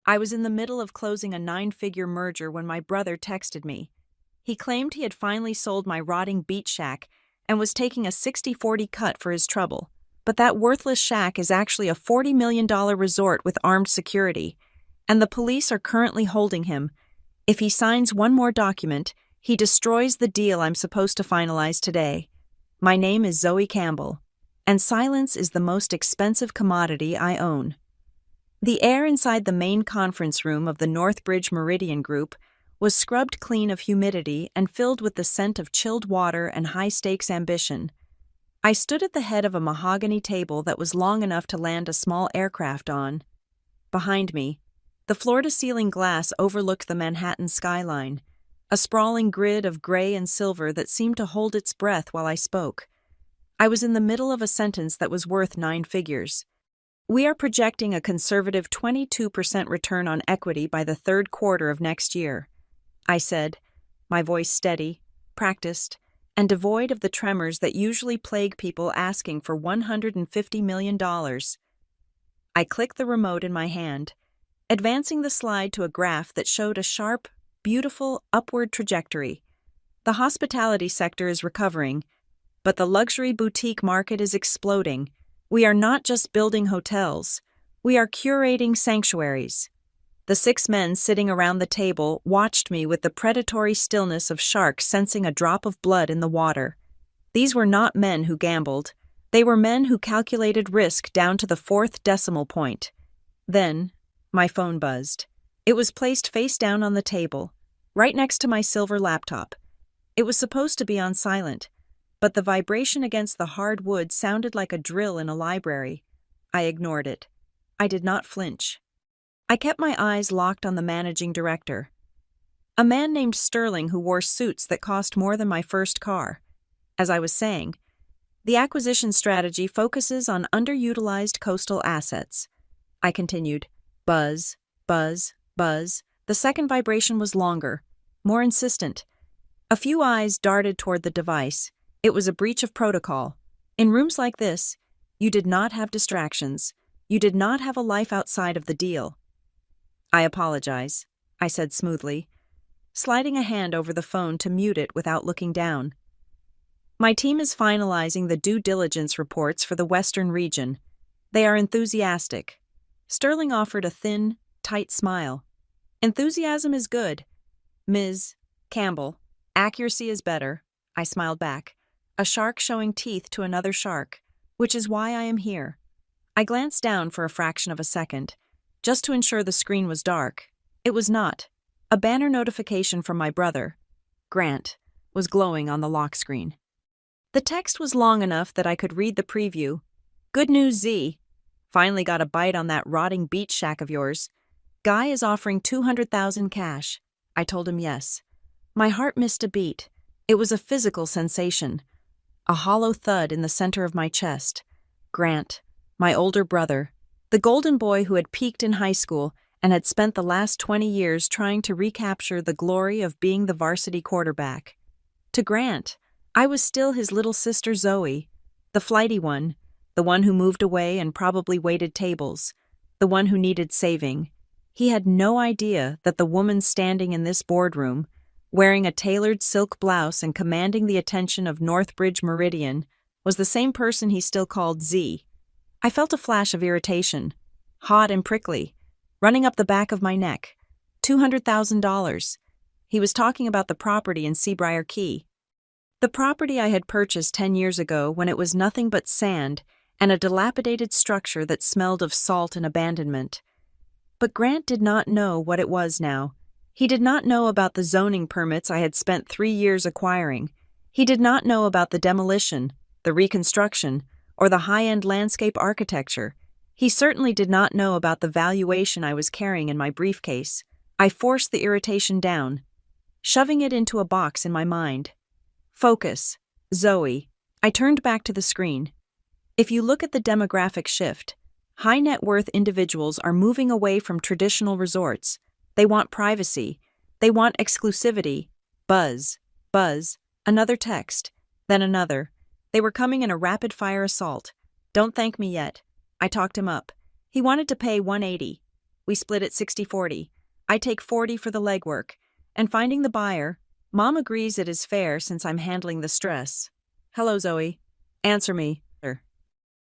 I was in the middle of closing a 9-figure merger when my brother texted me. He claimed he had finally sold my rotting beach shack and was taking a 60-40 cut for his trouble. But that worthless shack is actually a $40 million resort with armed security, and the police are currently holding him. If he signs one more document, he destroys the deal I'm supposed to finalize today. My name is Zoe Campbell, and silence is the most expensive commodity I own. The air inside the main conference room of the Northbridge Meridian Group was scrubbed clean of humidity and filled with the scent of chilled water and high-stakes ambition. I stood at the head of a mahogany table that was long enough to land a small aircraft on. Behind me, the floor-to-ceiling glass overlooked the Manhattan skyline, a sprawling grid of gray and silver that seemed to hold its breath while I spoke. I was in the middle of a sentence that was worth 9 figures. We are projecting a conservative 22% return on equity by the third quarter of next year, I said, my voice steady, practiced, and devoid of the tremors that usually plague people asking for $150 million. I clicked the remote in my hand, advancing the slide to a graph that showed a sharp, beautiful, upward trajectory. The hospitality sector is recovering, but the luxury boutique market is exploding. We are not just building hotels, we are curating sanctuaries. The 6 men sitting around the table watched me with the predatory stillness of sharks sensing a drop of blood in the water. These were not men who gambled. They were men who calculated risk down to the 4th decimal point. Then, my phone buzzed. It was placed face down on the table, right next to my silver laptop. It was supposed to be on silent, but the vibration against the hard wood sounded like a drill in a library. I ignored it. I did not flinch. I kept my eyes locked on the managing director, a man named Sterling who wore suits that cost more than my first car. As I was saying, the acquisition strategy focuses on underutilized coastal assets. I continued, buzz, buzz, buzz. The second vibration was longer, more insistent. A few eyes darted toward the device. It was a breach of protocol. In rooms like this, you did not have distractions. You did not have a life outside of the deal. I apologize, I said smoothly, sliding a hand over the phone to mute it without looking down. My team is finalizing the due diligence reports for the Western region. They are enthusiastic. Sterling offered a thin, tight smile. Enthusiasm is good, Ms. Campbell. Accuracy is better, I smiled back, a shark showing teeth to another shark, which is why I am here. I glanced down for a fraction of a second, just to ensure the screen was dark. It was not. A banner notification from my brother, Grant, was glowing on the lock screen. The text was long enough that I could read the preview. Good news, Z. Finally got a bite on that rotting beach shack of yours. Guy is offering $200,000 cash. I told him yes. My heart missed a beat. It was a physical sensation. A hollow thud in the center of my chest. Grant, my older brother, the golden boy who had peaked in high school and had spent the last 20 years trying to recapture the glory of being the varsity quarterback. To Grant, I was still his little sister Zoe, the flighty one, the one who moved away and probably waited tables, the one who needed saving. He had no idea that the woman standing in this boardroom, wearing a tailored silk blouse and commanding the attention of Northbridge Meridian, was the same person he still called Z. I felt a flash of irritation, hot and prickly, running up the back of my neck. $200,000. He was talking about the property in Seabriar Key. The property I had purchased 10 years ago when it was nothing but sand and a dilapidated structure that smelled of salt and abandonment. But Grant did not know what it was now. He did not know about the zoning permits I had spent 3 years acquiring. He did not know about the demolition, the reconstruction, or the high-end landscape architecture. He certainly did not know about the valuation I was carrying in my briefcase. I forced the irritation down, shoving it into a box in my mind. Focus. Zoe. I turned back to the screen. If you look at the demographic shift, high-net-worth individuals are moving away from traditional resorts. They want privacy. They want exclusivity. Buzz. Buzz. Another text. Then another. They were coming in a rapid-fire assault. Don't thank me yet. I talked him up. He wanted to pay $180. We split it 60-40. I take 40 for the legwork. And finding the buyer, Mom agrees it is fair since I'm handling the stress. Hello, Zoe. Answer me.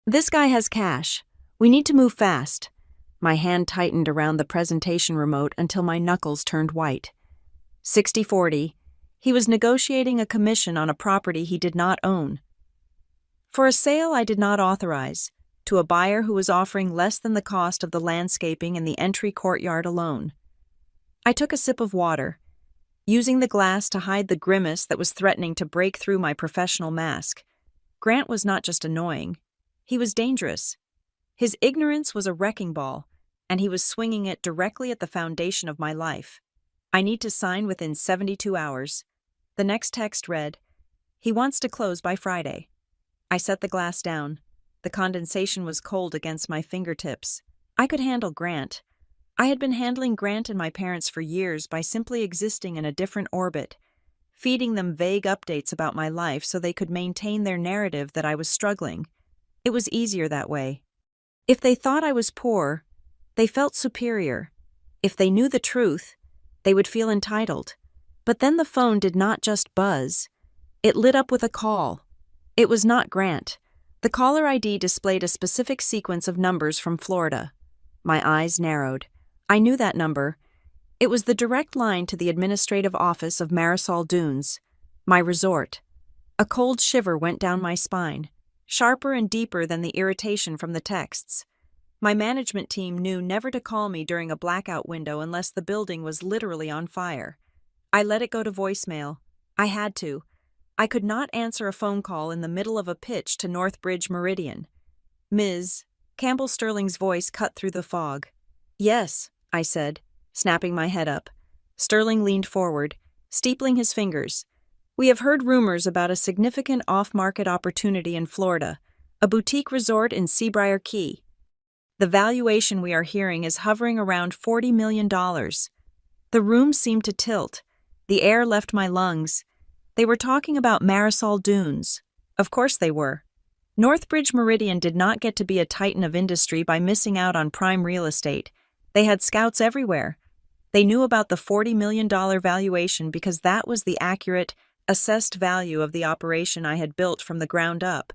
This guy has cash. We need to move fast. My hand tightened around the presentation remote until my knuckles turned white. 60-40. He was negotiating a commission on a property he did not own. For a sale I did not authorize, to a buyer who was offering less than the cost of the landscaping in the entry courtyard alone. I took a sip of water, using the glass to hide the grimace that was threatening to break through my professional mask. Grant was not just annoying. He was dangerous. His ignorance was a wrecking ball, and he was swinging it directly at the foundation of my life. I need to sign within 72 hours. The next text read, "He wants to close by Friday." I set the glass down. The condensation was cold against my fingertips. I could handle Grant. I had been handling Grant and my parents for years by simply existing in a different orbit, feeding them vague updates about my life so they could maintain their narrative that I was struggling. It was easier that way. If they thought I was poor, they felt superior. If they knew the truth, they would feel entitled. But then the phone did not just buzz. It lit up with a call. It was not Grant. The caller ID displayed a specific sequence of numbers from Florida. My eyes narrowed. I knew that number. It was the direct line to the administrative office of Marisol Dunes, my resort. A cold shiver went down my spine, sharper and deeper than the irritation from the texts. My management team knew never to call me during a blackout window unless the building was literally on fire. I let it go to voicemail. I had to. I could not answer a phone call in the middle of a pitch to Northbridge Meridian. "Ms." Campbell Sterling's voice cut through the fog. "Yes," I said, snapping my head up. Sterling leaned forward, steepling his fingers. "We have heard rumors about a significant off-market opportunity in Florida, a boutique resort in Seabrier Key. The valuation we are hearing is hovering around $40 million. The room seemed to tilt. The air left my lungs. They were talking about Marisol Dunes. Of course they were. Northbridge Meridian did not get to be a titan of industry by missing out on prime real estate. They had scouts everywhere. They knew about the $40 million valuation because that was the accurate, assessed value of the operation I had built from the ground up.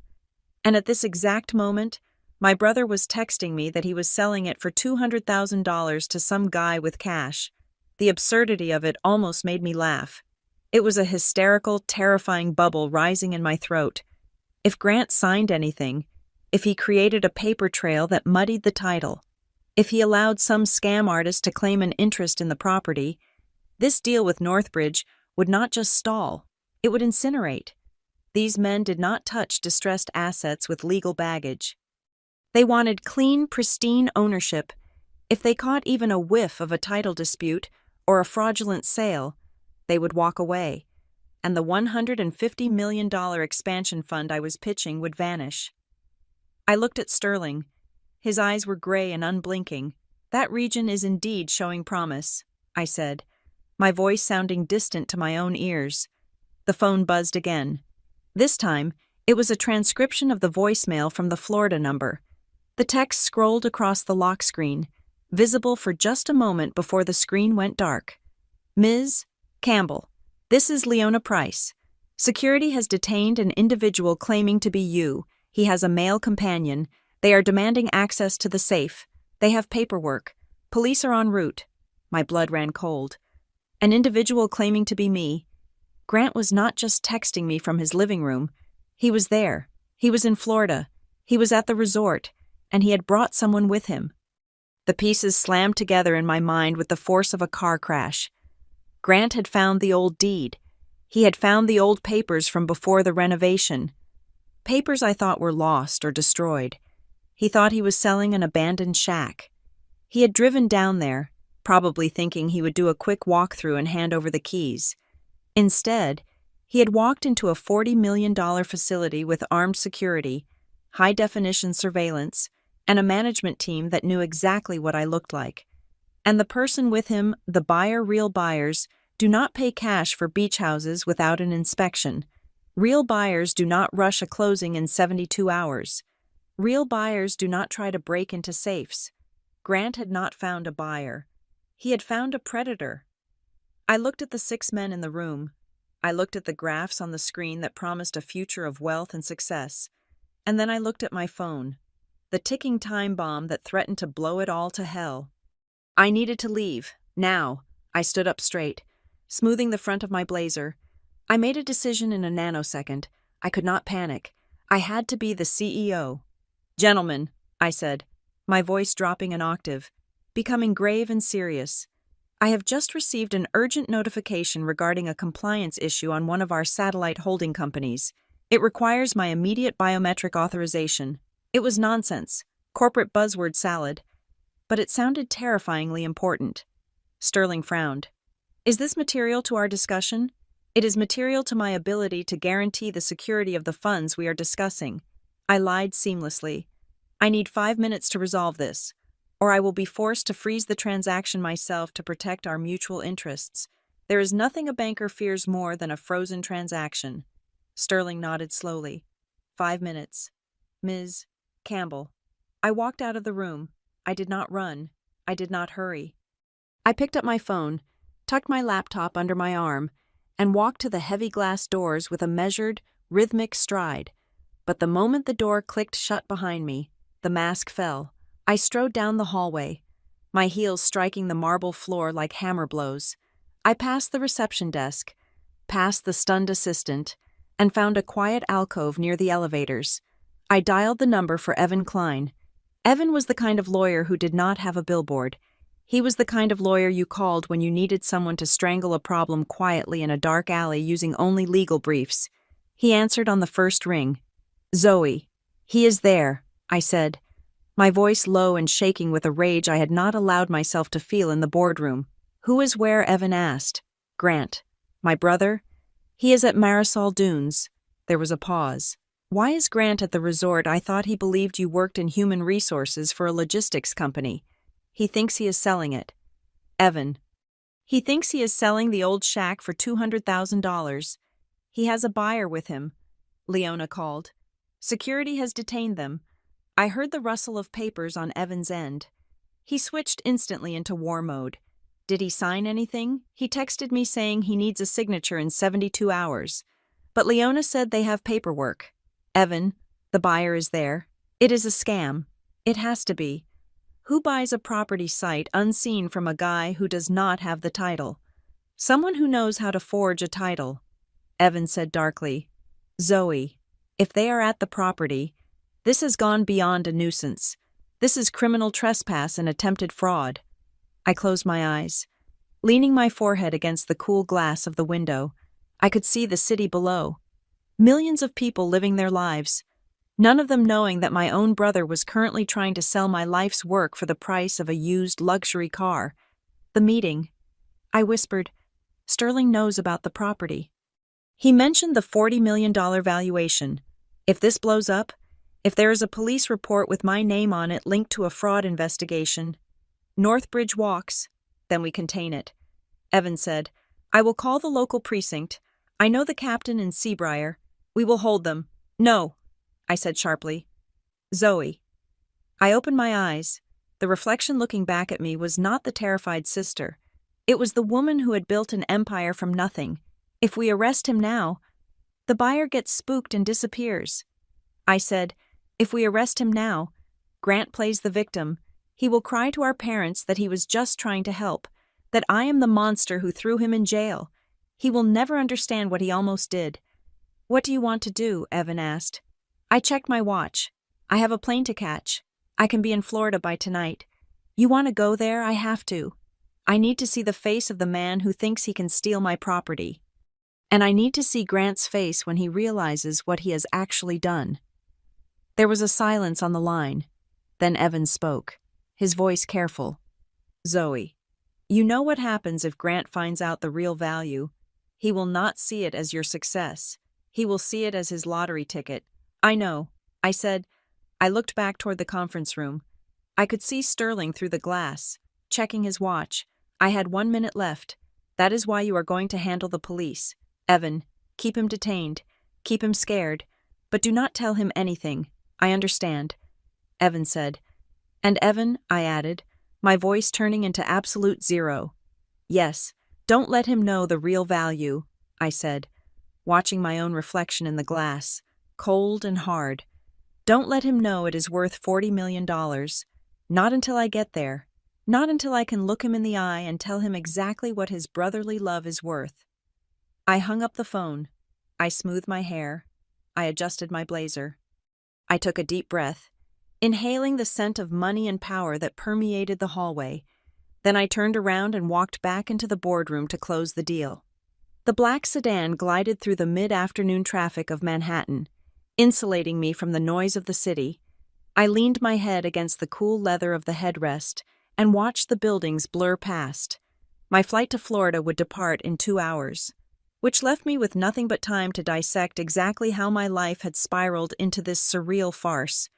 And at this exact moment, my brother was texting me that he was selling it for $200,000 to some guy with cash. The absurdity of it almost made me laugh. It was a hysterical, terrifying bubble rising in my throat. If Grant signed anything, if he created a paper trail that muddied the title, if he allowed some scam artist to claim an interest in the property, this deal with Northbridge would not just stall, it would incinerate. These men did not touch distressed assets with legal baggage. They wanted clean, pristine ownership. If they caught even a whiff of a title dispute or a fraudulent sale, they would walk away, and the $150 million expansion fund I was pitching would vanish. I looked at Sterling. His eyes were gray and unblinking. "That region is indeed showing promise," I said, my voice sounding distant to my own ears. The phone buzzed again. This time, it was a transcription of the voicemail from the Florida number. The text scrolled across the lock screen, visible for just a moment before the screen went dark. "Ms. Campbell, this is Leona Price. Security has detained an individual claiming to be you. He has a male companion. They are demanding access to the safe. They have paperwork. Police are en route." My blood ran cold. An individual claiming to be me. Grant was not just texting me from his living room. He was there. He was in Florida. He was at the resort, and he had brought someone with him. The pieces slammed together in my mind with the force of a car crash. Grant had found the old deed. He had found the old papers from before the renovation. Papers I thought were lost or destroyed. He thought he was selling an abandoned shack. He had driven down there, probably thinking he would do a quick walkthrough and hand over the keys. Instead, he had walked into a $40 million facility with armed security, high-definition surveillance, and a management team that knew exactly what I looked like. And the person with him, the buyer, real buyers, do not pay cash for beach houses without an inspection. Real buyers do not rush a closing in 72 hours. Real buyers do not try to break into safes. Grant had not found a buyer. He had found a predator. I looked at the 6 men in the room. I looked at the graphs on the screen that promised a future of wealth and success. And then I looked at my phone, the ticking time bomb that threatened to blow it all to hell. I needed to leave, now. I stood up straight, smoothing the front of my blazer. I made a decision in a nanosecond. I could not panic. I had to be the CEO. "Gentlemen," I said, my voice dropping an octave, becoming grave and serious. "I have just received an urgent notification regarding a compliance issue on one of our satellite holding companies. It requires my immediate biometric authorization." It was nonsense, corporate buzzword salad, but it sounded terrifyingly important. Sterling frowned. "Is this material to our discussion?" "It is material to my ability to guarantee the security of the funds we are discussing." I lied seamlessly. "I need 5 minutes to resolve this, or I will be forced to freeze the transaction myself to protect our mutual interests. There is nothing a banker fears more than a frozen transaction." Sterling nodded slowly. 5 minutes. "Ms. Campbell." I walked out of the room. I did not run. I did not hurry. I picked up my phone, tucked my laptop under my arm, and walked to the heavy glass doors with a measured, rhythmic stride. But the moment the door clicked shut behind me, the mask fell. I strode down the hallway, my heels striking the marble floor like hammer blows. I passed the reception desk, past the stunned assistant, and found a quiet alcove near the elevators. I dialed the number for Evan Klein. Evan was the kind of lawyer who did not have a billboard. He was the kind of lawyer you called when you needed someone to strangle a problem quietly in a dark alley using only legal briefs. He answered on the first ring. "Zoe." "He is there," I said, my voice low and shaking with a rage I had not allowed myself to feel in the boardroom. "Who is where?" Evan asked. "Grant." "My brother?" "He is at Marisol Dunes." There was a pause. "Why is Grant at the resort? I thought he believed you worked in human resources for a logistics company." "He thinks he is selling it." "Evan." "He thinks he is selling the old shack for $200,000. He has a buyer with him." Leona called. "Security has detained them." I heard the rustle of papers on Evan's end. He switched instantly into war mode. "Did he sign anything?" "He texted me saying he needs a signature in 72 hours. But Leona said they have paperwork." "Evan, the buyer is there." "It is a scam. It has to be. Who buys a property site unseen from a guy who does not have the title?" "Someone who knows how to forge a title." Evan said darkly. "Zoe, if they are at the property, this has gone beyond a nuisance. This is criminal trespass and attempted fraud." I closed my eyes. Leaning my forehead against the cool glass of the window, I could see the city below. Millions of people living their lives, none of them knowing that my own brother was currently trying to sell my life's work for the price of a used luxury car. "The meeting." I whispered, "Sterling knows about the property. He mentioned the $40 million valuation. If this blows up, if there is a police report with my name on it linked to a fraud investigation, Northbridge walks, then we contain it." Evan said, "I will call the local precinct. I know the captain in Seabriar. We will hold them." "No," I said sharply. "Zoe." I opened my eyes. The reflection looking back at me was not the terrified sister. It was the woman who had built an empire from nothing. If we arrest him now, the buyer gets spooked and disappears. I said, "If we arrest him now, Grant plays the victim. He will cry to our parents that he was just trying to help, that I am the monster who threw him in jail. He will never understand what he almost did." "What do you want to do?" Evan asked. I checked my watch. "I have a plane to catch. I can be in Florida by tonight. You want to go there? I have to. I need to see the face of the man who thinks he can steal my property. And I need to see Grant's face when he realizes what he has actually done." There was a silence on the line. Then Evan spoke, his voice careful. "Zoe, you know what happens if Grant finds out the real value. He will not see it as your success. He will see it as his lottery ticket." "I know," I said. I looked back toward the conference room. I could see Sterling through the glass, checking his watch. I had 1 minute left. "That is why you are going to handle the police. Evan, keep him detained. Keep him scared. But do not tell him anything. I understand." Evan said. "And Evan," I added, my voice turning into absolute zero. Yes, don't let him know the real value, I said, watching my own reflection in the glass, cold and hard. Don't let him know it is worth $40 million. Not until I get there. Not until I can look him in the eye and tell him exactly what his brotherly love is worth. I hung up the phone. I smoothed my hair. I adjusted my blazer. I took a deep breath, inhaling the scent of money and power that permeated the hallway. Then I turned around and walked back into the boardroom to close the deal. The black sedan glided through the mid-afternoon traffic of Manhattan, insulating me from the noise of the city. I leaned my head against the cool leather of the headrest and watched the buildings blur past. My flight to Florida would depart in 2 hours, which left me with nothing but time to dissect exactly how my life had spiraled into this surreal farce.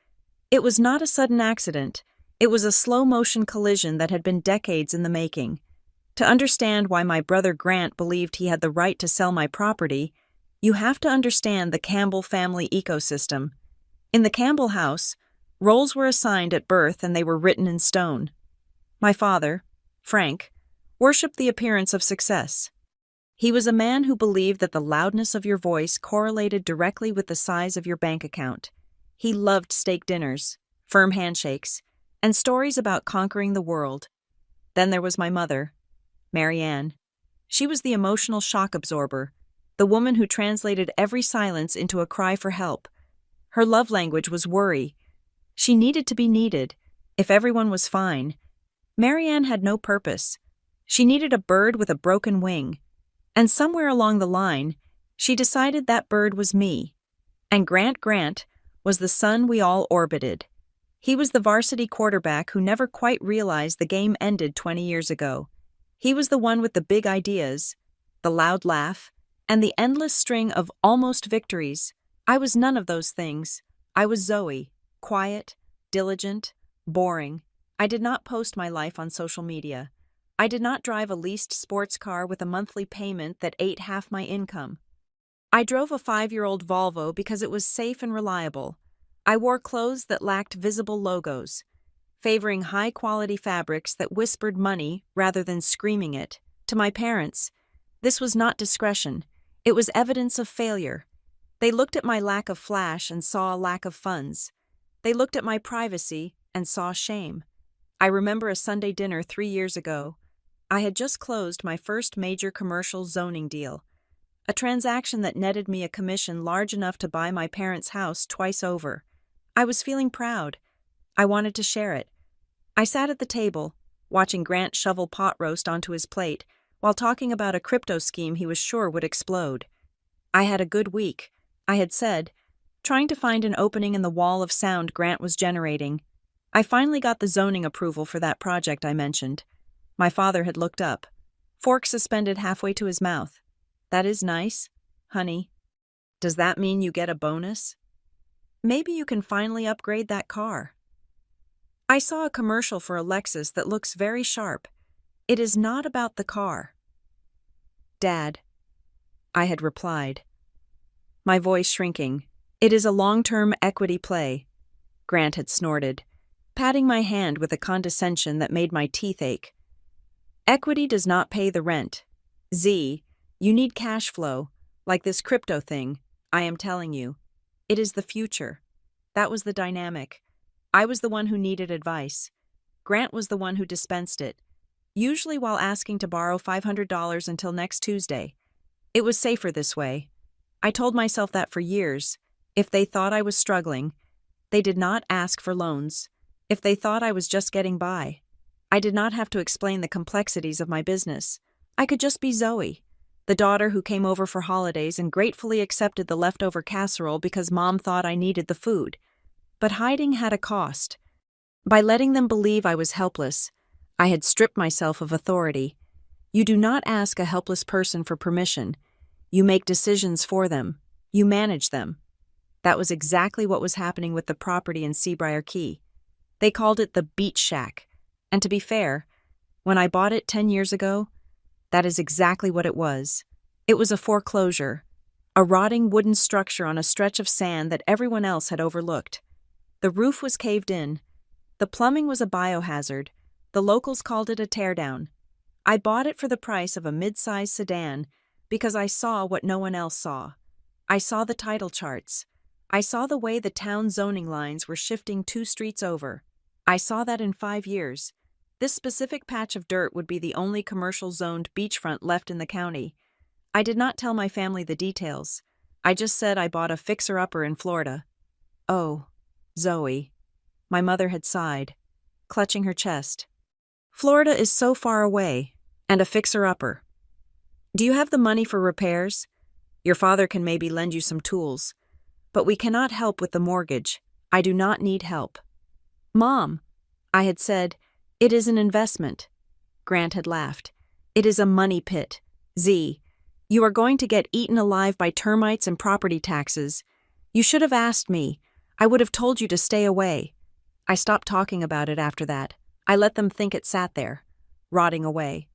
It was not a sudden accident. It was a slow-motion collision that had been decades in the making. To understand why my brother Grant believed he had the right to sell my property, you have to understand the Campbell family ecosystem. In the Campbell house, roles were assigned at birth and they were written in stone. My father, Frank, worshipped the appearance of success. He was a man who believed that the loudness of your voice correlated directly with the size of your bank account. He loved steak dinners, firm handshakes, and stories about conquering the world. Then there was my mother, Mary Ann. She was the emotional shock absorber, the woman who translated every silence into a cry for help. Her love language was worry. She needed to be needed. If everyone was fine, Mary Ann had no purpose. She needed a bird with a broken wing. And somewhere along the line, she decided that bird was me. And Grant was the sun we all orbited. He was the varsity quarterback who never quite realized the game ended 20 years ago. He was the one with the big ideas, the loud laugh, and the endless string of almost victories. I was none of those things. I was Zoe, quiet, diligent, boring. I did not post my life on social media. I did not drive a leased sports car with a monthly payment that ate half my income. I drove a 5-year-old Volvo because it was safe and reliable. I wore clothes that lacked visible logos, favoring high-quality fabrics that whispered money rather than screaming it. To my parents, this was not discretion. It was evidence of failure. They looked at my lack of flash and saw a lack of funds. They looked at my privacy and saw shame. I remember a Sunday dinner 3 years ago. I had just closed my first major commercial zoning deal, a transaction that netted me a commission large enough to buy my parents' house twice over. I was feeling proud. I wanted to share it. I sat at the table, watching Grant shovel pot roast onto his plate, while talking about a crypto scheme he was sure would explode. I had a good week, I had said, trying to find an opening in the wall of sound Grant was generating. I finally got the zoning approval for that project I mentioned. My father had looked up, fork suspended halfway to his mouth. That is nice, honey. Does that mean you get a bonus? Maybe you can finally upgrade that car. I saw a commercial for a Lexus that looks very sharp. It is not about the car. Dad, I had replied, my voice shrinking. It is a long-term equity play, Grant had snorted, patting my hand with a condescension that made my teeth ache. Equity does not pay the rent. Z, you need cash flow, like this crypto thing, I am telling you. It is the future. That was the dynamic. I was the one who needed advice. Grant was the one who dispensed it, usually while asking to borrow $500 until next Tuesday. It was safer this way. I told myself that for years. If they thought I was struggling, they did not ask for loans. If they thought I was just getting by, I did not have to explain the complexities of my business. I could just be Zoe, the daughter who came over for holidays and gratefully accepted the leftover casserole because Mom thought I needed the food. But hiding had a cost. By letting them believe I was helpless, I had stripped myself of authority. You do not ask a helpless person for permission. You make decisions for them. You manage them. That was exactly what was happening with the property in Seabriar Key. They called it the Beach Shack. And to be fair, when I bought it 10 years ago, that is exactly what it was. It was a foreclosure, a rotting wooden structure on a stretch of sand that everyone else had overlooked. The roof was caved in. The plumbing was a biohazard. The locals called it a teardown. I bought it for the price of a mid-sized sedan because I saw what no one else saw. I saw the title charts. I saw the way the town zoning lines were shifting 2 streets over. I saw that in 5 years, this specific patch of dirt would be the only commercial-zoned beachfront left in the county. I did not tell my family the details. I just said I bought a fixer-upper in Florida. Oh, Zoe. My mother had sighed, clutching her chest. Florida is so far away, and a fixer-upper. Do you have the money for repairs? Your father can maybe lend you some tools. But we cannot help with the mortgage. I do not need help. Mom, I had said, it is an investment. Grant had laughed. It is a money pit. Z. You are going to get eaten alive by termites and property taxes. You should have asked me. I would have told you to stay away. I stopped talking about it after that. I let them think it sat there, rotting away.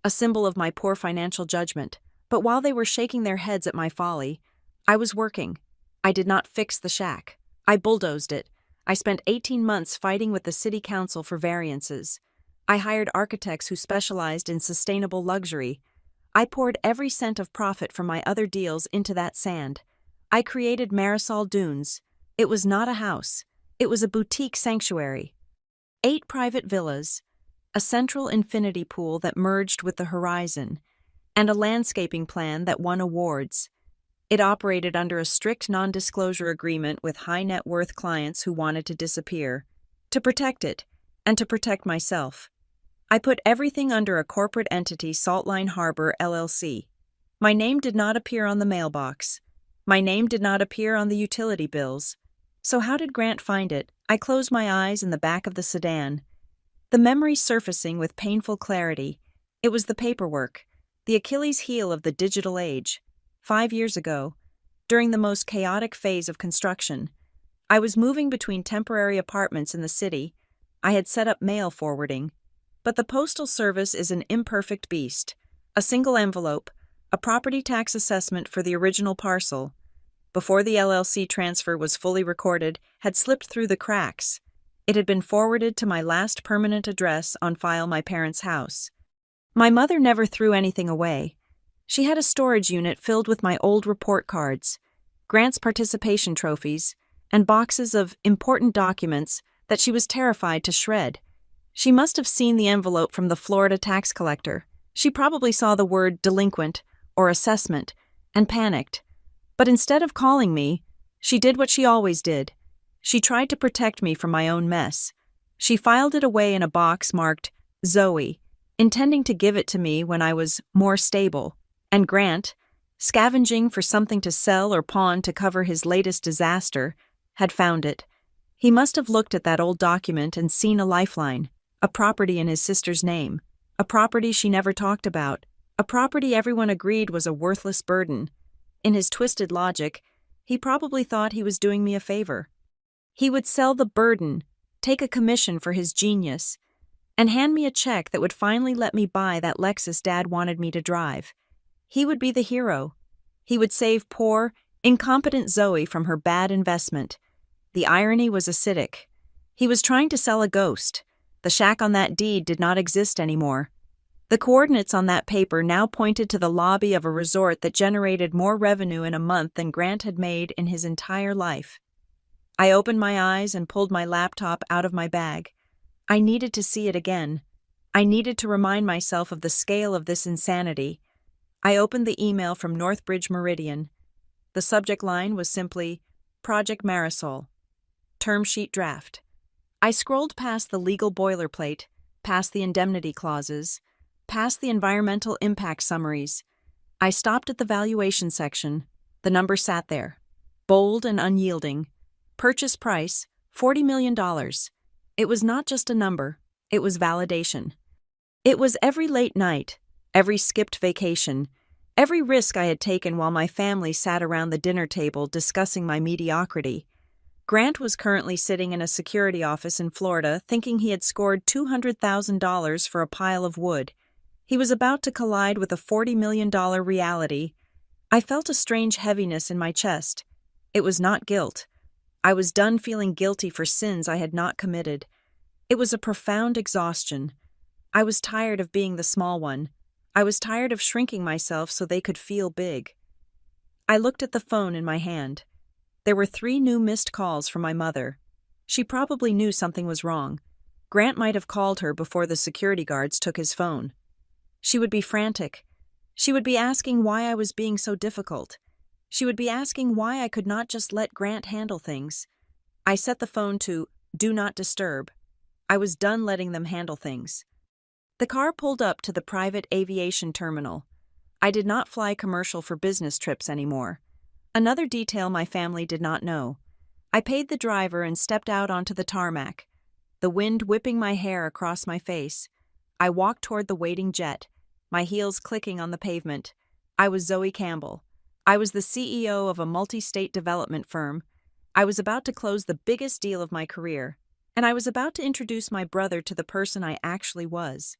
A symbol of my poor financial judgment. But while they were shaking their heads at my folly, I was working. I did not fix the shack. I bulldozed it. I spent 18 months fighting with the city council for variances. I hired architects who specialized in sustainable luxury. I poured every cent of profit from my other deals into that sand. I created Marisol Dunes. It was not a house. It was a boutique sanctuary. 8 private villas, a central infinity pool that merged with the horizon, and a landscaping plan that won awards. It operated under a strict non-disclosure agreement with high-net-worth clients who wanted to disappear, to protect it, and to protect myself. I put everything under a corporate entity, Saltline Harbor, LLC. My name did not appear on the mailbox. My name did not appear on the utility bills. So how did Grant find it? I closed my eyes in the back of the sedan. The memory surfacing with painful clarity. It was the paperwork, the Achilles heel of the digital age. 5 years ago, during the most chaotic phase of construction, I was moving between temporary apartments in the city. I had set up mail forwarding. But the Postal Service is an imperfect beast. A single envelope, a property tax assessment for the original parcel, before the LLC transfer was fully recorded, had slipped through the cracks. It had been forwarded to my last permanent address on file, my parents' house. My mother never threw anything away. She had a storage unit filled with my old report cards, Grant's participation trophies, and boxes of important documents that she was terrified to shred. She must have seen the envelope from the Florida tax collector. She probably saw the word delinquent or assessment and panicked. But instead of calling me, she did what she always did. She tried to protect me from my own mess. She filed it away in a box marked Zoe, intending to give it to me when I was more stable. And Grant, scavenging for something to sell or pawn to cover his latest disaster, had found it. He must have looked at that old document and seen a lifeline, a property in his sister's name, a property she never talked about, a property everyone agreed was a worthless burden. In his twisted logic, he probably thought he was doing me a favor. He would sell the burden, take a commission for his genius, and hand me a check that would finally let me buy that Lexus Dad wanted me to drive. He would be the hero. He would save poor, incompetent Zoe from her bad investment. The irony was acidic. He was trying to sell a ghost. The shack on that deed did not exist anymore. The coordinates on that paper now pointed to the lobby of a resort that generated more revenue in a month than Grant had made in his entire life. I opened my eyes and pulled my laptop out of my bag. I needed to see it again. I needed to remind myself of the scale of this insanity. I opened the email from Northbridge Meridian. The subject line was simply, Project Marisol. Term sheet draft. I scrolled past the legal boilerplate, past the indemnity clauses, past the environmental impact summaries. I stopped at the valuation section. The number sat there, bold and unyielding. Purchase price, $40 million. It was not just a number, it was validation. It was every late night, every skipped vacation, every risk I had taken while my family sat around the dinner table discussing my mediocrity. Grant was currently sitting in a security office in Florida thinking he had scored $200,000 for a pile of wood. He was about to collide with a $40 million reality. I felt a strange heaviness in my chest. It was not guilt. I was done feeling guilty for sins I had not committed. It was a profound exhaustion. I was tired of being the small one. I was tired of shrinking myself so they could feel big. I looked at the phone in my hand. There were 3 new missed calls from my mother. She probably knew something was wrong. Grant might have called her before the security guards took his phone. She would be frantic. She would be asking why I was being so difficult. She would be asking why I could not just let Grant handle things. I set the phone to Do Not Disturb. I was done letting them handle things. The car pulled up to the private aviation terminal. I did not fly commercial for business trips anymore. Another detail my family did not know. I paid the driver and stepped out onto the tarmac, the wind whipping my hair across my face. I walked toward the waiting jet, my heels clicking on the pavement. I was Zoe Campbell. I was the CEO of a multi-state development firm. I was about to close the biggest deal of my career, and I was about to introduce my brother to the person I actually was.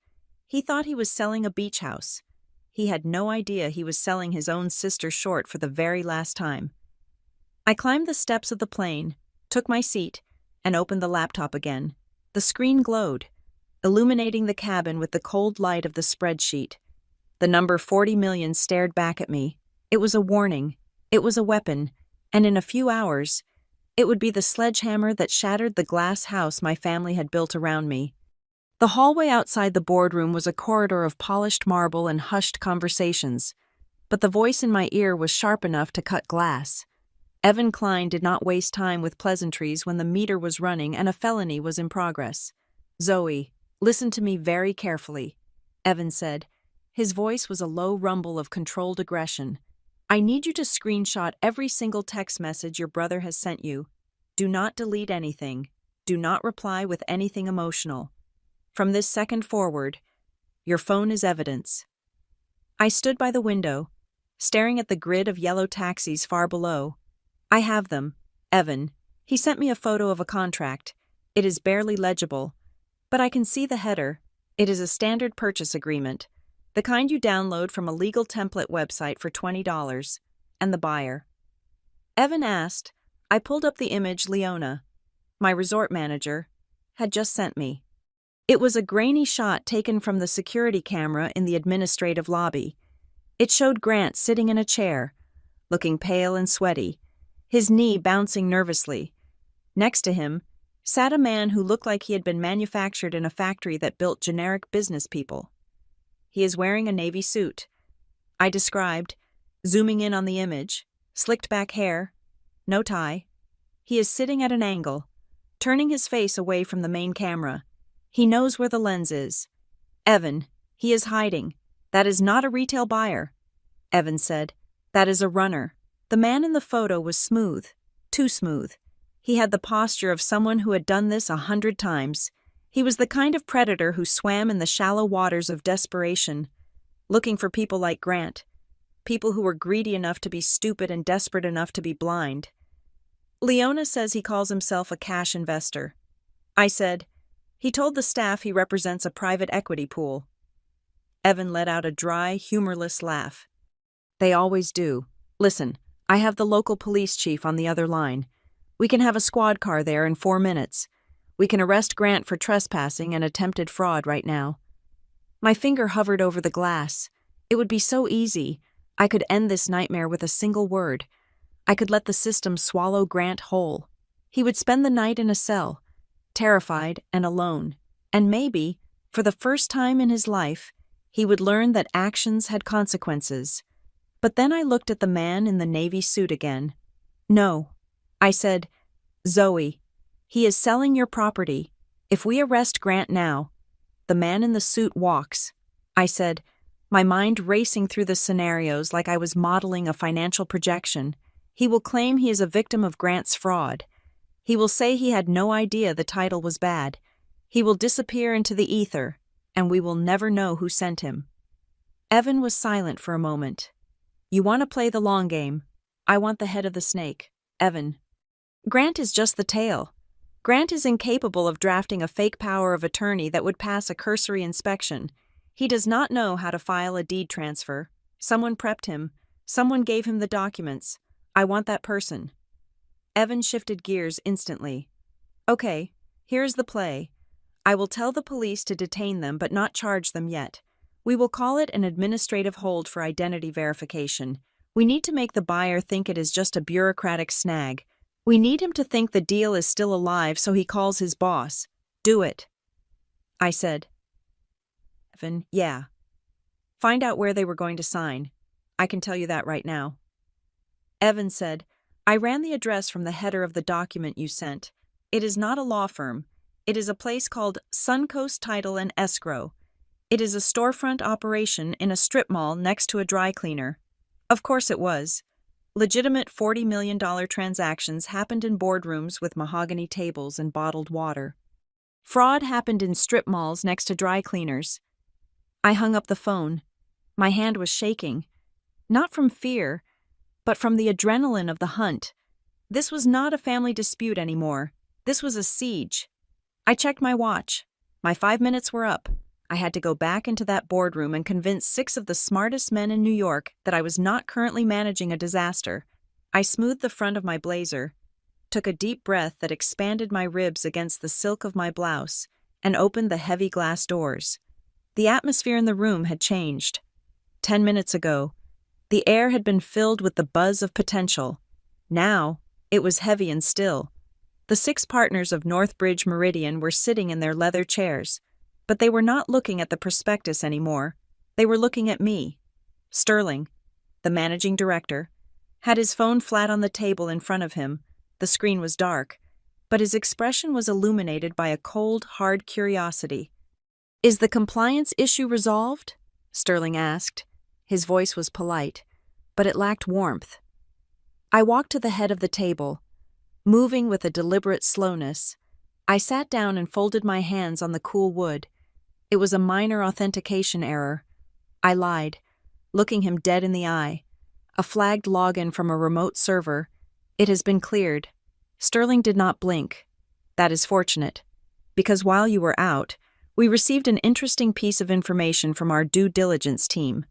He thought he was selling a beach house. He had no idea he was selling his own sister short for the very last time. I climbed the steps of the plane, took my seat, and opened the laptop again. The screen glowed, illuminating the cabin with the cold light of the spreadsheet. The number 40 million stared back at me. It was a warning. It was a weapon. And in a few hours, it would be the sledgehammer that shattered the glass house my family had built around me. The hallway outside the boardroom was a corridor of polished marble and hushed conversations, but the voice in my ear was sharp enough to cut glass. Evan Klein did not waste time with pleasantries when the meter was running and a felony was in progress. "Zoe, listen to me very carefully," Evan said. His voice was a low rumble of controlled aggression. "I need you to screenshot every single text message your brother has sent you. Do not delete anything. Do not reply with anything emotional. From this second forward, your phone is evidence." I stood by the window, staring at the grid of yellow taxis far below. "I have them, Evan." He sent me a photo of a contract. It is barely legible, but I can see the header. It is a standard purchase agreement, the kind you download from a legal template website for $20, and the buyer. Evan asked. I pulled up the image Leona, my resort manager, had just sent me. It was a grainy shot taken from the security camera in the administrative lobby. It showed Grant sitting in a chair, looking pale and sweaty, his knee bouncing nervously. Next to him sat a man who looked like he had been manufactured in a factory that built generic business people. He is wearing a navy suit, I described, zooming in on the image. Slicked back hair, no tie. He is sitting at an angle, turning his face away from the main camera. He knows where the lens is. "Evan, he is hiding. That is not a retail buyer," Evan said. "That is a runner." The man in the photo was smooth, too smooth. He had the posture of someone who had done this 100 times. He was the kind of predator who swam in the shallow waters of desperation, looking for people like Grant, people who were greedy enough to be stupid and desperate enough to be blind. "Leona says he calls himself a cash investor." I said, "He told the staff he represents a private equity pool." Evan let out a dry, humorless laugh. "They always do. Listen, I have the local police chief on the other line. We can have a squad car there in 4 minutes. We can arrest Grant for trespassing and attempted fraud right now." My finger hovered over the glass. It would be so easy. I could end this nightmare with a single word. I could let the system swallow Grant whole. He would spend the night in a cell, terrified and alone. And maybe, for the first time in his life, he would learn that actions had consequences. But then I looked at the man in the navy suit again. "No," I said, "Zoe, he is selling your property. If we arrest Grant now, the man in the suit walks," I said, my mind racing through the scenarios like I was modeling a financial projection. "He will claim he is a victim of Grant's fraud. He will say he had no idea the title was bad. He will disappear into the ether, and we will never know who sent him." Evan was silent for a moment. "You want to play the long game. I want the head of the snake, Evan. Grant is just the tail. Grant is incapable of drafting a fake power of attorney that would pass a cursory inspection. He does not know how to file a deed transfer. Someone prepped him. Someone gave him the documents. I want that person." Evan shifted gears instantly. "Okay, here's the play. I will tell the police to detain them but not charge them yet. We will call it an administrative hold for identity verification. We need to make the buyer think it is just a bureaucratic snag. We need him to think the deal is still alive so he calls his boss. Do it. I said. Evan, yeah. Find out where they were going to sign. I can tell you that right now. Evan said, I ran the address from the header of the document you sent. It is not a law firm. It is a place called Suncoast Title and Escrow. It is a storefront operation in a strip mall next to a dry cleaner. Of course it was. Legitimate $40 million transactions happened in boardrooms with mahogany tables and bottled water. Fraud happened in strip malls next to dry cleaners. I hung up the phone. My hand was shaking. Not from fear, but from the adrenaline of the hunt. This was not a family dispute anymore. This was a siege. I checked my watch. My 5 minutes were up. I had to go back into that boardroom and convince 6 of the smartest men in New York that I was not currently managing a disaster. I smoothed the front of my blazer, took a deep breath that expanded my ribs against the silk of my blouse, and opened the heavy glass doors. The atmosphere in the room had changed. 10 minutes ago, the air had been filled with the buzz of potential. Now, it was heavy and still. The 6 partners of Northbridge Meridian were sitting in their leather chairs, but they were not looking at the prospectus anymore. They were looking at me. Sterling, the managing director, had his phone flat on the table in front of him. The screen was dark, but his expression was illuminated by a cold, hard curiosity. Is the compliance issue resolved? Sterling asked. His voice was polite, but it lacked warmth. I walked to the head of the table. Moving with a deliberate slowness, I sat down and folded my hands on the cool wood. It was a minor authentication error. I lied, looking him dead in the eye. A flagged login from a remote server. It has been cleared. Sterling did not blink. That is fortunate, because while you were out, we received an interesting piece of information from our due diligence team.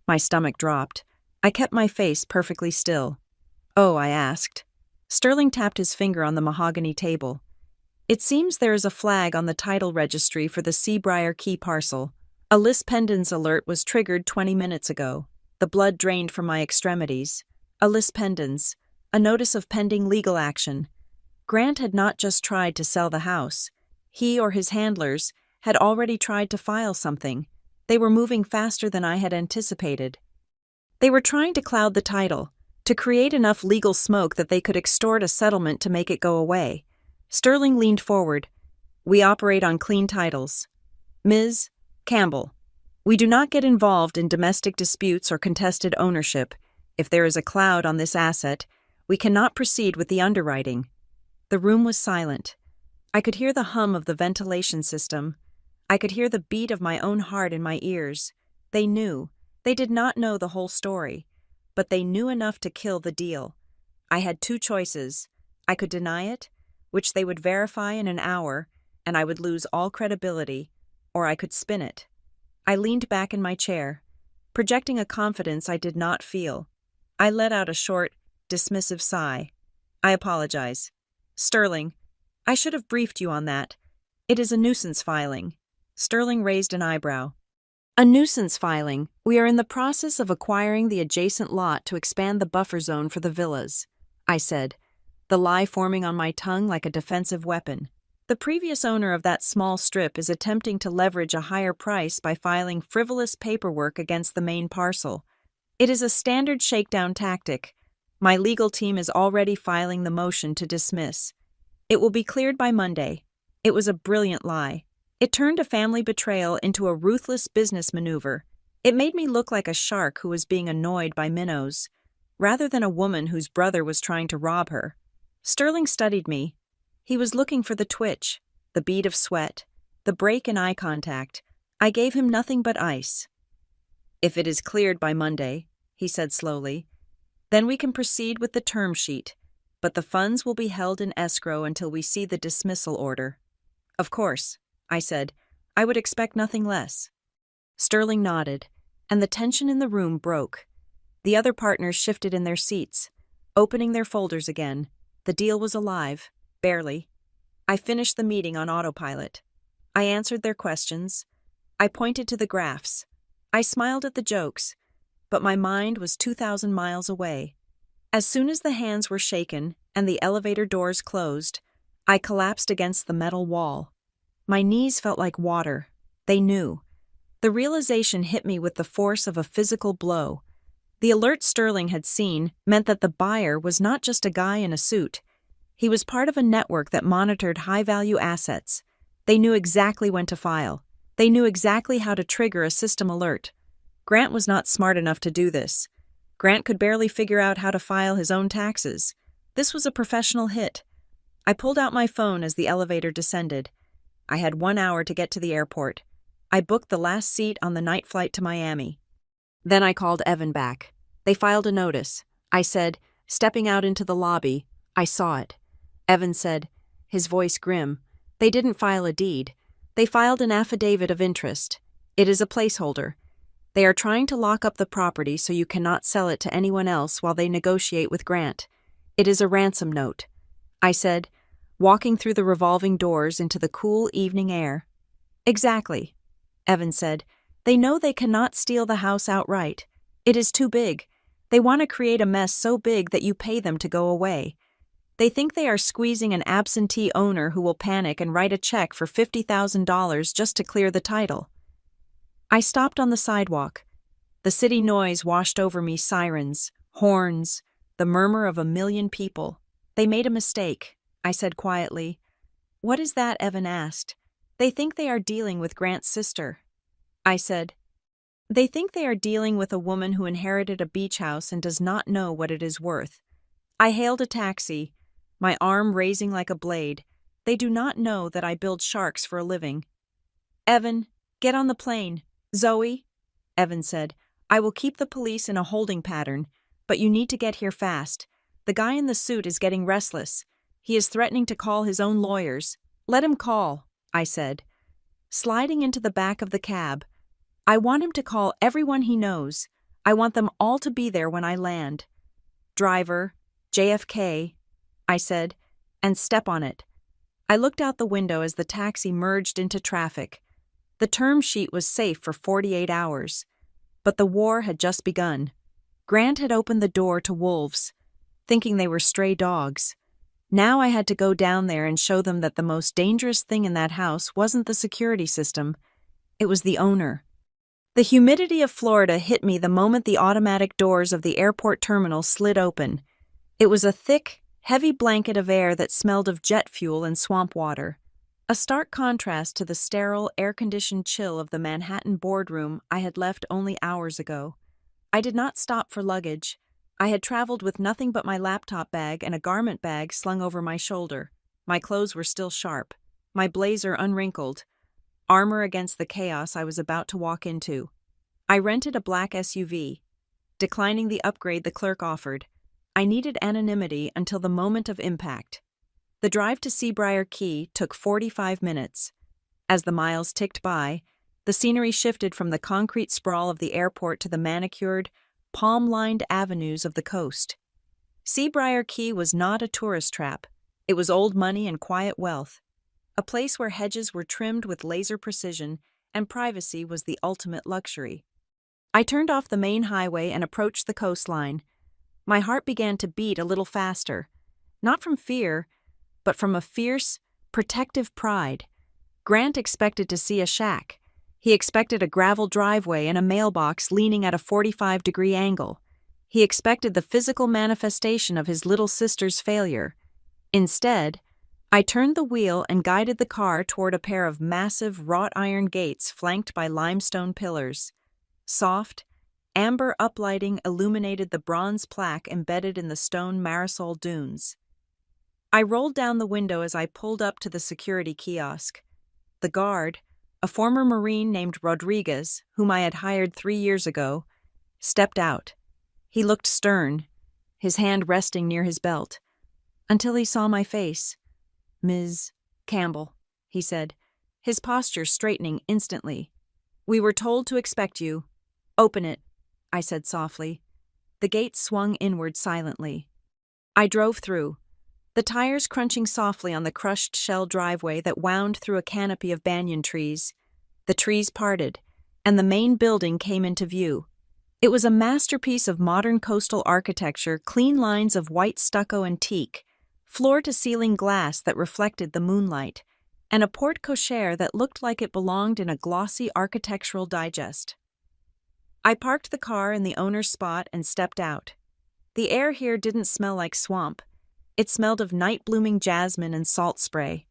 My stomach dropped. I kept my face perfectly still. Oh, I asked. Sterling tapped his finger on the mahogany table. It seems there is a flag on the title registry for the Seabriar Key parcel. A lis pendens alert was triggered 20 minutes ago. The blood drained from my extremities. A lis pendens, a notice of pending legal action. Grant had not just tried to sell the house. He or his handlers had already tried to file something. They were moving faster than I had anticipated. They were trying to cloud the title, to create enough legal smoke that they could extort a settlement to make it go away. Sterling leaned forward. We operate on clean titles. Ms. Campbell, we do not get involved in domestic disputes or contested ownership. If there is a cloud on this asset, we cannot proceed with the underwriting. The room was silent. I could hear the hum of the ventilation system. I could hear the beat of my own heart in my ears. They knew. They did not know the whole story, but they knew enough to kill the deal. I had 2 choices. I could deny it, which they would verify in an hour, and I would lose all credibility, or I could spin it. I leaned back in my chair, projecting a confidence I did not feel. I let out a short, dismissive sigh. I apologize. Sterling, I should have briefed you on that. It is a nuisance filing. Sterling raised an eyebrow. A nuisance filing. We are in the process of acquiring the adjacent lot to expand the buffer zone for the villas, I said, the lie forming on my tongue like a defensive weapon. The previous owner of that small strip is attempting to leverage a higher price by filing frivolous paperwork against the main parcel. It is a standard shakedown tactic. My legal team is already filing the motion to dismiss. It will be cleared by Monday. It was a brilliant lie. It turned a family betrayal into a ruthless business maneuver. It made me look like a shark who was being annoyed by minnows, rather than a woman whose brother was trying to rob her. Sterling studied me. He was looking for the twitch, the bead of sweat, the break in eye contact. I gave him nothing but ice. If it is cleared by Monday, he said slowly, then we can proceed with the term sheet, but the funds will be held in escrow until we see the dismissal order. Of course, I said, I would expect nothing less. Sterling nodded, and the tension in the room broke. The other partners shifted in their seats, opening their folders again. The deal was alive, barely. I finished the meeting on autopilot. I answered their questions. I pointed to the graphs. I smiled at the jokes, but my mind was 2,000 miles away. As soon as the hands were shaken and the elevator doors closed, I collapsed against the metal wall. My knees felt like water. They knew. The realization hit me with the force of a physical blow. The alert Sterling had seen meant that the buyer was not just a guy in a suit. He was part of a network that monitored high-value assets. They knew exactly when to file. They knew exactly how to trigger a system alert. Grant was not smart enough to do this. Grant could barely figure out how to file his own taxes. This was a professional hit. I pulled out my phone as the elevator descended. I had 1 hour to get to the airport. I booked the last seat on the night flight to Miami. Then I called Evan back. They filed a notice. I said, stepping out into the lobby, I saw it. Evan said, his voice grim, they didn't file a deed. They filed an affidavit of interest. It is a placeholder. They are trying to lock up the property so you cannot sell it to anyone else while they negotiate with Grant. It is a ransom note. I said, walking through the revolving doors into the cool evening air. Exactly. Evan said, they know they cannot steal the house outright. It is too big. They want to create a mess so big that you pay them to go away. They think they are squeezing an absentee owner who will panic and write a check for $50,000 just to clear the title. I stopped on the sidewalk. The city noise washed over me, sirens, horns, the murmur of a million people. They made a mistake, I said quietly. What is that? Evan asked. They think they are dealing with Grant's sister. I said, they think they are dealing with a woman who inherited a beach house and does not know what it is worth. I hailed a taxi, my arm raising like a blade. They do not know that I build sharks for a living. Evan, get on the plane. Zoe, Evan said, I will keep the police in a holding pattern, but you need to get here fast. The guy in the suit is getting restless. He is threatening to call his own lawyers. Let him call, I said. Sliding into the back of the cab, I want him to call everyone he knows. I want them all to be there when I land. Driver, JFK, I said, and step on it. I looked out the window as the taxi merged into traffic. The term sheet was safe for 48 hours. But the war had just begun. Grant had opened the door to wolves, thinking they were stray dogs. Now I had to go down there and show them that the most dangerous thing in that house wasn't the security system. It was the owner. The humidity of Florida hit me the moment the automatic doors of the airport terminal slid open. It was a thick, heavy blanket of air that smelled of jet fuel and swamp water. A stark contrast to the sterile, air-conditioned chill of the Manhattan boardroom I had left only hours ago. I did not stop for luggage. I had traveled with nothing but my laptop bag and a garment bag slung over my shoulder. My clothes were still sharp, my blazer unwrinkled, armor against the chaos I was about to walk into. I rented a black SUV, declining the upgrade the clerk offered. I needed anonymity until the moment of impact. The drive to Seabriar Key took 45 minutes. As the miles ticked by, the scenery shifted from the concrete sprawl of the airport to the manicured, palm-lined avenues of the coast. Seabriar Key was not a tourist trap. It was old money and quiet wealth. A place where hedges were trimmed with laser precision and privacy was the ultimate luxury. I turned off the main highway and approached the coastline. My heart began to beat a little faster, not from fear, but from a fierce, protective pride. Grant expected to see a shack. He expected a gravel driveway and a mailbox leaning at a 45-degree angle. He expected the physical manifestation of his little sister's failure. Instead, I turned the wheel and guided the car toward a pair of massive wrought iron gates flanked by limestone pillars. Soft, amber uplighting illuminated the bronze plaque embedded in the stone Marisol dunes. I rolled down the window as I pulled up to the security kiosk. The guard, a former Marine named Rodriguez, whom I had hired 3 years ago, stepped out. He looked stern, his hand resting near his belt, until he saw my face. Ms. Campbell, he said, his posture straightening instantly. We were told to expect you. Open it, I said softly. The gate swung inward silently. I drove through. the tires crunching softly on the crushed shell driveway that wound through a canopy of banyan trees. The trees parted, and the main building came into view. It was a masterpiece of modern coastal architecture, clean lines of white stucco and teak, floor-to-ceiling glass that reflected the moonlight, and a porte-cochere that looked like it belonged in a glossy architectural digest. I parked the car in the owner's spot and stepped out. The air here didn't smell like swamp. It smelled of night-blooming jasmine and salt spray.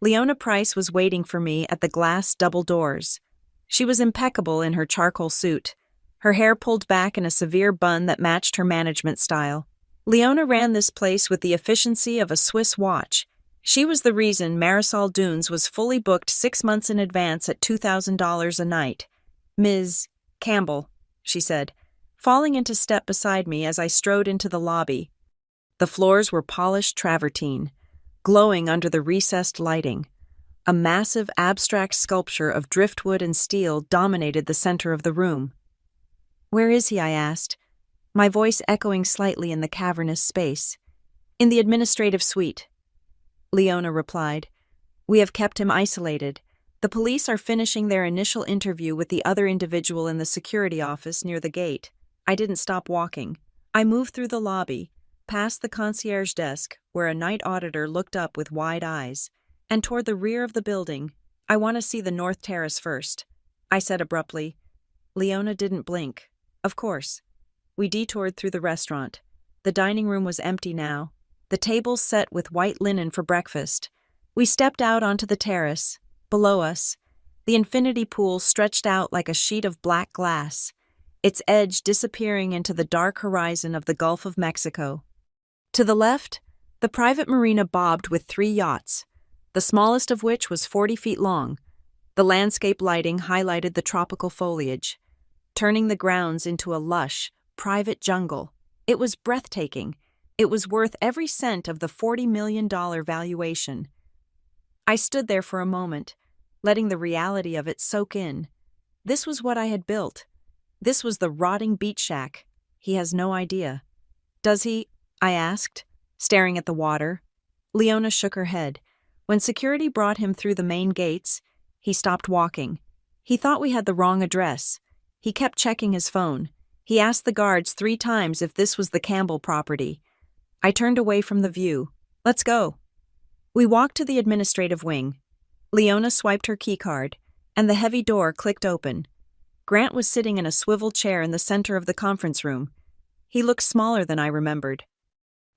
Leona Price was waiting for me at the glass double doors. She was impeccable in her charcoal suit, her hair pulled back in a severe bun that matched her management style. Leona ran this place with the efficiency of a Swiss watch. She was the reason Marisol Dunes was fully booked 6 months in advance at $2,000 a night. "Ms. Campbell," she said, falling into step beside me as I strode into the lobby. The floors were polished travertine, glowing under the recessed lighting. A massive abstract sculpture of driftwood and steel dominated the center of the room. "Where is he?" I asked, my voice echoing slightly in the cavernous space. "In the administrative suite," Leona replied. "We have kept him isolated. The police are finishing their initial interview with the other individual in the security office near the gate." I didn't stop walking. I moved through the lobby, past the concierge desk, where a night auditor looked up with wide eyes, and toward the rear of the building. "I want to see the North Terrace first," I said abruptly. Leona didn't blink. "Of course." We detoured through the restaurant. The dining room was empty now, the tables set with white linen for breakfast. We stepped out onto the terrace. Below us, the infinity pool stretched out like a sheet of black glass, its edge disappearing into the dark horizon of the Gulf of Mexico. To the left, the private marina bobbed with 3 yachts, the smallest of which was 40 feet long. The landscape lighting highlighted the tropical foliage, turning the grounds into a lush, private jungle. It was breathtaking. It was worth every cent of the $40 million valuation. I stood there for a moment, letting the reality of it soak in. This was what I had built. This was the rotting beach shack. He has no idea. "Does he?" I asked, staring at the water. Leona shook her head. When security brought him through the main gates, he stopped walking. He thought we had the wrong address. He kept checking his phone. He asked the guards 3 times if this was the Campbell property. I turned away from the view. "Let's go." We walked to the administrative wing. Leona swiped her keycard, and the heavy door clicked open. Grant was sitting in a swivel chair in the center of the conference room. He looked smaller than I remembered.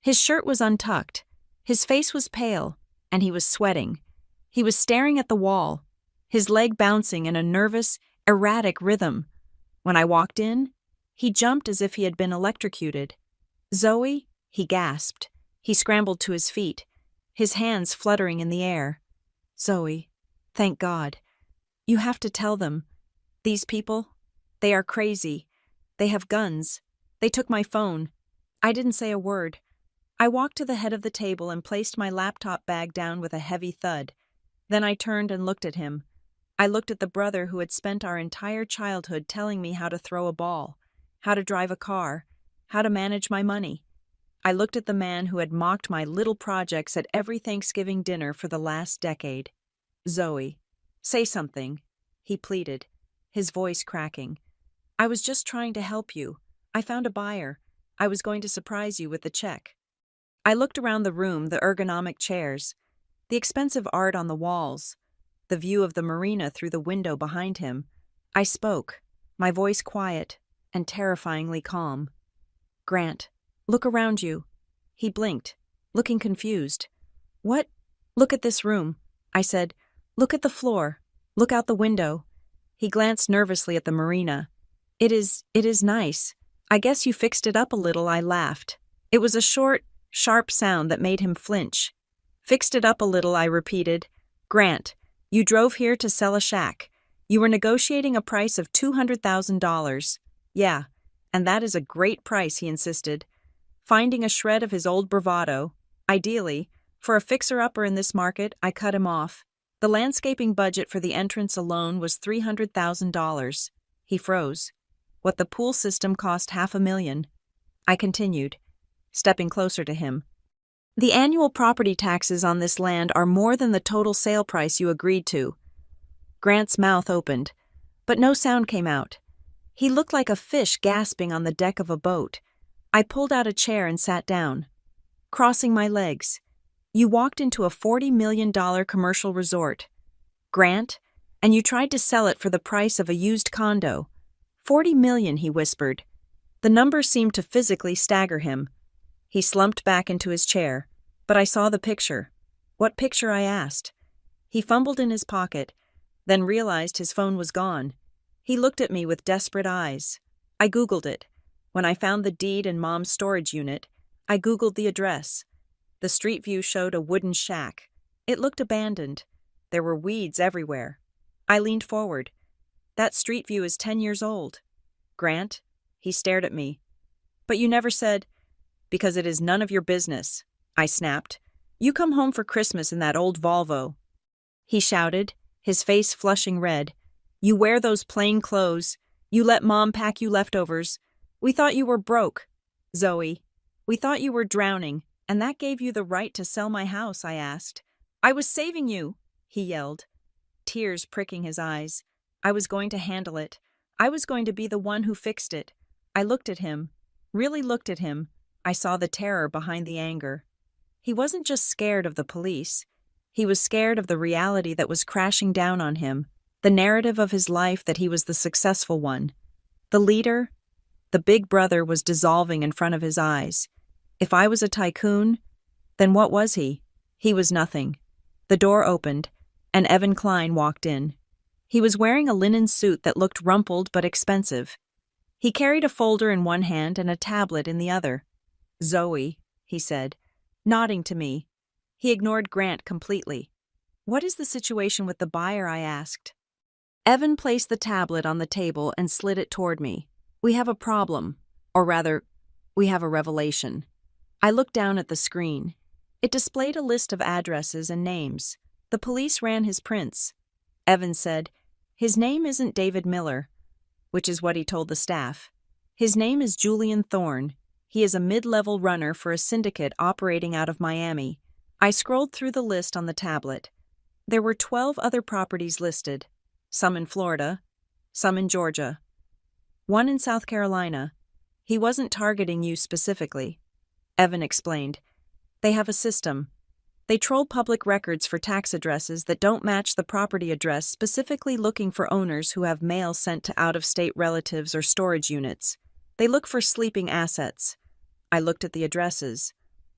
His shirt was untucked, his face was pale, and he was sweating. He was staring at the wall, his leg bouncing in a nervous, erratic rhythm. When I walked in, he jumped as if he had been electrocuted. "Zoe?" he gasped. He scrambled to his feet, his hands fluttering in the air. "Zoe, thank God. You have to tell them. These people, they are crazy. They have guns. They took my phone." I didn't say a word. I walked to the head of the table and placed my laptop bag down with a heavy thud. Then I turned and looked at him. I looked at the brother who had spent our entire childhood telling me how to throw a ball, how to drive a car, how to manage my money. I looked at the man who had mocked my little projects at every Thanksgiving dinner for the last decade. "Zoe, say something," he pleaded, his voice cracking. "I was just trying to help you. I found a buyer. I was going to surprise you with the check." I looked around the room, the ergonomic chairs, the expensive art on the walls, the view of the marina through the window behind him. I spoke, my voice quiet and terrifyingly calm. "Grant, look around you." He blinked, looking confused. "What?" "Look at this room," I said. "Look at the floor. Look out the window." He glanced nervously at the marina. It is nice. I guess you fixed it up a little," I laughed. It was a short, sharp sound that made him flinch. "Fixed it up a little," I repeated. "Grant, you drove here to sell a shack. You were negotiating a price of $200,000. "Yeah, and that is a great price," he insisted, finding a shred of his old bravado. "Ideally, for a fixer-upper in this market," I cut him off. "The landscaping budget for the entrance alone was $300,000. He froze. "What the pool system cost $500,000. I continued, stepping closer to him. The annual property taxes on this land are more than the total sale price you agreed to. Grant's mouth opened, but no sound came out. He looked like a fish gasping on the deck of a boat. I pulled out a chair and sat down, crossing my legs. You walked into a $40 million commercial resort, Grant, and you tried to sell it for the price of a used condo. $40 million, he whispered. The number seemed to physically stagger him. He slumped back into his chair, but I saw the picture. What picture, I asked. He fumbled in his pocket, then realized his phone was gone. He looked at me with desperate eyes. I Googled it. When I found the deed in Mom's storage unit, I Googled the address. The street view showed a wooden shack. It looked abandoned. There were weeds everywhere. I leaned forward. That street view is 10 years old. Grant, he stared at me. But you never said, because it is none of your business, I snapped. You come home for Christmas in that old Volvo. He shouted, his face flushing red. You wear those plain clothes. You let Mom pack you leftovers. We thought you were broke, Zoe. We thought you were drowning, and that gave you the right to sell my house, I asked. I was saving you, he yelled, tears pricking his eyes. I was going to handle it. I was going to be the one who fixed it. I looked at him, really looked at him. I saw the terror behind the anger. He wasn't just scared of the police. He was scared of the reality that was crashing down on him, the narrative of his life that he was the successful one. The leader, the big brother, was dissolving in front of his eyes. If I was a tycoon, then what was he? He was nothing. The door opened, and Evan Klein walked in. He was wearing a linen suit that looked rumpled but expensive. He carried a folder in one hand and a tablet in the other. Zoe, he said, nodding to me. He ignored Grant completely. What is the situation with the buyer, I asked. Evan placed the tablet on the table and slid it toward me. We have a problem, or rather, we have a revelation. I looked down at the screen. It displayed a list of addresses and names. The police ran his prints. Evan said, his name isn't David Miller, which is what he told the staff. His name is Julian Thorne. He is a mid-level runner for a syndicate operating out of Miami. I scrolled through the list on the tablet. There were 12 other properties listed, some in Florida, some in Georgia, one in South Carolina. He wasn't targeting you specifically, Evan explained. They have a system. They troll public records for tax addresses that don't match the property address, specifically looking for owners who have mail sent to out-of-state relatives or storage units. They look for sleeping assets. I looked at the addresses.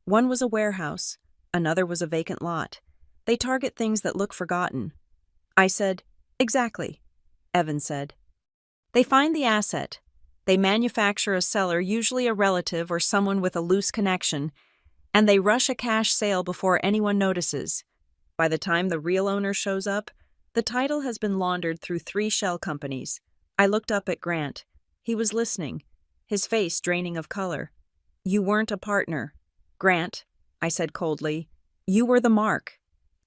One was a warehouse. Another was a vacant lot. They target things that look forgotten. I said, exactly, Evan said. They find the asset. They manufacture a seller, usually a relative or someone with a loose connection, and they rush a cash sale before anyone notices. By the time the real owner shows up, the title has been laundered through 3 shell companies. I looked up at Grant. He was listening, his face draining of color. You weren't a partner, Grant, I said coldly. You were the mark.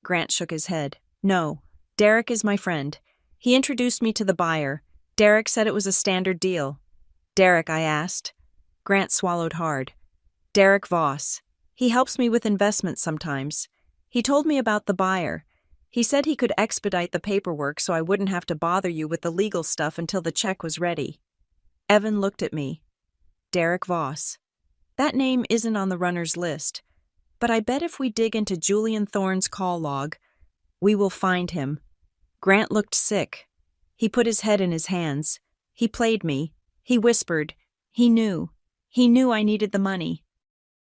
Grant shook his head. No, Derek is my friend. He introduced me to the buyer. Derek said it was a standard deal. Derek, I asked. Grant swallowed hard. Derek Voss. He helps me with investments sometimes. He told me about the buyer. He said he could expedite the paperwork so I wouldn't have to bother you with the legal stuff until the check was ready. Evan looked at me. Derek Voss. That name isn't on the runner's list, but I bet if we dig into Julian Thorne's call log, we will find him. Grant looked sick. He put his head in his hands. He played me. He whispered. He knew. He knew I needed the money.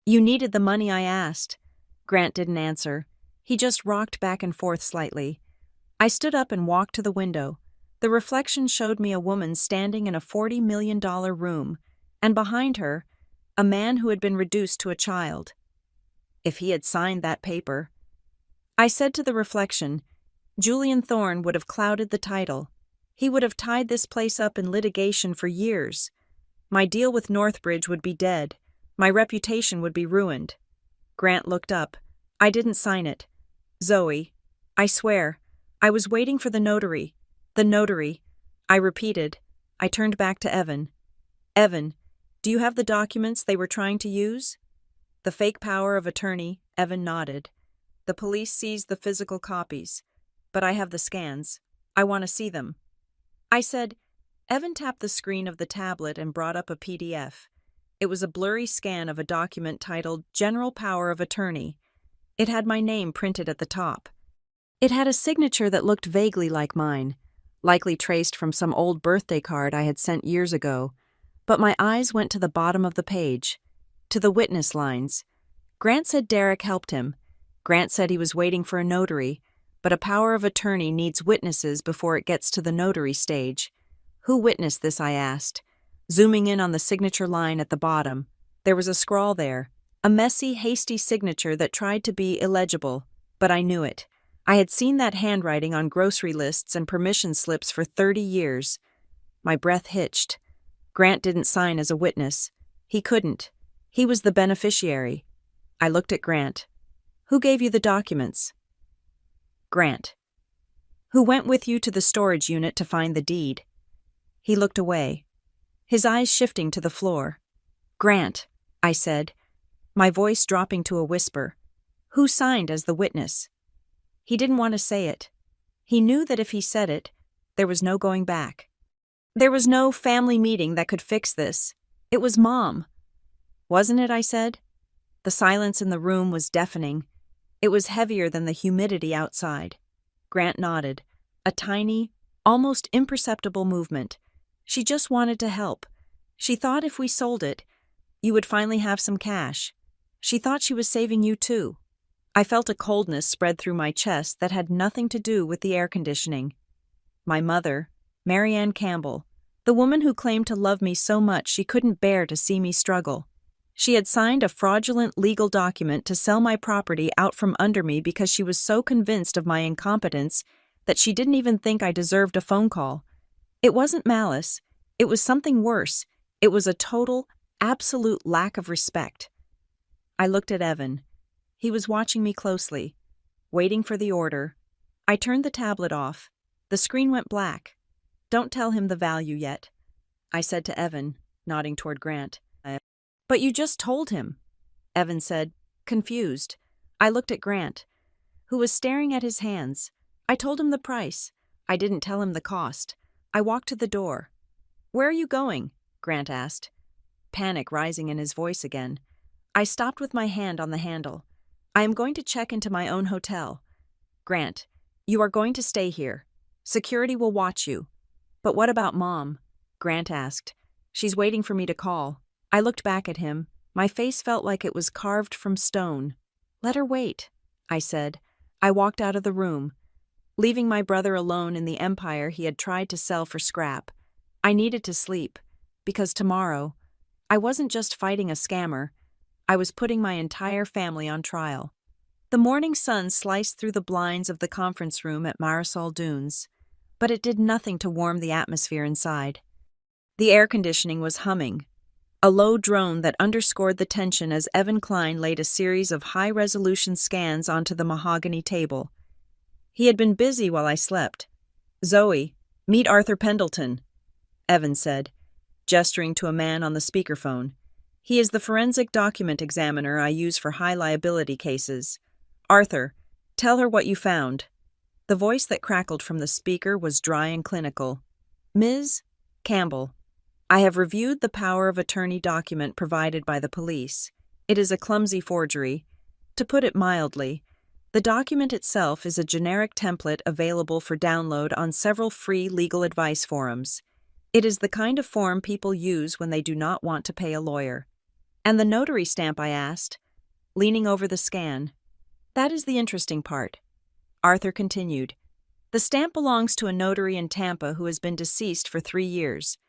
You needed the money, I asked. Grant didn't answer. He just rocked back and forth slightly. I stood up and walked to the window. The reflection showed me a woman standing in a $40 million room, and behind her, a man who had been reduced to a child. If he had signed that paper, I said to the reflection, Julian Thorne would have clouded the title. He would have tied this place up in litigation for years. My deal with Northbridge would be dead. My reputation would be ruined. Grant looked up. I didn't sign it. Zoe, I swear, I was waiting for the notary. The notary, I repeated. I turned back to Evan. Evan, do you have the documents they were trying to use? The fake power of attorney, Evan nodded. The police seized the physical copies, but I have the scans. I want to see them. I said. Evan tapped the screen of the tablet and brought up a PDF. It was a blurry scan of a document titled General Power of Attorney. It had my name printed at the top. It had a signature that looked vaguely like mine, likely traced from some old birthday card I had sent years ago. But my eyes went to the bottom of the page, to the witness lines. Grant said Derek helped him. Grant said he was waiting for a notary, but a power of attorney needs witnesses before it gets to the notary stage. Who witnessed this, I asked. Zooming in on the signature line at the bottom, there was a scrawl there, a messy, hasty signature that tried to be illegible, but I knew it. I had seen that handwriting on grocery lists and permission slips for 30 years. My breath hitched. Grant didn't sign as a witness. He couldn't. He was the beneficiary. I looked at Grant. Who gave you the documents? Grant. Who went with you to the storage unit to find the deed? He looked away, his eyes shifting to the floor. Grant, I said, my voice dropping to a whisper. Who signed as the witness? He didn't want to say it. He knew that if he said it, there was no going back. There was no family meeting that could fix this. It was Mom. Wasn't it, I said? The silence in the room was deafening. It was heavier than the humidity outside. Grant nodded, a tiny, almost imperceptible movement. She just wanted to help. She thought if we sold it, you would finally have some cash. She thought she was saving you too. I felt a coldness spread through my chest that had nothing to do with the air conditioning. My mother, Marianne Campbell, the woman who claimed to love me so much she couldn't bear to see me struggle. She had signed a fraudulent legal document to sell my property out from under me because she was so convinced of my incompetence that she didn't even think I deserved a phone call. It wasn't malice. It was something worse. It was a total, absolute lack of respect. I looked at Evan. He was watching me closely, waiting for the order. I turned the tablet off. The screen went black. Don't tell him the value yet, I said to Evan, nodding toward Grant. But you just told him, Evan said, confused. I looked at Grant, who was staring at his hands. I told him the price. I didn't tell him the cost. I walked to the door. Where are you going? Grant asked, panic rising in his voice again. I stopped with my hand on the handle. I am going to check into my own hotel. Grant, you are going to stay here. Security will watch you. But what about Mom? Grant asked. She's waiting for me to call. I looked back at him. My face felt like it was carved from stone. Let her wait, I said. I walked out of the room, leaving my brother alone in the empire he had tried to sell for scrap. I needed to sleep, because tomorrow, I wasn't just fighting a scammer, I was putting my entire family on trial. The morning sun sliced through the blinds of the conference room at Marisol Dunes, but it did nothing to warm the atmosphere inside. The air conditioning was humming, a low drone that underscored the tension as Evan Klein laid a series of high-resolution scans onto the mahogany table. He had been busy while I slept. Zoe, meet Arthur Pendleton, Evan said, gesturing to a man on the speakerphone. He is the forensic document examiner I use for high-liability cases. Arthur, tell her what you found. The voice that crackled from the speaker was dry and clinical. Ms. Campbell, I have reviewed the power of attorney document provided by the police. It is a clumsy forgery. To put it mildly, the document itself is a generic template available for download on several free legal advice forums. It is the kind of form people use when they do not want to pay a lawyer. And the notary stamp, I asked, leaning over the scan. That is the interesting part. Arthur continued. The stamp belongs to a notary in Tampa who has been deceased for 3 years.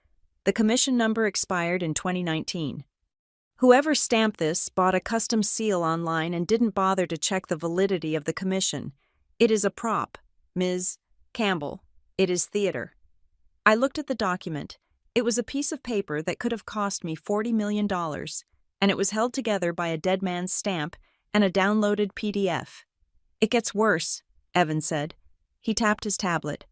The commission number expired in 2019. Whoever stamped this bought a custom seal online and didn't bother to check the validity of the commission. It is a prop, Ms. Campbell. It is theater. I looked at the document. It was a piece of paper that could have cost me $40 million, and it was held together by a dead man's stamp and a downloaded PDF. It gets worse, Evan said. He tapped his tablet.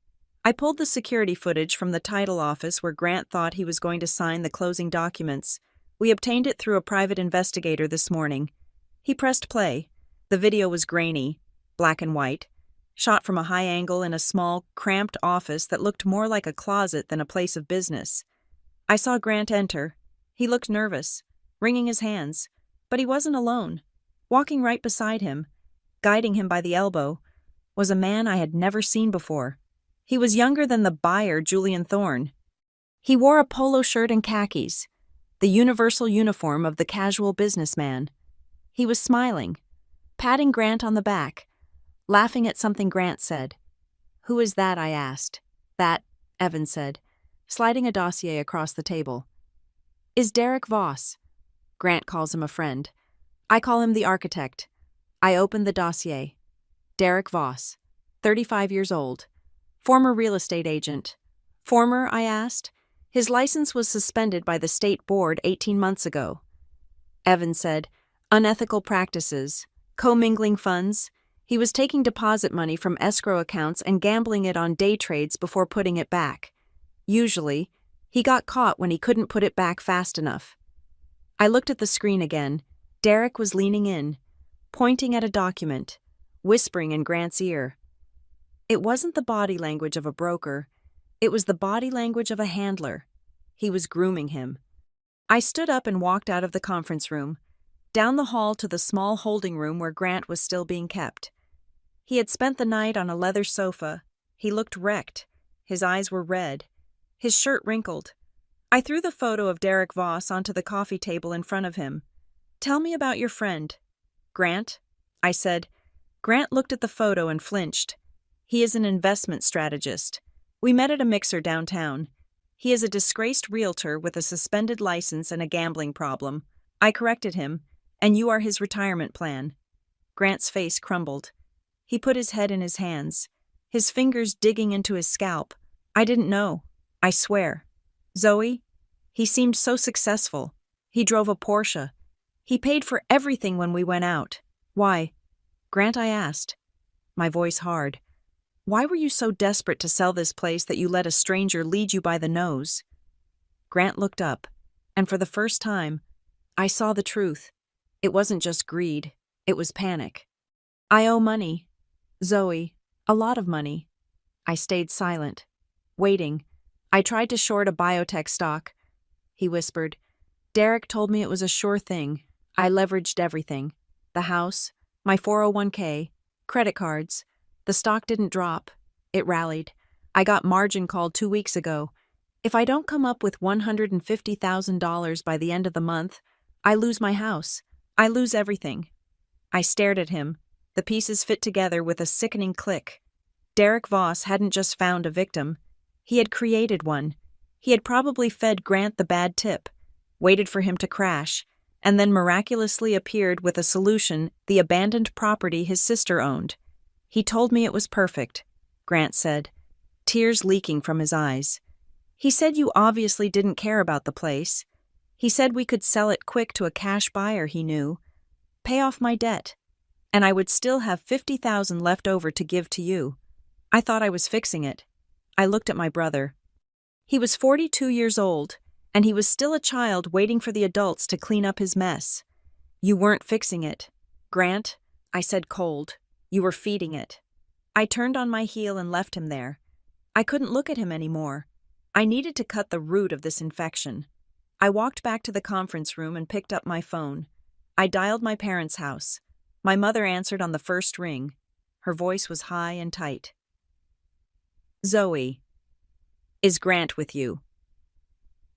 I pulled the security footage from the title office where Grant thought he was going to sign the closing documents. We obtained it through a private investigator this morning. He pressed play. The video was grainy, black and white, shot from a high angle in a small, cramped office that looked more like a closet than a place of business. I saw Grant enter. He looked nervous, wringing his hands, but he wasn't alone. Walking right beside him, guiding him by the elbow, was a man I had never seen before. He was younger than the buyer, Julian Thorne. He wore a polo shirt and khakis, the universal uniform of the casual businessman. He was smiling, patting Grant on the back, laughing at something Grant said. "Who is that?" I asked. "That," Evan said, sliding a dossier across the table, "is Derek Voss." Grant calls him a friend. I call him the architect. I opened the dossier. Derek Voss, 35 years old, former real estate agent. Former, I asked. His license was suspended by the state board 18 months ago. Evan said, unethical practices, commingling funds. He was taking deposit money from escrow accounts and gambling it on day trades before putting it back. Usually, he got caught when he couldn't put it back fast enough. I looked at the screen again. Derek was leaning in, pointing at a document, whispering in Grant's ear. It wasn't the body language of a broker. It was the body language of a handler. He was grooming him. I stood up and walked out of the conference room, down the hall to the small holding room where Grant was still being kept. He had spent the night on a leather sofa. He looked wrecked. His eyes were red. His shirt wrinkled. I threw the photo of Derek Voss onto the coffee table in front of him. "Tell me about your friend." "Grant?" I said. Grant looked at the photo and flinched. "He is an investment strategist. We met at a mixer downtown. He is a disgraced realtor with a suspended license and a gambling problem. I corrected him, and you are his retirement plan." Grant's face crumbled. He put his head in his hands, his fingers digging into his scalp. "I didn't know. I swear. Zoe? He seemed so successful. He drove a Porsche. He paid for everything when we went out. Why?" "Grant," I asked, my voice hard. "Why were you so desperate to sell this place that you let a stranger lead you by the nose?" Grant looked up, and for the first time, I saw the truth. It wasn't just greed. It was panic. "I owe money. Zoe, a lot of money." I stayed silent, waiting. "I tried to short a biotech stock," he whispered. "Derek told me it was a sure thing. I leveraged everything. The house, my 401k, credit cards. The stock didn't drop. It rallied. I got margin called 2 weeks ago. If I don't come up with $150,000 by the end of the month, I lose my house. I lose everything." I stared at him. The pieces fit together with a sickening click. Derek Voss hadn't just found a victim. He had created one. He had probably fed Grant the bad tip, waited for him to crash, and then miraculously appeared with a solution: the abandoned property his sister owned. "He told me it was perfect," Grant said, tears leaking from his eyes. "He said you obviously didn't care about the place. He said we could sell it quick to a cash buyer he knew, pay off my debt, and I would still have $50,000 left over to give to you. I thought I was fixing it." I looked at my brother. He was 42 years old, and he was still a child waiting for the adults to clean up his mess. "You weren't fixing it, Grant," I said cold. "You were feeding it." I turned on my heel and left him there. I couldn't look at him anymore. I needed to cut the root of this infection. I walked back to the conference room and picked up my phone. I dialed my parents' house. My mother answered on the first ring. Her voice was high and tight. "Zoe, is Grant with you?"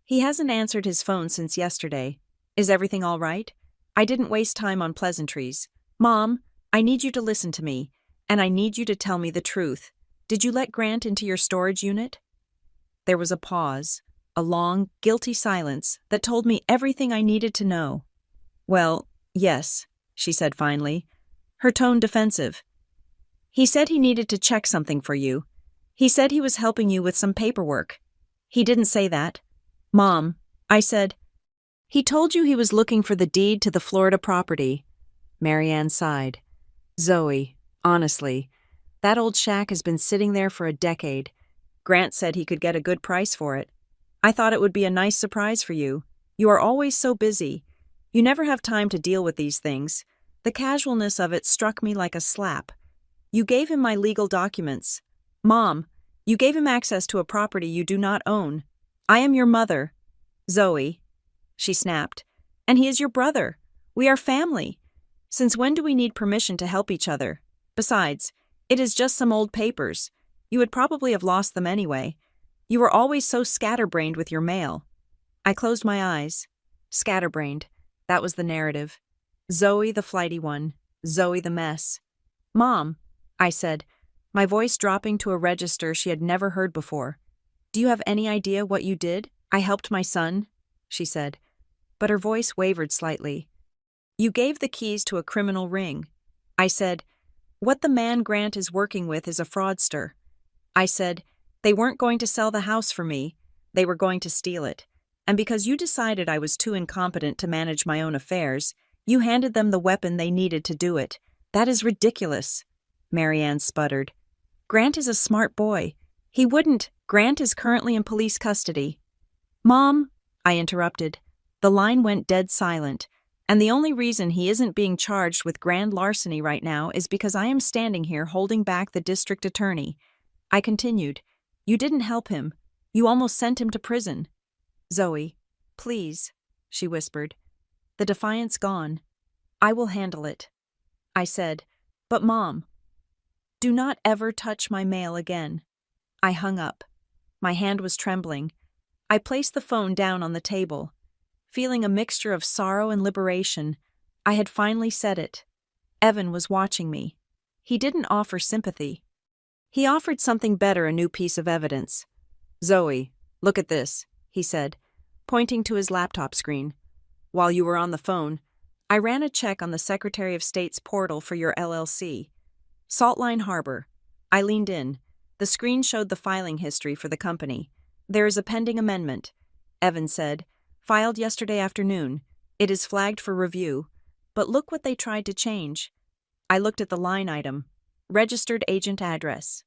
"He hasn't answered his phone since yesterday. Is everything all right?" I didn't waste time on pleasantries. "Mom, I need you to listen to me, and I need you to tell me the truth. Did you let Grant into your storage unit?" There was a pause, a long, guilty silence that told me everything I needed to know. "Well, yes," she said finally, her tone defensive. "He said he needed to check something for you. He said he was helping you with some paperwork." "He didn't say that." "Mom," I said. "He told you he was looking for the deed to the Florida property." Marianne sighed. "Zoe, honestly, that old shack has been sitting there for a decade. Grant said he could get a good price for it. I thought it would be a nice surprise for you. You are always so busy. You never have time to deal with these things. The casualness of it struck me like a slap. You gave him my legal documents. Mom, you gave him access to a property you do not own. I am your mother. Zoe, she snapped. And he is your brother. We are family. Since when do we need permission to help each other? Besides, it is just some old papers. You would probably have lost them anyway. You were always so scatterbrained with your mail. I closed my eyes. Scatterbrained. That was the narrative. Zoe the flighty one. Zoe the mess. Mom, I said, my voice dropping to a register she had never heard before. Do you have any idea what you did? I helped my son, she said, but her voice wavered slightly. You gave the keys to a criminal ring. I said, what the man Grant is working with is a fraudster. I said, they weren't going to sell the house for me, they were going to steal it. And because you decided I was too incompetent to manage my own affairs, you handed them the weapon they needed to do it. That is ridiculous, Marianne sputtered. Grant is a smart boy. He wouldn't. Grant is currently in police custody. Mom, I interrupted. The line went dead silent, and the only reason he isn't being charged with grand larceny right now is because I am standing here holding back the district attorney. I continued, you didn't help him. You almost sent him to prison. Zoe, please, she whispered. The defiance gone. I will handle it. I said, but Mom, do not ever touch my mail again. I hung up. My hand was trembling. I placed the phone down on the table. Feeling a mixture of sorrow and liberation, I had finally said it. Evan was watching me. He didn't offer sympathy. He offered something better, a new piece of evidence. Zoe, look at this, he said, pointing to his laptop screen. While you were on the phone, I ran a check on the Secretary of State's portal for your LLC. Saltline Harbor. I leaned in. The screen showed the filing history for the company. There is a pending amendment, Evan said, filed yesterday afternoon. It is flagged for review. But look what they tried to change. I looked at the line item. Registered agent address.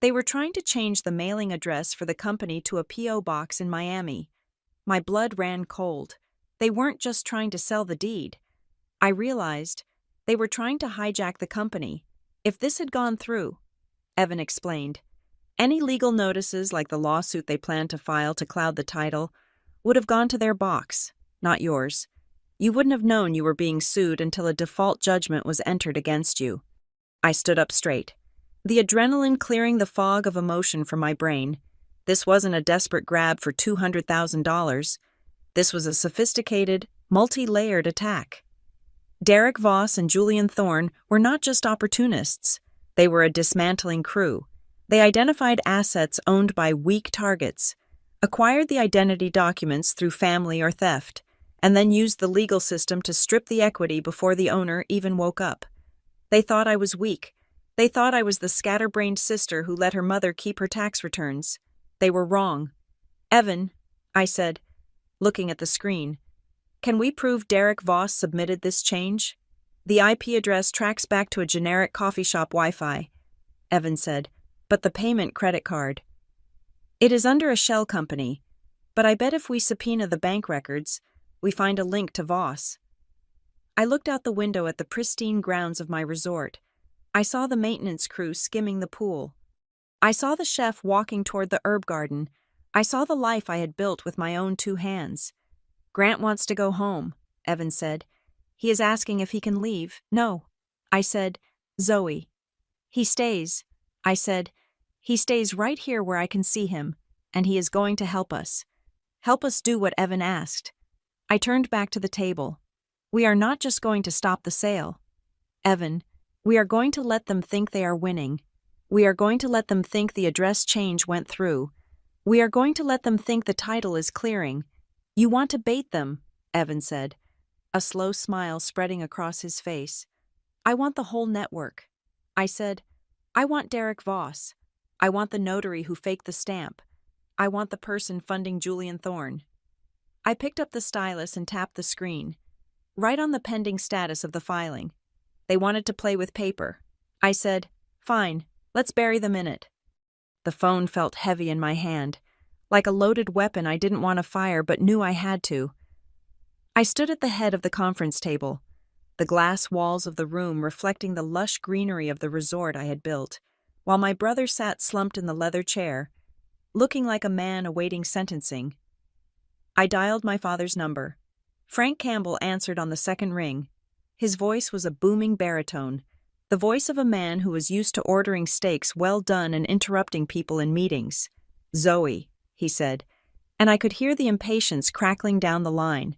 They were trying to change the mailing address for the company to a P.O. box in Miami. My blood ran cold. They weren't just trying to sell the deed. I realized they were trying to hijack the company. If this had gone through, Evan explained, any legal notices like the lawsuit they planned to file to cloud the title would have gone to their box, not yours. You wouldn't have known you were being sued until a default judgment was entered against you. I stood up straight, the adrenaline clearing the fog of emotion from my brain. This wasn't a desperate grab for $200,000. This was a sophisticated, multi-layered attack. Derek Voss and Julian Thorne were not just opportunists. They were a dismantling crew. They identified assets owned by weak targets, acquired the identity documents through family or theft, and then used the legal system to strip the equity before the owner even woke up. They thought I was weak. They thought I was the scatterbrained sister who let her mother keep her tax returns. They were wrong. Evan, I said, looking at the screen, can we prove Derek Voss submitted this change? The IP address tracks back to a generic coffee shop Wi-Fi, Evan said, but the payment credit card. It is under a shell company, but I bet if we subpoena the bank records, we find a link to Voss. I looked out the window at the pristine grounds of my resort. I saw the maintenance crew skimming the pool. I saw the chef walking toward the herb garden. I saw the life I had built with my own 2 hands. Grant wants to go home, Evan said. He is asking if he can leave. No. I said, Zoe. He stays. I said, he stays right here where I can see him, and he is going to help us. Help us do what Evan asked. I turned back to the table. We are not just going to stop the sale. Evan, we are going to let them think they are winning. We are going to let them think the address change went through. We are going to let them think the title is clearing. You want to bait them, Evan said, a slow smile spreading across his face. I want the whole network. I said, I want Derek Voss. I want the notary who faked the stamp. I want the person funding Julian Thorne. I picked up the stylus and tapped the screen. Right on the pending status of the filing. They wanted to play with paper. I said, fine, let's bury them in it. The phone felt heavy in my hand, like a loaded weapon I didn't want to fire but knew I had to. I stood at the head of the conference table, the glass walls of the room reflecting the lush greenery of the resort I had built, while my brother sat slumped in the leather chair, looking like a man awaiting sentencing. I dialed my father's number. Frank Campbell answered on the second ring. His voice was a booming baritone, the voice of a man who was used to ordering steaks well done and interrupting people in meetings. "Zoe," he said, and I could hear the impatience crackling down the line.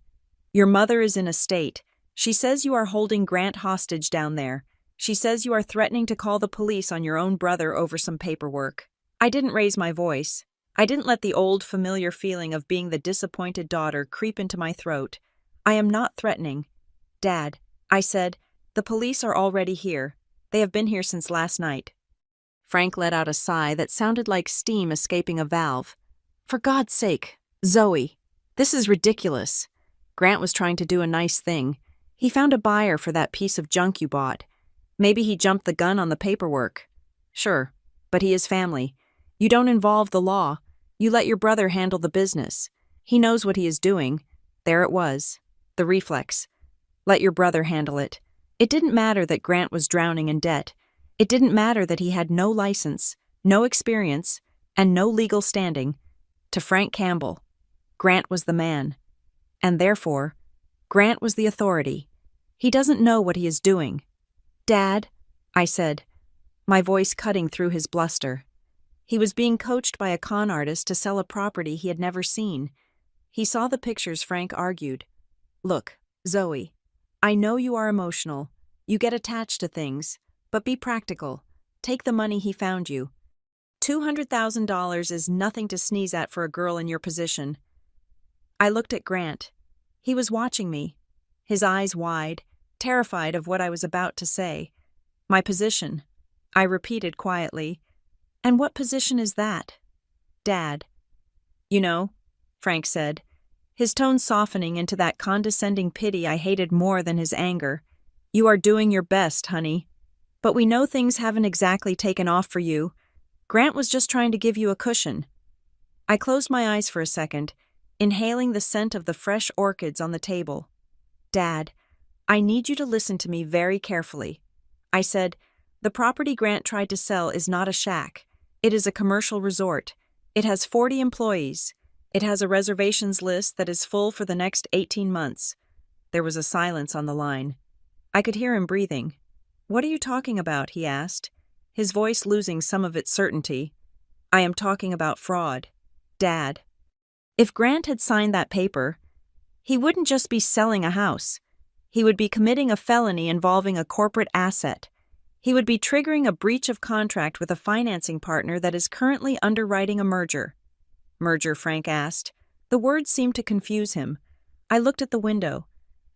"Your mother is in a state. She says you are holding Grant hostage down there. She says you are threatening to call the police on your own brother over some paperwork." I didn't raise my voice. I didn't let the old familiar feeling of being the disappointed daughter creep into my throat. "I am not threatening. Dad," I said, "the police are already here. They have been here since last night." Frank let out a sigh that sounded like steam escaping a valve. "For God's sake, Zoe, this is ridiculous. Grant was trying to do a nice thing. He found a buyer for that piece of junk you bought. Maybe he jumped the gun on the paperwork. Sure, but he is family. You don't involve the law. You let your brother handle the business. He knows what he is doing." There it was. The reflex. Let your brother handle it. It didn't matter that Grant was drowning in debt. It didn't matter that he had no license, no experience, and no legal standing. To Frank Campbell, Grant was the man. And therefore, Grant was the authority. He doesn't know what he is doing. "Dad," I said, my voice cutting through his bluster. He was being coached by a con artist to sell a property he had never seen. He saw the pictures. Frank argued. "Look, Zoe, I know you are emotional. You get attached to things, but be practical. Take the money he found you. $200,000 is nothing to sneeze at for a girl in your position." I looked at Grant. He was watching me, his eyes wide, terrified of what I was about to say. "My position," I repeated quietly. "And what position is that?" "Dad." "You know," Frank said, his tone softening into that condescending pity I hated more than his anger. "You are doing your best, honey. But we know things haven't exactly taken off for you. Grant was just trying to give you a cushion." I closed my eyes for a second, inhaling the scent of the fresh orchids on the table. "Dad, I need you to listen to me very carefully." I said, "The property Grant tried to sell is not a shack. It is a commercial resort. It has 40 employees. It has a reservations list that is full for the next 18 months. There was a silence on the line. I could hear him breathing. "What are you talking about?" he asked, his voice losing some of its certainty. "I am talking about fraud. Dad. If Grant had signed that paper, he wouldn't just be selling a house. He would be committing a felony involving a corporate asset. He would be triggering a breach of contract with a financing partner that is currently underwriting a merger." "Merger?" Frank asked. The word seemed to confuse him. I looked at the window,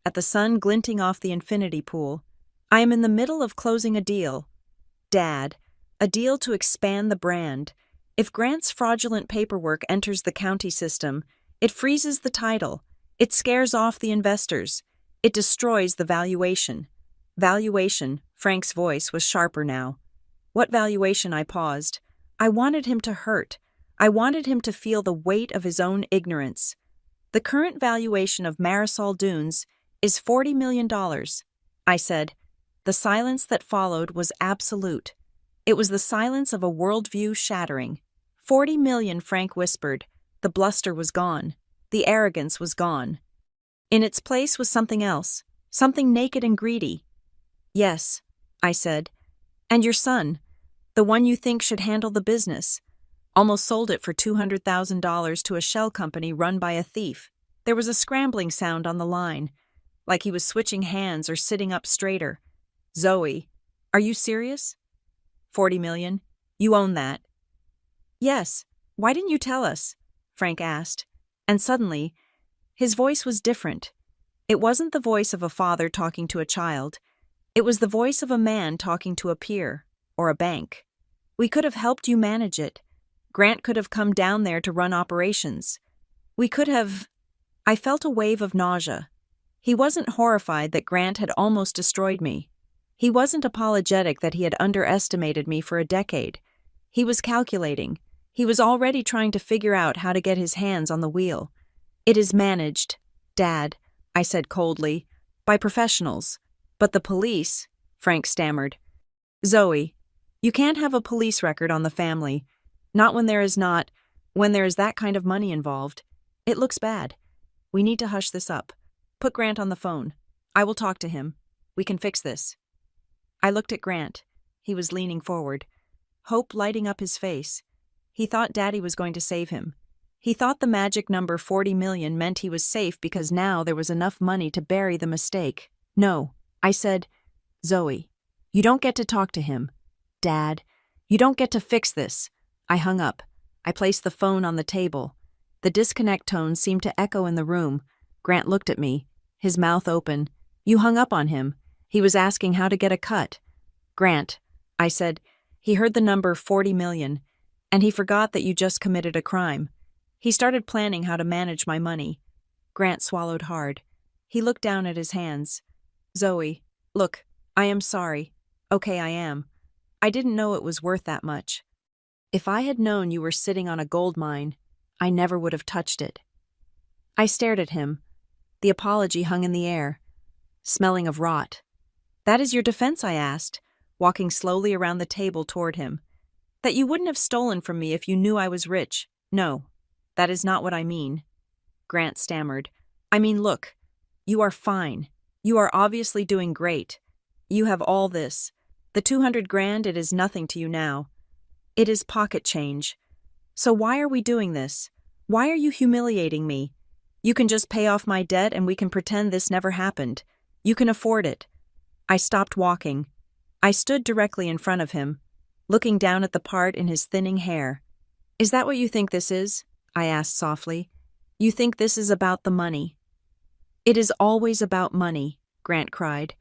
at the sun glinting off the infinity pool. "I am in the middle of closing a deal. Dad, a deal to expand the brand. If Grant's fraudulent paperwork enters the county system, it freezes the title. It scares off the investors. It destroys the valuation." "Valuation?" Frank's voice was sharper now. "What valuation?" I paused. I wanted him to hurt. I wanted him to feel the weight of his own ignorance. "The current valuation of Marisol Dunes is $40 million, I said. The silence that followed was absolute. It was the silence of a worldview shattering. $40 million, Frank whispered. The bluster was gone. The arrogance was gone. In its place was something else, something naked and greedy. "Yes," I said. "And your son, the one you think should handle the business, almost sold it for $200,000 to a shell company run by a thief." There was a scrambling sound on the line, like he was switching hands or sitting up straighter. "Zoe, are you serious? 40 million? You own that?" "Yes. Why didn't you tell us?" Frank asked. And suddenly, his voice was different. It wasn't the voice of a father talking to a child. It was the voice of a man talking to a peer, or a bank. "We could have helped you manage it. Grant could have come down there to run operations. We could have—" I felt a wave of nausea. He wasn't horrified that Grant had almost destroyed me. He wasn't apologetic that he had underestimated me for a decade. He was calculating. He was already trying to figure out how to get his hands on the wheel. "It is managed, Dad," I said coldly. By professionals. But the police, Frank stammered. Zoe, you can't have a police record on the family. Not when there is that kind of money involved. It looks bad. We need to hush this up. Put Grant on the phone. I will talk to him. We can fix this. I looked at Grant. He was leaning forward, hope lighting up his face. He thought Daddy was going to save him. He thought the magic number 40 million meant he was safe because now there was enough money to bury the mistake. No, I said, Zoe, you don't get to talk to him. Dad, you don't get to fix this. I hung up. I placed the phone on the table. The disconnect tone seemed to echo in the room. Grant looked at me, his mouth open. You hung up on him. He was asking how to get a cut. Grant, I said, he heard the number 40 million, and he forgot that you just committed a crime. He started planning how to manage my money. Grant swallowed hard. He looked down at his hands. Zoe, look, I am sorry. Okay, I am. I didn't know it was worth that much. If I had known you were sitting on a gold mine, I never would have touched it. I stared at him. The apology hung in the air, smelling of rot. That is your defense, I asked, walking slowly around the table toward him. That you wouldn't have stolen from me if you knew I was rich. No, that is not what I mean. Grant stammered. I mean, look, you are fine. You are obviously doing great. You have all this. The 200 grand, it is nothing to you now. It is pocket change. So why are we doing this? Why are you humiliating me? You can just pay off my debt and we can pretend this never happened. You can afford it. I stopped walking. I stood directly in front of him, looking down at the part in his thinning hair. Is that what you think this is? I asked softly. You think this is about the money? It is always about money, Grant cried,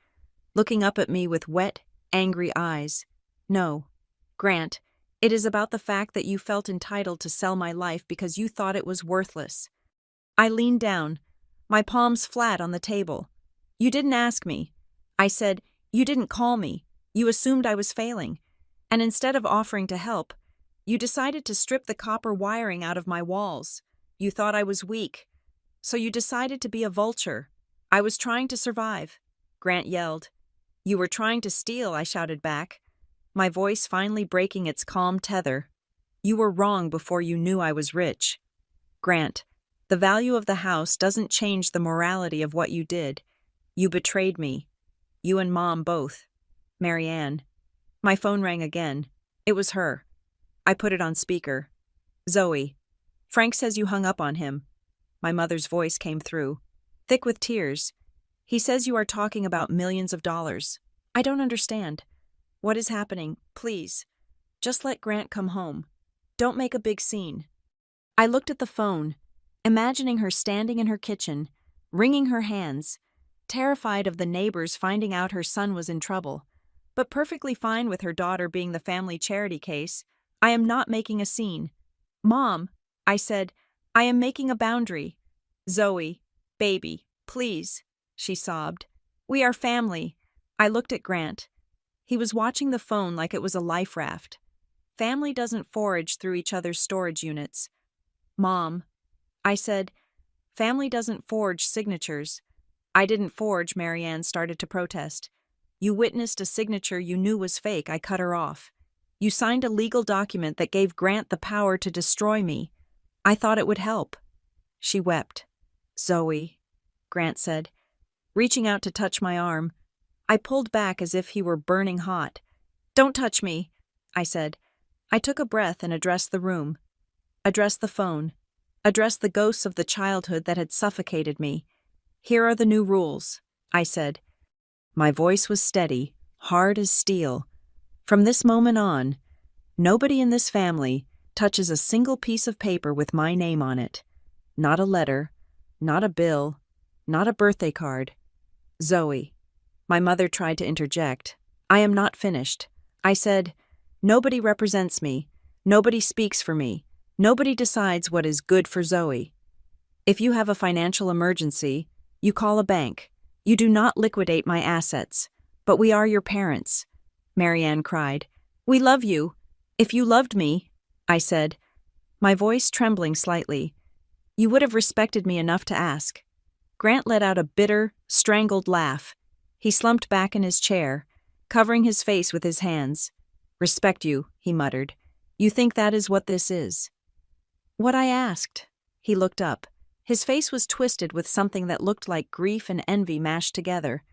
looking up at me with wet, angry eyes. No, Grant, it is about the fact that you felt entitled to sell my life because you thought it was worthless. I leaned down, my palms flat on the table. You didn't ask me. I said, you didn't call me. You assumed I was failing. And instead of offering to help, you decided to strip the copper wiring out of my walls. You thought I was weak. So you decided to be a vulture. I was trying to survive. Grant yelled. You were trying to steal, I shouted back, my voice finally breaking its calm tether. You were wrong before you knew I was rich. Grant, the value of the house doesn't change the morality of what you did. You betrayed me. You and Mom both. Marianne. My phone rang again. It was her. I put it on speaker. Zoe. Frank says you hung up on him. My mother's voice came through, thick with tears. He says you are talking about millions of dollars. I don't understand. What is happening? Please. Just let Grant come home. Don't make a big scene. I looked at the phone, imagining her standing in her kitchen, wringing her hands, terrified of the neighbors finding out her son was in trouble, but perfectly fine with her daughter being the family charity case. I am not making a scene. Mom, I said, I am making a boundary. Zoe, baby, please, she sobbed. We are family. I looked at Grant. He was watching the phone like it was a life raft. Family doesn't forage through each other's storage units. Mom, I said, family doesn't forge signatures. I didn't forge, Marianne started to protest. You witnessed a signature you knew was fake. I cut her off. You signed a legal document that gave Grant the power to destroy me. I thought it would help. She wept. Zoe, Grant said, reaching out to touch my arm. I pulled back as if he were burning hot. Don't touch me, I said. I took a breath and addressed the room. Addressed the phone. Addressed the ghosts of the childhood that had suffocated me. Here are the new rules, I said. My voice was steady, hard as steel. From this moment on, nobody in this family touches a single piece of paper with my name on it. Not a letter, not a bill, not a birthday card. Zoe. My mother tried to interject. I am not finished. I said, nobody represents me. Nobody speaks for me. Nobody decides what is good for Zoe. If you have a financial emergency, you call a bank. You do not liquidate my assets. But we are your parents. Marianne cried. We love you. If you loved me, I said, my voice trembling slightly, you would have respected me enough to ask. Grant let out a bitter, strangled laugh. He slumped back in his chair, covering his face with his hands. "Respect you," he muttered. "You think that is what this is?" "What I asked." He looked up. His face was twisted with something that looked like grief and envy mashed together.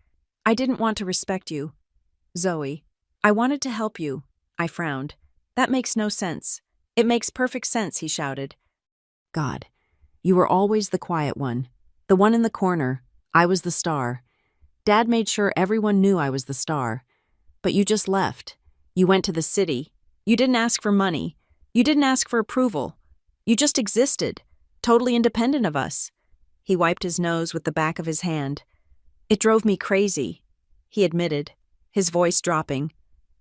"I didn't want to respect you, Zoe. I wanted to help you." I frowned. "That makes no sense." "It makes perfect sense," he shouted. "God, you were always the quiet one. The one in the corner. I was the star. Dad made sure everyone knew I was the star. But you just left. You went to the city. You didn't ask for money. You didn't ask for approval. You just existed, totally independent of us." He wiped his nose with the back of his hand. "It drove me crazy," he admitted, his voice dropping.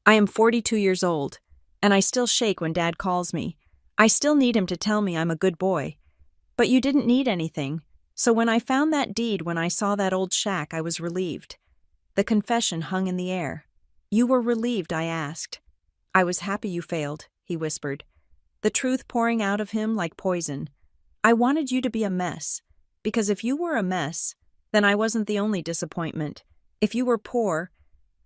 "I am 42 years old, and I still shake when Dad calls me. I still need him to tell me I'm a good boy. But you didn't need anything, so when I found that deed, when I saw that old shack, I was relieved." The confession hung in the air. "You were relieved?" I asked. "I was happy you failed," he whispered, the truth pouring out of him like poison. "I wanted you to be a mess, because if you were a mess, then I wasn't the only disappointment. If you were poor,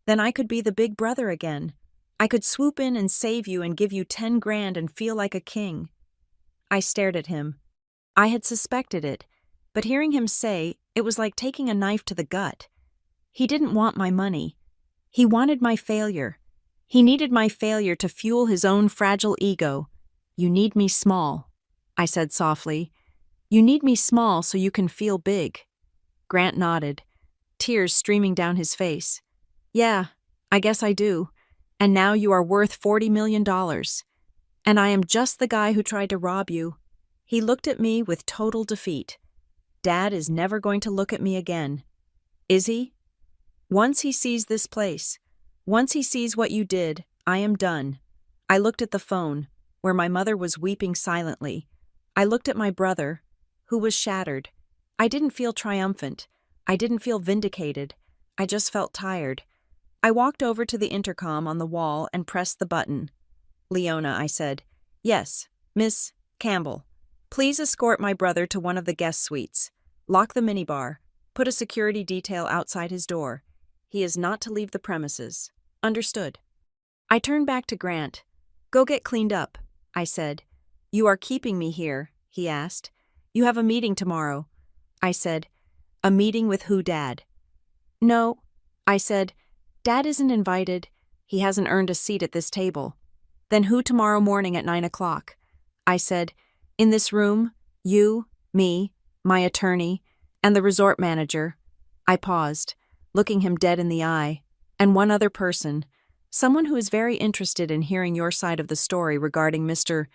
then I could be the big brother again. I could swoop in and save you and give you 10 grand and feel like a king." I stared at him. I had suspected it, but hearing him say, it was like taking a knife to the gut. He didn't want my money. He wanted my failure. He needed my failure to fuel his own fragile ego. "You need me small," I said softly. "You need me small so you can feel big." Grant nodded, tears streaming down his face. "Yeah, I guess I do. And now you are worth $40 million. And I am just the guy who tried to rob you." He looked at me with total defeat. "Dad is never going to look at me again. Is he? Once he sees this place, once he sees what you did, I am done." I looked at the phone, where my mother was weeping silently. I looked at my brother, who was shattered. I didn't feel triumphant. I didn't feel vindicated. I just felt tired. I walked over to the intercom on the wall and pressed the button. "Leona," I said. "Yes, Miss Campbell. Please escort my brother to one of the guest suites. Lock the minibar. Put a security detail outside his door. He is not to leave the premises." "Understood." I turned back to Grant. "Go get cleaned up," I said. "You are keeping me here?" he asked. "You have a meeting tomorrow." I said, "A meeting with who, Dad?" "No," I said. "Dad isn't invited. He hasn't earned a seat at this table." "Then who tomorrow morning at 9 o'clock? I said, "In this room, you, me, my attorney, and the resort manager." I paused, looking him dead in the eye. "And one other person, someone who is very interested in hearing your side of the story regarding Mr.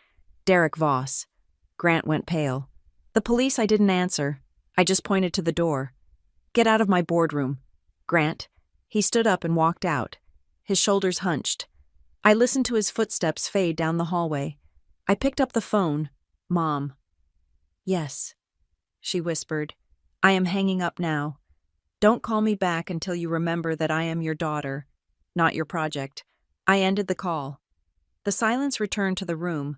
Derek Voss." Grant went pale. "The police?" I didn't answer. I just pointed to the door. "Get out of my boardroom, Grant." He stood up and walked out, his shoulders hunched. I listened to his footsteps fade down the hallway. I picked up the phone. "Mom." "Yes," she whispered. "I am hanging up now. Don't call me back until you remember that I am your daughter, not your project." I ended the call. The silence returned to the room,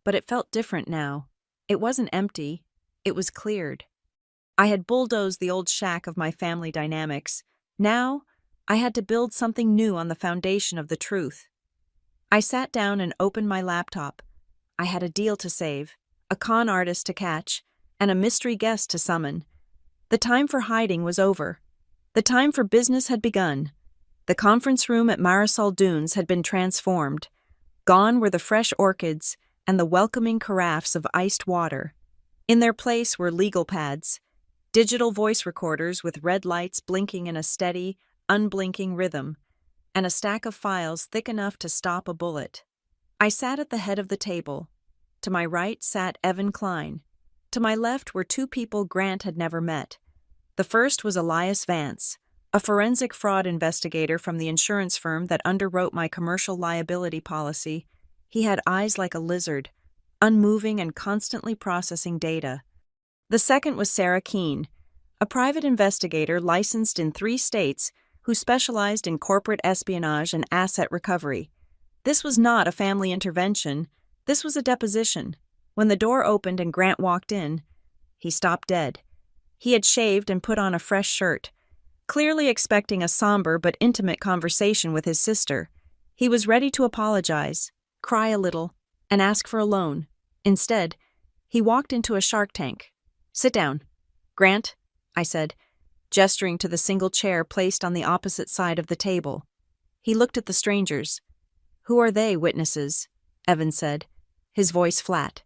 but it felt different now. It wasn't empty. It was cleared. I had bulldozed the old shack of my family dynamics. Now, I had to build something new on the foundation of the truth. I sat down and opened my laptop. I had a deal to save, a con artist to catch, and a mystery guest to summon. The time for hiding was over. The time for business had begun. The conference room at Marisol Dunes had been transformed. Gone were the fresh orchids and the welcoming carafes of iced water. In their place were legal pads, digital voice recorders with red lights blinking in a steady, unblinking rhythm, and a stack of files thick enough to stop a bullet. I sat at the head of the table. To my right sat Evan Klein. To my left were two people Grant had never met. The first was Elias Vance, a forensic fraud investigator from the insurance firm that underwrote my commercial liability policy. He had eyes like a lizard, unmoving and constantly processing data. The second was Sarah Keene, a private investigator licensed in 3 states who specialized in corporate espionage and asset recovery. This was not a family intervention. This was a deposition. When the door opened and Grant walked in, he stopped dead. He had shaved and put on a fresh shirt, clearly expecting a somber but intimate conversation with his sister. He was ready to apologize, cry a little, and ask for a loan. Instead, he walked into a Shark Tank. "Sit down. Grant," I said, gesturing to the single chair placed on the opposite side of the table. He looked at the strangers. "Who are they, witnesses?" Evan said, his voice flat.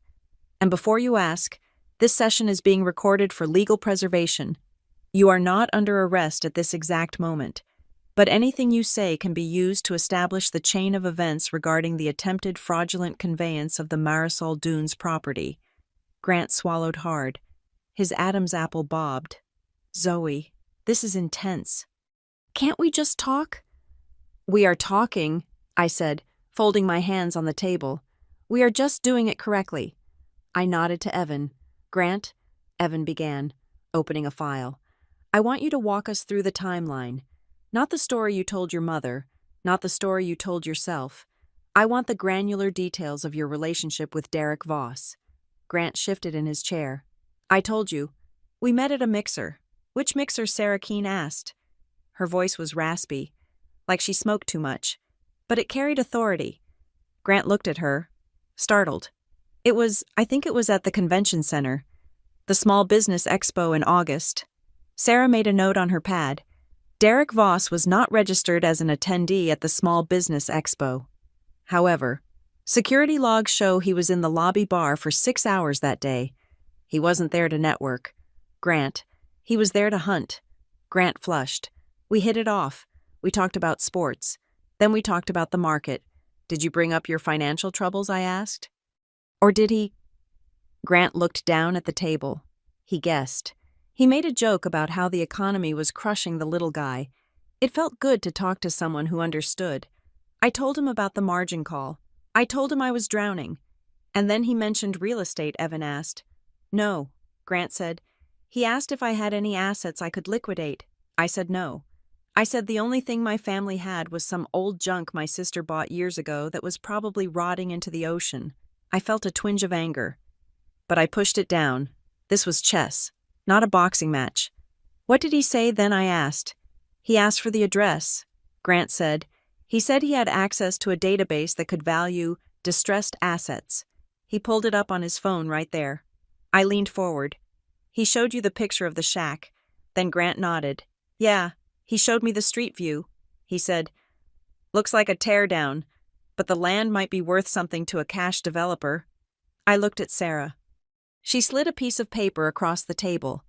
"And before you ask, this session is being recorded for legal preservation. You are not under arrest at this exact moment, but anything you say can be used to establish the chain of events regarding the attempted fraudulent conveyance of the Marisol Dunes property." Grant swallowed hard. His Adam's apple bobbed. "Zoe, this is intense. Can't we just talk?" "We are talking," I said, folding my hands on the table. "We are just doing it correctly." I nodded to Evan. "Grant," Evan began, opening a file, "I want you to walk us through the timeline. Not the story you told your mother, not the story you told yourself. I want the granular details of your relationship with Derek Voss." Grant shifted in his chair. "I told you. We met at a mixer." "Which mixer?" Sarah Keene asked. Her voice was raspy, like she smoked too much, but it carried authority. Grant looked at her, startled. I think it was at the convention center. The Small Business Expo in August." Sarah made a note on her pad. Derek Voss was not registered as an attendee at the Small Business Expo. However, security logs show he was in the lobby bar for 6 hours that day. He wasn't there to network. "Grant, he was there to hunt." Grant flushed. "We hit it off. We talked about sports. Then we talked about the market. Did you bring up your financial troubles?" I asked. "Or did he?" Grant looked down at the table. He guessed. He made a joke about how the economy was crushing the little guy. It felt good to talk to someone who understood. I told him about the margin call. I told him I was drowning. "And then he mentioned real estate?" Evan asked. "No," Grant said. "He asked if I had any assets I could liquidate. I said no. I said the only thing my family had was some old junk my sister bought years ago that was probably rotting into the ocean." I felt a twinge of anger, but I pushed it down. This was chess, not a boxing match. "What did he say then?" I asked. "He asked for the address," Grant said. "He said he had access to a database that could value distressed assets. He pulled it up on his phone right there." I leaned forward. "He showed you the picture of the shack?" Then Grant nodded. "Yeah, he showed me the street view." He said, "Looks like a teardown, but the land might be worth something to a cash developer." I looked at Sarah. She slid a piece of paper across the table.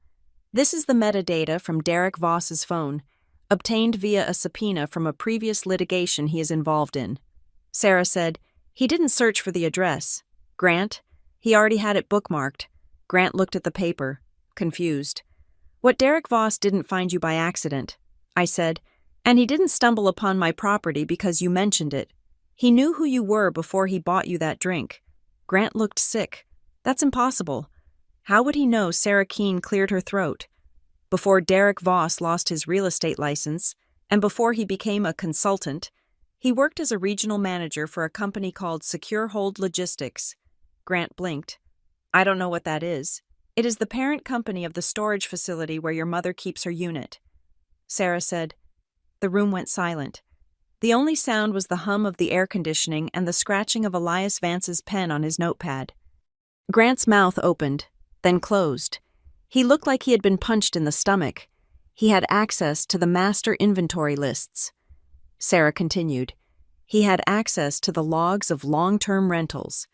"This is the metadata from Derek Voss's phone, obtained via a subpoena from a previous litigation he is involved in." Sarah said, "He didn't search for the address." "Grant, he already had it bookmarked." Grant looked at the paper, confused. "What Derek Voss didn't find you by accident," I said, "and he didn't stumble upon my property because you mentioned it. He knew who you were before he bought you that drink." Grant looked sick. "That's impossible. How would he know Sarah Keene cleared her throat? Before Derek Voss lost his real estate license, and before he became a consultant, he worked as a regional manager for a company called Secure Hold Logistics." Grant blinked. "I don't know what that is." "It is the parent company of the storage facility where your mother keeps her unit." Sarah said. The room went silent. The only sound was the hum of the air conditioning and the scratching of Elias Vance's pen on his notepad. Grant's mouth opened, then closed. He looked like he had been punched in the stomach. He had access to the master inventory lists. Sarah continued. He had access to the logs of long-term rentals,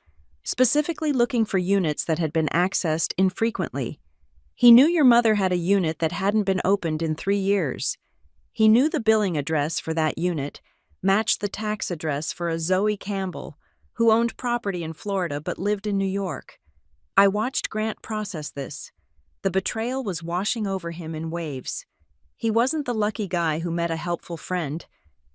specifically looking for units that had been accessed infrequently. He knew your mother had a unit that hadn't been opened in 3 years. He knew the billing address for that unit matched the tax address for a Zoe Campbell, who owned property in Florida but lived in New York. I watched Grant process this. The betrayal was washing over him in waves. He wasn't the lucky guy who met a helpful friend.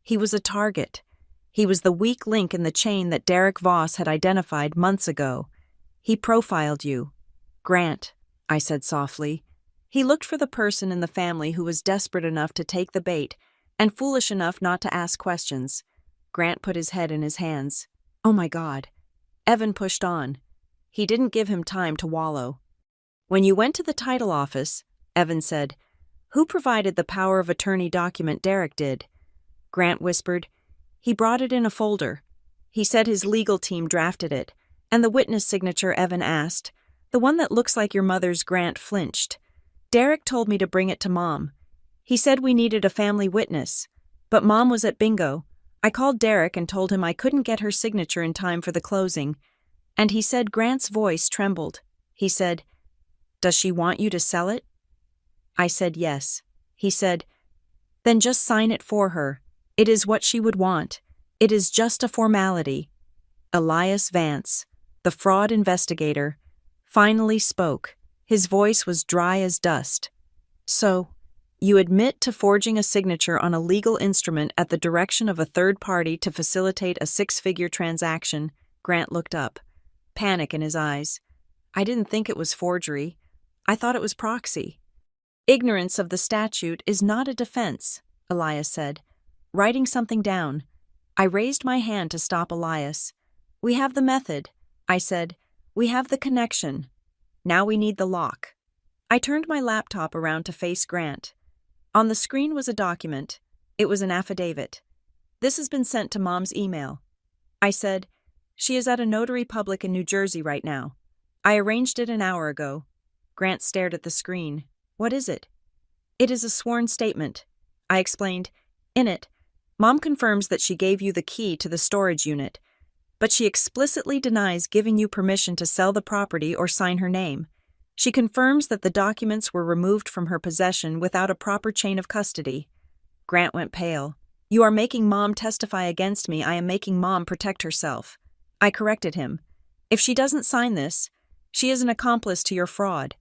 He was a target. He was the weak link in the chain that Derek Voss had identified months ago. "He profiled you." "Grant," I said softly. He looked for the person in the family who was desperate enough to take the bait and foolish enough not to ask questions. Grant put his head in his hands. "Oh my God." Evan pushed on. He didn't give him time to wallow. "When you went to the title office, Evan said. Who provided the power of attorney document? Derek did. Grant whispered. He brought it in a folder. He said his legal team drafted it. And the witness signature? Evan asked. The one that looks like your mother's. Grant flinched. Derek told me to bring it to Mom. He said we needed a family witness. But Mom was at bingo. I called Derek and told him I couldn't get her signature in time for the closing. And he said, Grant's voice trembled. He said, Does she want you to sell it? I said yes. He said, Then just sign it for her. It is what she would want. It is just a formality. Elias Vance, the fraud investigator, finally spoke. His voice was dry as dust. So, you admit to forging a signature on a legal instrument at the direction of a third party to facilitate a six-figure transaction? Grant looked up, panic in his eyes. I didn't think it was forgery. I thought it was proxy. Ignorance of the statute is not a defense, Elias said, writing something down. I raised my hand to stop Elias. We have the method, I said. We have the connection. Now we need the lock. I turned my laptop around to face Grant. On the screen was a document. It was an affidavit. This has been sent to Mom's email. I said, She is at a notary public in New Jersey right now. I arranged it an hour ago. Grant stared at the screen. What is it? It is a sworn statement. I explained. In it, Mom confirms that she gave you the key to the storage unit, but she explicitly denies giving you permission to sell the property or sign her name. She confirms that the documents were removed from her possession without a proper chain of custody. Grant went pale. You are making Mom testify against me. I am making Mom protect herself. I corrected him. If she doesn't sign this, she is an accomplice to your fraud.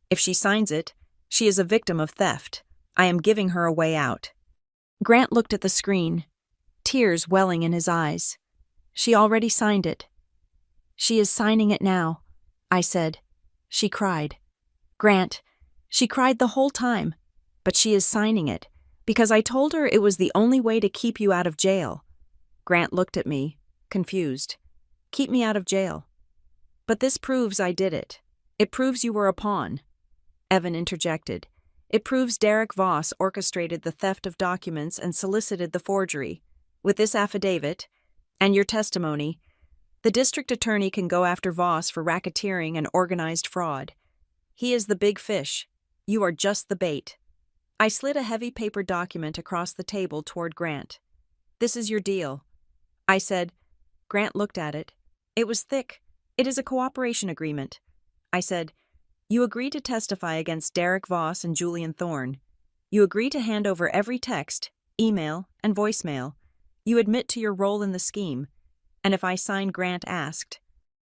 If she signs it, she is a victim of theft. I am giving her a way out. Grant looked at the screen, tears welling in his eyes. She already signed it. She is signing it now, I said. She cried. Grant, she cried the whole time, but she is signing it, because I told her it was the only way to keep you out of jail. Grant looked at me, confused. Keep me out of jail. But this proves I did it. It proves you were a pawn. Evan interjected. It proves Derek Voss orchestrated the theft of documents and solicited the forgery. With this affidavit, and your testimony, the district attorney can go after Voss for racketeering and organized fraud. He is the big fish. You are just the bait. I slid a heavy paper document across the table toward Grant. This is your deal. I said. Grant looked at it. It was thick. It is a cooperation agreement. I said, You agree to testify against Derek Voss and Julian Thorne. You agree to hand over every text, email, and voicemail. You admit to your role in the scheme. And if I sign, Grant asked.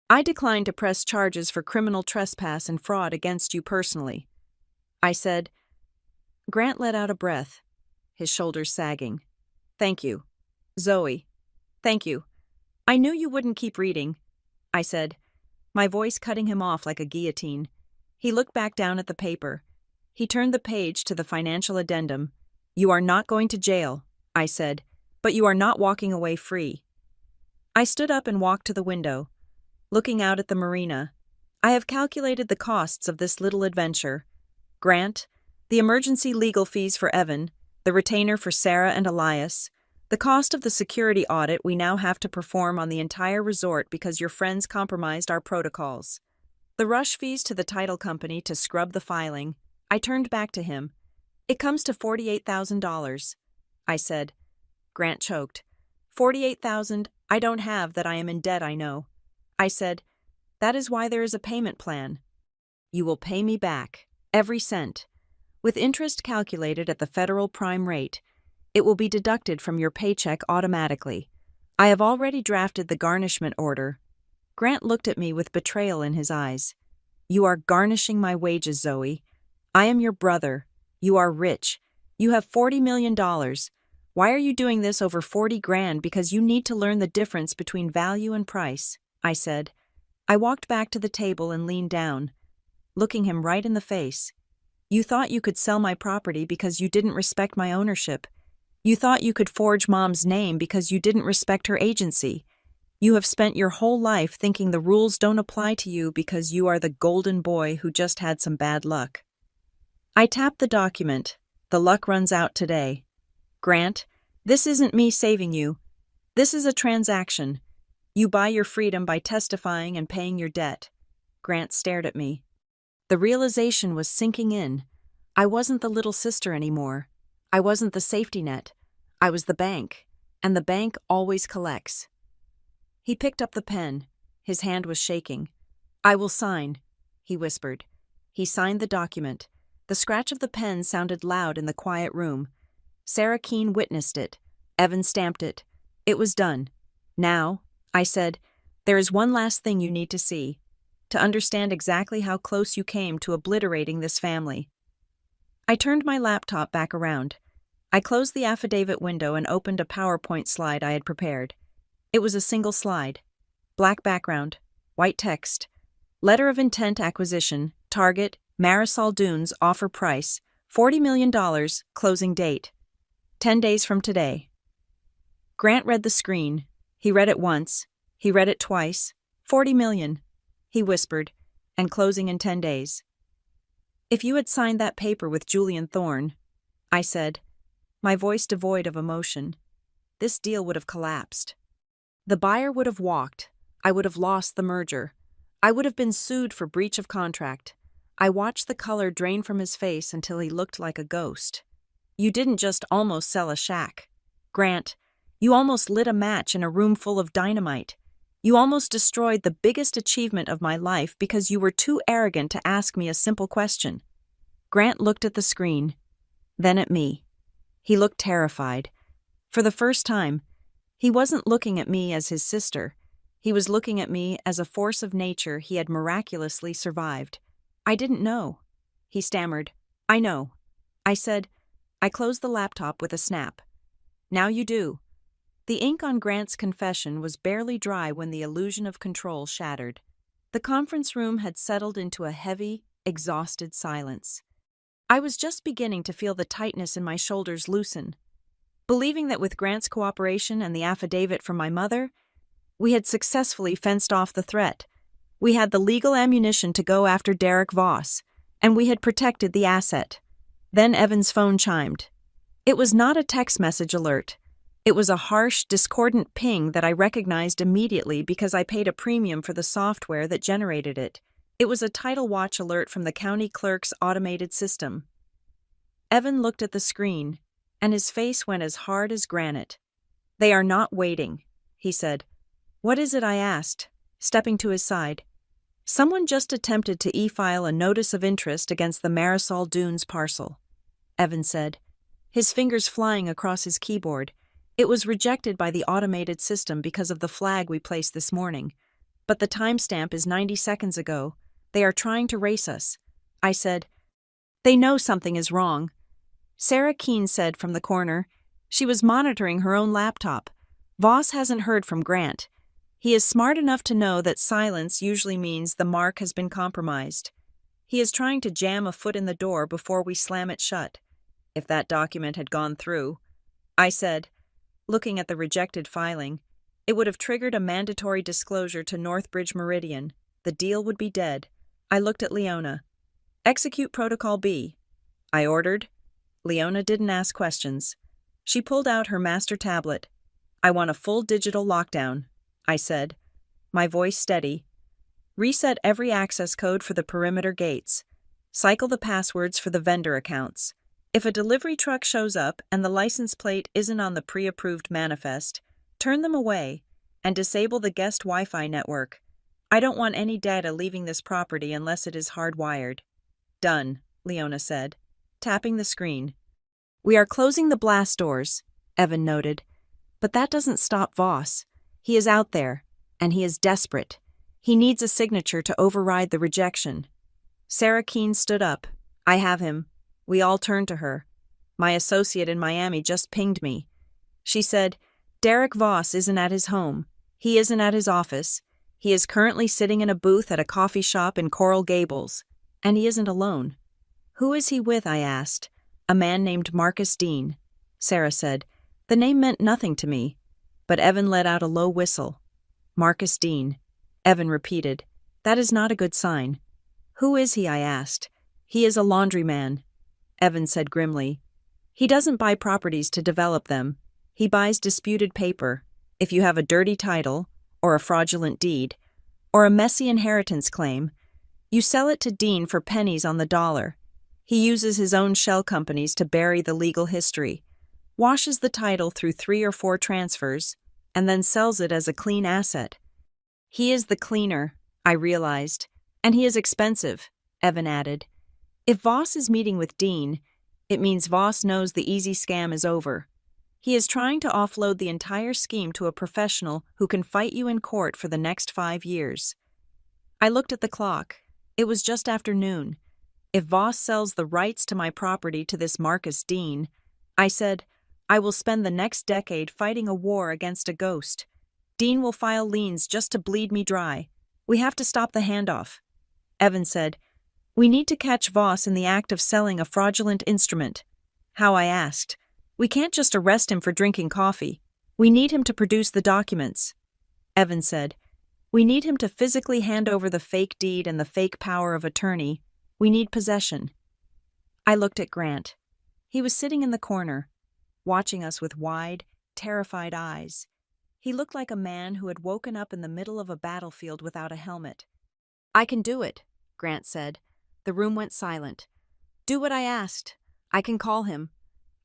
I decline to press charges for criminal trespass and fraud against you personally. I said. Grant let out a breath, his shoulders sagging. Thank you. Zoe. Thank you. I knew you wouldn't keep reading, I said, my voice cutting him off like a guillotine. He looked back down at the paper. He turned the page to the financial addendum. You are not going to jail, I said, but you are not walking away free. I stood up and walked to the window, looking out at the marina. I have calculated the costs of this little adventure. Grant, the emergency legal fees for Evan, the retainer for Sarah and Elias, the cost of the security audit we now have to perform on the entire resort because your friends compromised our protocols. The rush fees to the title company to scrub the filing. I turned back to him. It comes to $48,000. I said. Grant choked. $48,000 I don't have that I am in debt, I know. I said, That is why there is a payment plan. You will pay me back, every cent. With interest calculated at the federal prime rate, it will be deducted from your paycheck automatically. I have already drafted the garnishment order. Grant looked at me with betrayal in his eyes. You are garnishing my wages, Zoe. I am your brother. You are rich. You have $40 million. Why are you doing this over $40,000? Because you need to learn the difference between value and price, I said. I walked back to the table and leaned down, looking him right in the face. You thought you could sell my property because you didn't respect my ownership. You thought you could forge Mom's name because you didn't respect her agency. You have spent your whole life thinking the rules don't apply to you because you are the golden boy who just had some bad luck. I tapped the document. The luck runs out today. Grant, this isn't me saving you. This is a transaction. You buy your freedom by testifying and paying your debt. Grant stared at me. The realization was sinking in. I wasn't the little sister anymore. I wasn't the safety net. I was the bank, and the bank always collects. He picked up the pen. His hand was shaking. I will sign, he whispered. He signed the document. The scratch of the pen sounded loud in the quiet room. Sarah Keene witnessed it. Evan stamped it. It was done. Now, I said, there is one last thing you need to see, to understand exactly how close you came to obliterating this family. I turned my laptop back around. I closed the affidavit window and opened a PowerPoint slide I had prepared. It was a single slide. Black background, white text. Letter of intent acquisition, target, Marisol Dunes, offer price, $40 million, closing date. 10 days from today. Grant read the screen. He read it once. He read it twice. 40 million, he whispered, and closing in 10 days. If you had signed that paper with Julian Thorne, I said, my voice devoid of emotion, this deal would have collapsed. The buyer would have walked. I would have lost the merger. I would have been sued for breach of contract. I watched the color drain from his face until he looked like a ghost. You didn't just almost sell a shack. Grant, you almost lit a match in a room full of dynamite. You almost destroyed the biggest achievement of my life because you were too arrogant to ask me a simple question. Grant looked at the screen, then at me. He looked terrified. For the first time, he wasn't looking at me as his sister. He was looking at me as a force of nature he had miraculously survived. I didn't know. He stammered, I know. I said, I closed the laptop with a snap. Now you do. The ink on Grant's confession was barely dry when the illusion of control shattered. The conference room had settled into a heavy, exhausted silence. I was just beginning to feel the tightness in my shoulders loosen. Believing that with Grant's cooperation and the affidavit from my mother, we had successfully fenced off the threat. We had the legal ammunition to go after Derek Voss, and we had protected the asset. Then Evan's phone chimed. It was not a text message alert. It was a harsh, discordant ping that I recognized immediately because I paid a premium for the software that generated it. It was a Tidal Watch alert from the county clerk's automated system. Evan looked at the screen, and his face went as hard as granite. They are not waiting, he said. What is it? I asked, stepping to his side. Someone just attempted to e-file a notice of interest against the Marisol Dunes parcel, Evan said, his fingers flying across his keyboard. It was rejected by the automated system because of the flag we placed this morning. But the timestamp is 90 seconds ago. They are trying to race us. I said, they know something is wrong. Sarah Keene said from the corner. She was monitoring her own laptop. Voss hasn't heard from Grant. He is smart enough to know that silence usually means the mark has been compromised. He is trying to jam a foot in the door before we slam it shut. If that document had gone through, I said, looking at the rejected filing, it would have triggered a mandatory disclosure to Northbridge Meridian. The deal would be dead. I looked at Leona. Execute Protocol B. I ordered. Leona didn't ask questions. She pulled out her master tablet. I want a full digital lockdown, I said, my voice steady. Reset every access code for the perimeter gates. Cycle the passwords for the vendor accounts. If a delivery truck shows up and the license plate isn't on the pre-approved manifest, turn them away and disable the guest Wi-Fi network. I don't want any data leaving this property unless it is hardwired. Done, Leona said, tapping the screen. We are closing the blast doors, Evan noted. But that doesn't stop Voss. He is out there, and he is desperate. He needs a signature to override the rejection. Sarah Keene stood up. I have him. We all turned to her. My associate in Miami just pinged me. She said, Derek Voss isn't at his home. He isn't at his office. He is currently sitting in a booth at a coffee shop in Coral Gables. And he isn't alone. Who is he with? I asked. A man named Marcus Dean. Sarah said. The name meant nothing to me. But Evan let out a low whistle. Marcus Dean. Evan repeated. That is not a good sign. Who is he? I asked. He is a laundryman. Evan said grimly. He doesn't buy properties to develop them. He buys disputed paper. If you have a dirty title, or a fraudulent deed, or a messy inheritance claim, you sell it to Dean for pennies on the dollar. He uses his own shell companies to bury the legal history, washes the title through 3 or 4 transfers, and then sells it as a clean asset. He is the cleaner, I realized, and he is expensive, Evan added. If Voss is meeting with Dean, it means Voss knows the easy scam is over. He is trying to offload the entire scheme to a professional who can fight you in court for the next 5 years. I looked at the clock. It was just after noon. If Voss sells the rights to my property to this Marcus Dean, I said, I will spend the next decade fighting a war against a ghost. Dean will file liens just to bleed me dry. We have to stop the handoff. Evan said, we need to catch Voss in the act of selling a fraudulent instrument. How, I asked. We can't just arrest him for drinking coffee. We need him to produce the documents. Evan said, we need him to physically hand over the fake deed and the fake power of attorney. We need possession. I looked at Grant. He was sitting in the corner, watching us with wide, terrified eyes. He looked like a man who had woken up in the middle of a battlefield without a helmet. I can do it, Grant said. The room went silent. Do what I asked. I can call him,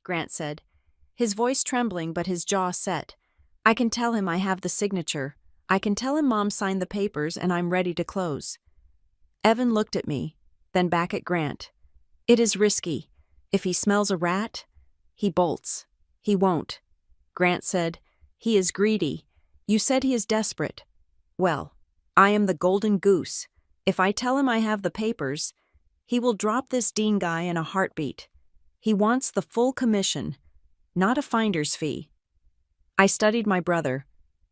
Grant said, his voice trembling but his jaw set. I can tell him I have the signature. I can tell him Mom signed the papers and I'm ready to close. Evan looked at me, then back at Grant. It is risky. If he smells a rat, he bolts. He won't. Grant said, he is greedy. You said he is desperate. Well, I am the golden goose. If I tell him I have the papers, he will drop this Dean guy in a heartbeat. He wants the full commission, not a finder's fee. I studied my brother.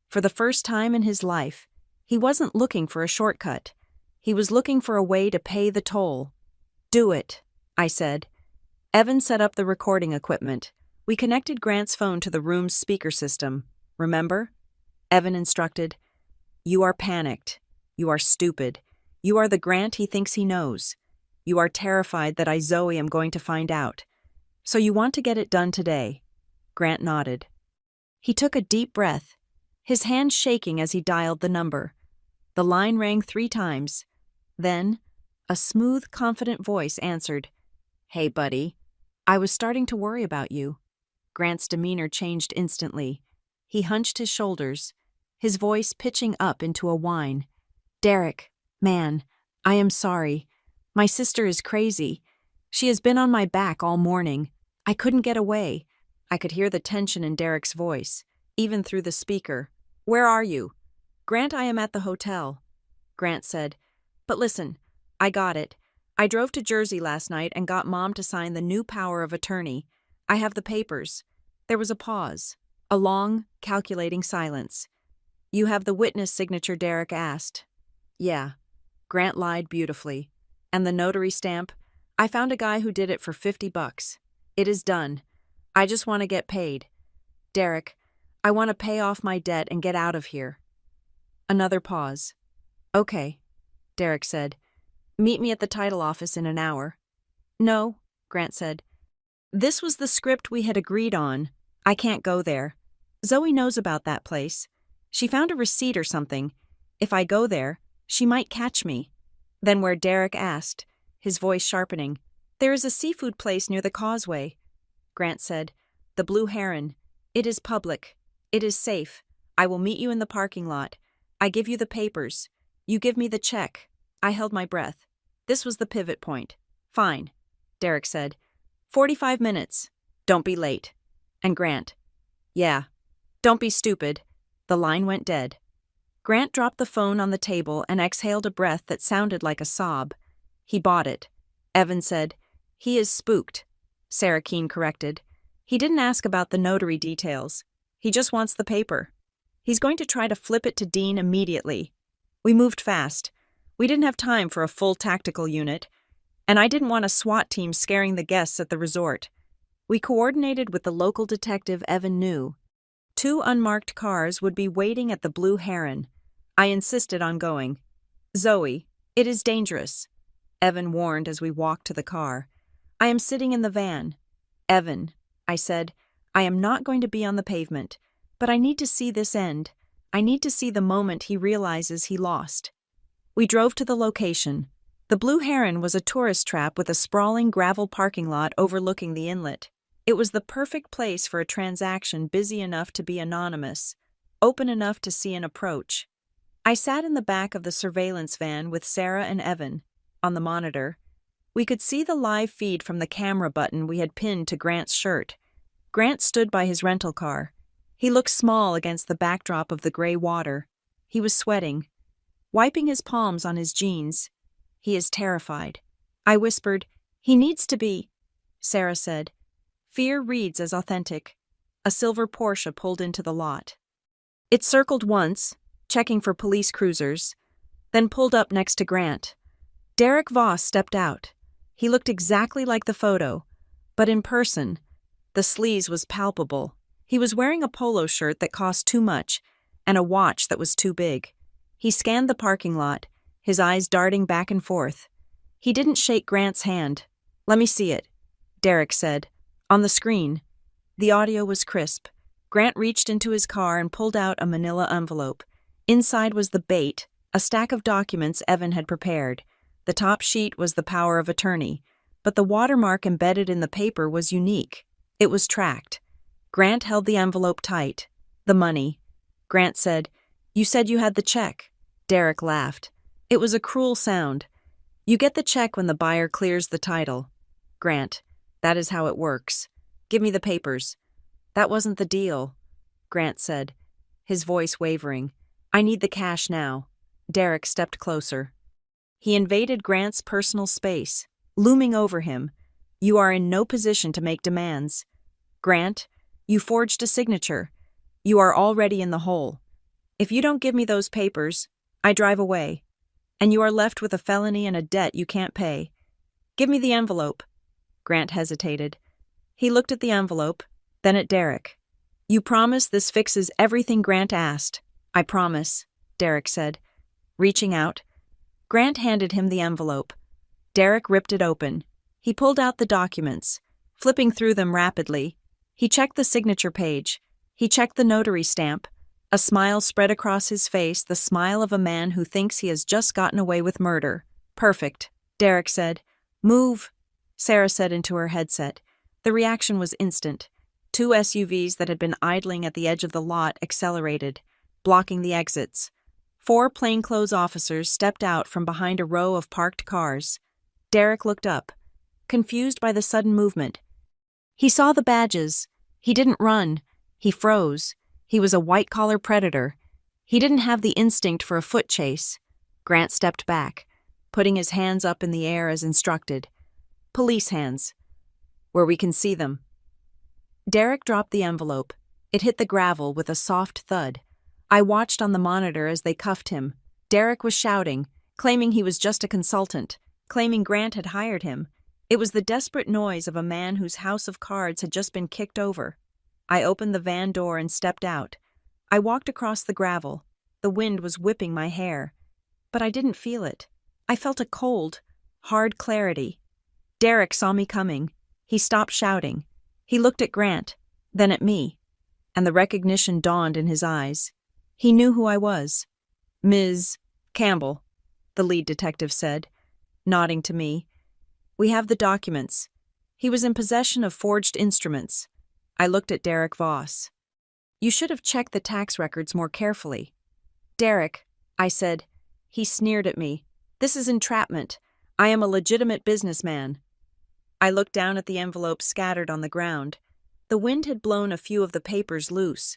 For the first time in his life, he wasn't looking for a shortcut. He was looking for a way to pay the toll. Do it, I said. Evan set up the recording equipment. We connected Grant's phone to the room's speaker system. Remember? Evan instructed. You are panicked. You are stupid. You are the Grant he thinks he knows. You are terrified that I, Zoe, am going to find out. So you want to get it done today. Grant nodded. He took a deep breath, his hand shaking as he dialed the number. The line rang 3 times. Then, a smooth, confident voice answered. Hey, buddy. I was starting to worry about you. Grant's demeanor changed instantly. He hunched his shoulders, his voice pitching up into a whine. Derek, man, I am sorry. My sister is crazy. She has been on my back all morning. I couldn't get away. I could hear the tension in Derek's voice, even through the speaker. Where are you? Grant, I am at the hotel. Grant said, but listen, I got it. I drove to Jersey last night and got Mom to sign the new power of attorney. I have the papers. There was a pause, a long, calculating silence. You have the witness signature, Derek asked. Yeah. Grant lied beautifully. And the notary stamp? I found a guy who did it for $50. It is done. I just want to get paid. Derek, I want to pay off my debt and get out of here. Another pause. Okay, Derek said. Meet me at the title office in an hour. No, Grant said. This was the script we had agreed on. I can't go there. Zoe knows about that place. She found a receipt or something. If I go there, she might catch me. Then where Derek asked, his voice sharpening. There is a seafood place near the causeway. Grant said, the Blue Heron. It is public. It is safe. I will meet you in the parking lot. I give you the papers. You give me the check. I held my breath. This was the pivot point. Fine, Derek said. 45 minutes. Don't be late. And Grant. Yeah. Don't be stupid. The line went dead. Grant dropped the phone on the table and exhaled a breath that sounded like a sob. He bought it. Evan said, he is spooked. Sarah Keene corrected. He didn't ask about the notary details. He just wants the paper. He's going to try to flip it to Dean immediately. We moved fast. We didn't have time for a full tactical unit, and I didn't want a SWAT team scaring the guests at the resort. We coordinated with the local detective Evan knew. 2 unmarked cars would be waiting at the Blue Heron. I insisted on going. Zoe, it is dangerous, Evan warned as we walked to the car. I am sitting in the van. Evan, I said, I am not going to be on the pavement, but I need to see this end. I need to see the moment he realizes he lost. We drove to the location. The Blue Heron was a tourist trap with a sprawling gravel parking lot overlooking the inlet. It was the perfect place for a transaction busy enough to be anonymous, open enough to see an approach. I sat in the back of the surveillance van with Sarah and Evan. On the monitor, we could see the live feed from the camera button we had pinned to Grant's shirt. Grant stood by his rental car. He looked small against the backdrop of the gray water. He was sweating, wiping his palms on his jeans. He is terrified. I whispered, "He needs to be." Sarah said, "Fear reads as authentic." A silver Porsche pulled into the lot. It circled once, checking for police cruisers, then pulled up next to Grant. Derek Voss stepped out. He looked exactly like the photo, but in person, the sleaze was palpable. He was wearing a polo shirt that cost too much and a watch that was too big. He scanned the parking lot, his eyes darting back and forth. He didn't shake Grant's hand. "Let me see it," Derek said. On the screen, the audio was crisp. Grant reached into his car and pulled out a manila envelope. Inside was the bait, a stack of documents Evan had prepared. The top sheet was the power of attorney, but the watermark embedded in the paper was unique. It was tracked. Grant held the envelope tight. "The money." Grant said, "You said you had the check." Derek laughed. It was a cruel sound. "You get the check when the buyer clears the title." "Grant, that is how it works. Give me the papers." "That wasn't the deal," Grant said, his voice wavering. "I need the cash now." Derek stepped closer. He invaded Grant's personal space, looming over him. "You are in no position to make demands. Grant, you forged a signature. You are already in the hole. If you don't give me those papers, I drive away. And you are left with a felony and a debt you can't pay. Give me the envelope." Grant hesitated. He looked at the envelope, then at Derek. "You promise this fixes everything Grant asked?" "I promise," Derek said. Reaching out, Grant handed him the envelope. Derek ripped it open. He pulled out the documents, flipping through them rapidly. He checked the signature page. He checked the notary stamp. A smile spread across his face, the smile of a man who thinks he has just gotten away with murder. "Perfect," Derek said. "Move," Sarah said into her headset. The reaction was instant. 2 SUVs that had been idling at the edge of the lot accelerated, blocking the exits. 4 plainclothes officers stepped out from behind a row of parked cars. Derek looked up, confused by the sudden movement. He saw the badges. He didn't run. He froze. He was a white-collar predator. He didn't have the instinct for a foot chase. Grant stepped back, putting his hands up in the air as instructed. "Police hands. Where we can see them." Derek dropped the envelope. It hit the gravel with a soft thud. I watched on the monitor as they cuffed him. Derek was shouting, claiming he was just a consultant, claiming Grant had hired him. It was the desperate noise of a man whose house of cards had just been kicked over. I opened the van door and stepped out. I walked across the gravel. The wind was whipping my hair. But I didn't feel it. I felt a cold, hard clarity. Derek saw me coming. He stopped shouting. He looked at Grant, then at me, and the recognition dawned in his eyes. He knew who I was. "Ms. Campbell," the lead detective said, nodding to me. "We have the documents. He was in possession of forged instruments." I looked at Derek Voss. "You should have checked the tax records more carefully." "Derek," I said. He sneered at me. "This is entrapment. I am a legitimate businessman." I looked down at the envelopes scattered on the ground. The wind had blown a few of the papers loose.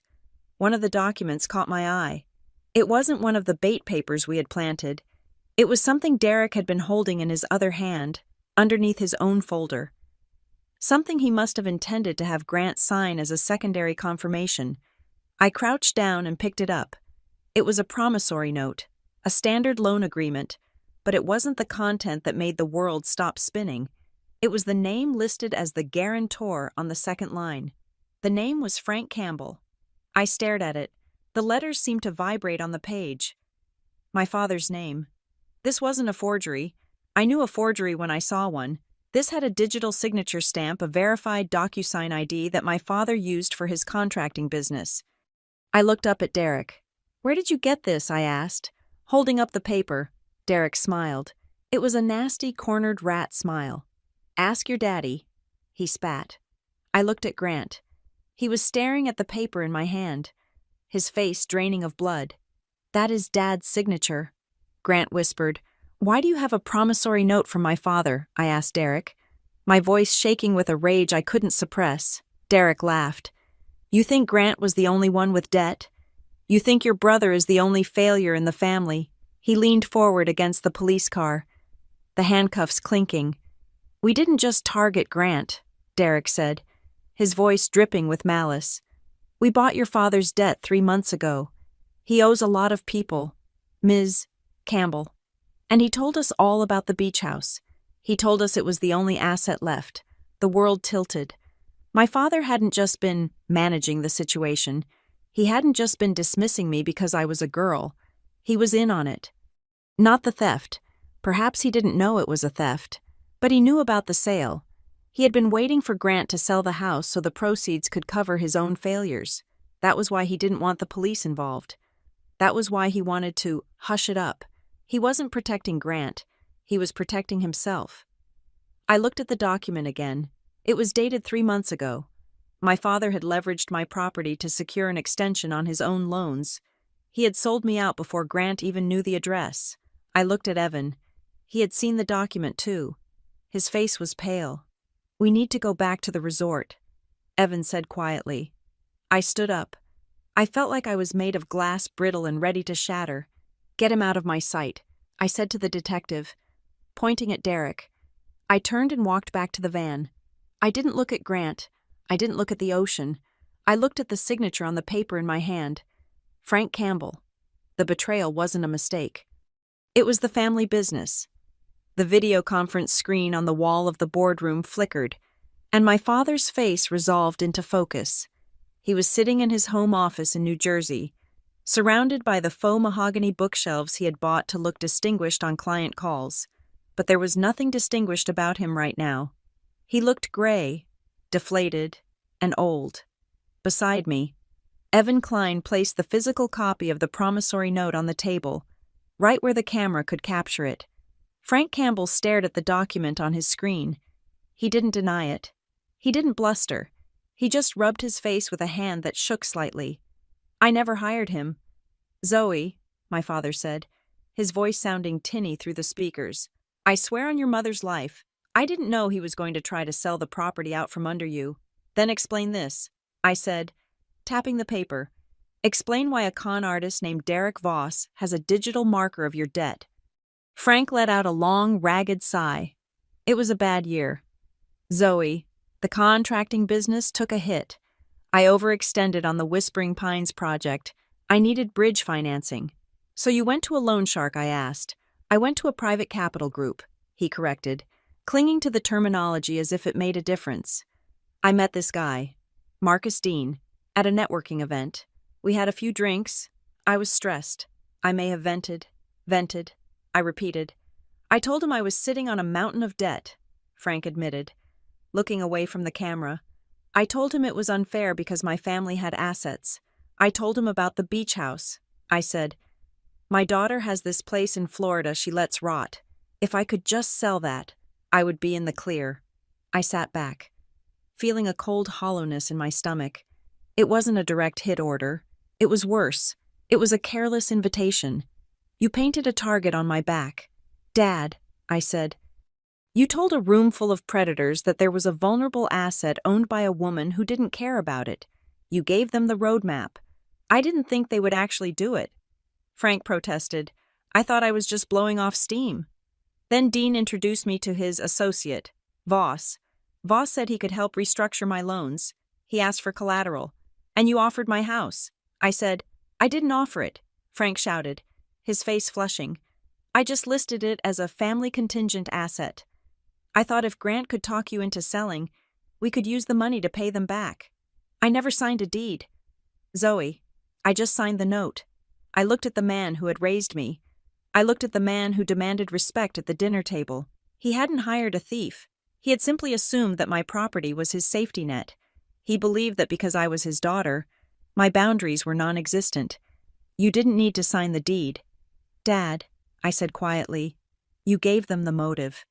One of the documents caught my eye. It wasn't one of the bait papers we had planted. It was something Derek had been holding in his other hand, underneath his own folder. Something he must have intended to have Grant sign as a secondary confirmation. I crouched down and picked it up. It was a promissory note, a standard loan agreement, but it wasn't the content that made the world stop spinning. It was the name listed as the guarantor on the second line. The name was Frank Campbell. I stared at it. The letters seemed to vibrate on the page. My father's name. This wasn't a forgery. I knew a forgery when I saw one. This had a digital signature stamp, a verified DocuSign ID that my father used for his contracting business. I looked up at Derek. "Where did you get this?" I asked. Holding up the paper, Derek smiled. It was a nasty, cornered rat smile. "Ask your daddy." He spat. I looked at Grant. He was staring at the paper in my hand, his face draining of blood. "That is Dad's signature," Grant whispered. "Why do you have a promissory note from my father?" I asked Derek, my voice shaking with a rage I couldn't suppress. Derek laughed. "You think Grant was the only one with debt? You think your brother is the only failure in the family?" He leaned forward against the police car, the handcuffs clinking. "We didn't just target Grant," Derek said, his voice dripping with malice. "We bought your father's debt 3 months ago. He owes a lot of people. Ms. Campbell. And he told us all about the beach house. He told us it was the only asset left." The world tilted. My father hadn't just been managing the situation. He hadn't just been dismissing me because I was a girl. He was in on it. Not the theft. Perhaps he didn't know it was a theft. But he knew about the sale. He had been waiting for Grant to sell the house so the proceeds could cover his own failures. That was why he didn't want the police involved. That was why he wanted to hush it up. He wasn't protecting Grant. He was protecting himself. I looked at the document again. It was dated 3 months ago. My father had leveraged my property to secure an extension on his own loans. He had sold me out before Grant even knew the address. I looked at Evan. He had seen the document too. His face was pale. "We need to go back to the resort," Evan said quietly. I stood up. I felt like I was made of glass, brittle and ready to shatter. "Get him out of my sight," I said to the detective, pointing at Derek. I turned and walked back to the van. I didn't look at Grant. I didn't look at the ocean. I looked at the signature on the paper in my hand. Frank Campbell. The betrayal wasn't a mistake. It was the family business. The video conference screen on the wall of the boardroom flickered, and my father's face resolved into focus. He was sitting in his home office in New Jersey, surrounded by the faux mahogany bookshelves he had bought to look distinguished on client calls. But there was nothing distinguished about him right now. He looked gray, deflated, and old. Beside me, Evan Klein placed the physical copy of the promissory note on the table, right where the camera could capture it. Frank Campbell stared at the document on his screen. He didn't deny it. He didn't bluster. He just rubbed his face with a hand that shook slightly. "I never hired him." "Zoe," my father said, his voice sounding tinny through the speakers, "I swear on your mother's life, I didn't know he was going to try to sell the property out from under you." "Then explain this," I said, tapping the paper. "Explain why a con artist named Derek Voss has a digital marker of your debt." Frank let out a long, ragged sigh. It was a bad year. "Zoe, the contracting business took a hit. I overextended on the Whispering Pines project. I needed bridge financing." "So you went to a loan shark?" I asked. "I went to a private capital group," he corrected, clinging to the terminology as if it made a difference. "I met this guy, Marcus Dean, at a networking event. We had a few drinks. I was stressed. I may have vented, I repeated. I told him I was sitting on a mountain of debt," Frank admitted, looking away from the camera. "I told him it was unfair because my family had assets. I told him about the beach house." I said, "My daughter has this place in Florida she lets rot. If I could just sell that, I would be in the clear." I sat back, feeling a cold hollowness in my stomach. It wasn't a direct hit order. It was worse. It was a careless invitation. "You painted a target on my back." "Dad," I said, "you told a room full of predators that there was a vulnerable asset owned by a woman who didn't care about it. You gave them the roadmap. I didn't think they would actually do it." Frank protested. "I thought I was just blowing off steam." Then Dean introduced me to his associate, Voss. Voss said he could help restructure my loans. He asked for collateral. "And you offered my house." I said, "I didn't offer it," Frank shouted, his face flushing. "I just listed it as a family contingent asset. I thought if Grant could talk you into selling, we could use the money to pay them back. I never signed a deed." "Zoe, I just signed the note." I looked at the man who had raised me. I looked at the man who demanded respect at the dinner table. He hadn't hired a thief. He had simply assumed that my property was his safety net. He believed that because I was his daughter, my boundaries were non-existent. You didn't need to sign the deed. Dad, I said quietly, you gave them the motive.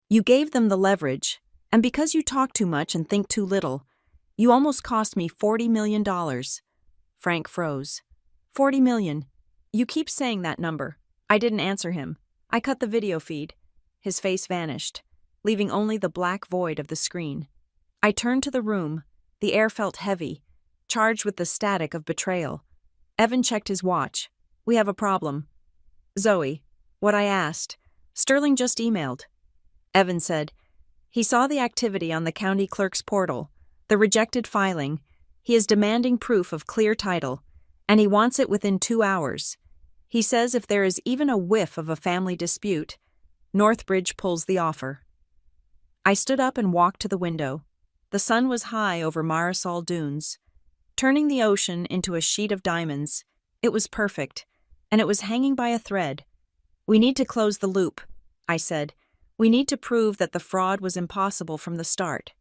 You gave them the leverage, and because you talk too much and think too little, you almost cost me $40 million. Frank froze. 40 million. You keep saying that number. I didn't answer him. I cut the video feed. His face vanished, leaving only the black void of the screen. I turned to the room. The air felt heavy, charged with the static of betrayal. Evan checked his watch. We have a problem. Zoe, what I asked. Sterling just emailed. Evan said. He saw the activity on the county clerk's portal, the rejected filing. He is demanding proof of clear title, and he wants it within 2 hours. He says if there is even a whiff of a family dispute, Northbridge pulls the offer. I stood up and walked to the window. The sun was high over Marisol Dunes, turning the ocean into a sheet of diamonds. It was perfect, and it was hanging by a thread. We need to close the loop, I said. We need to prove that the fraud was impossible from the start.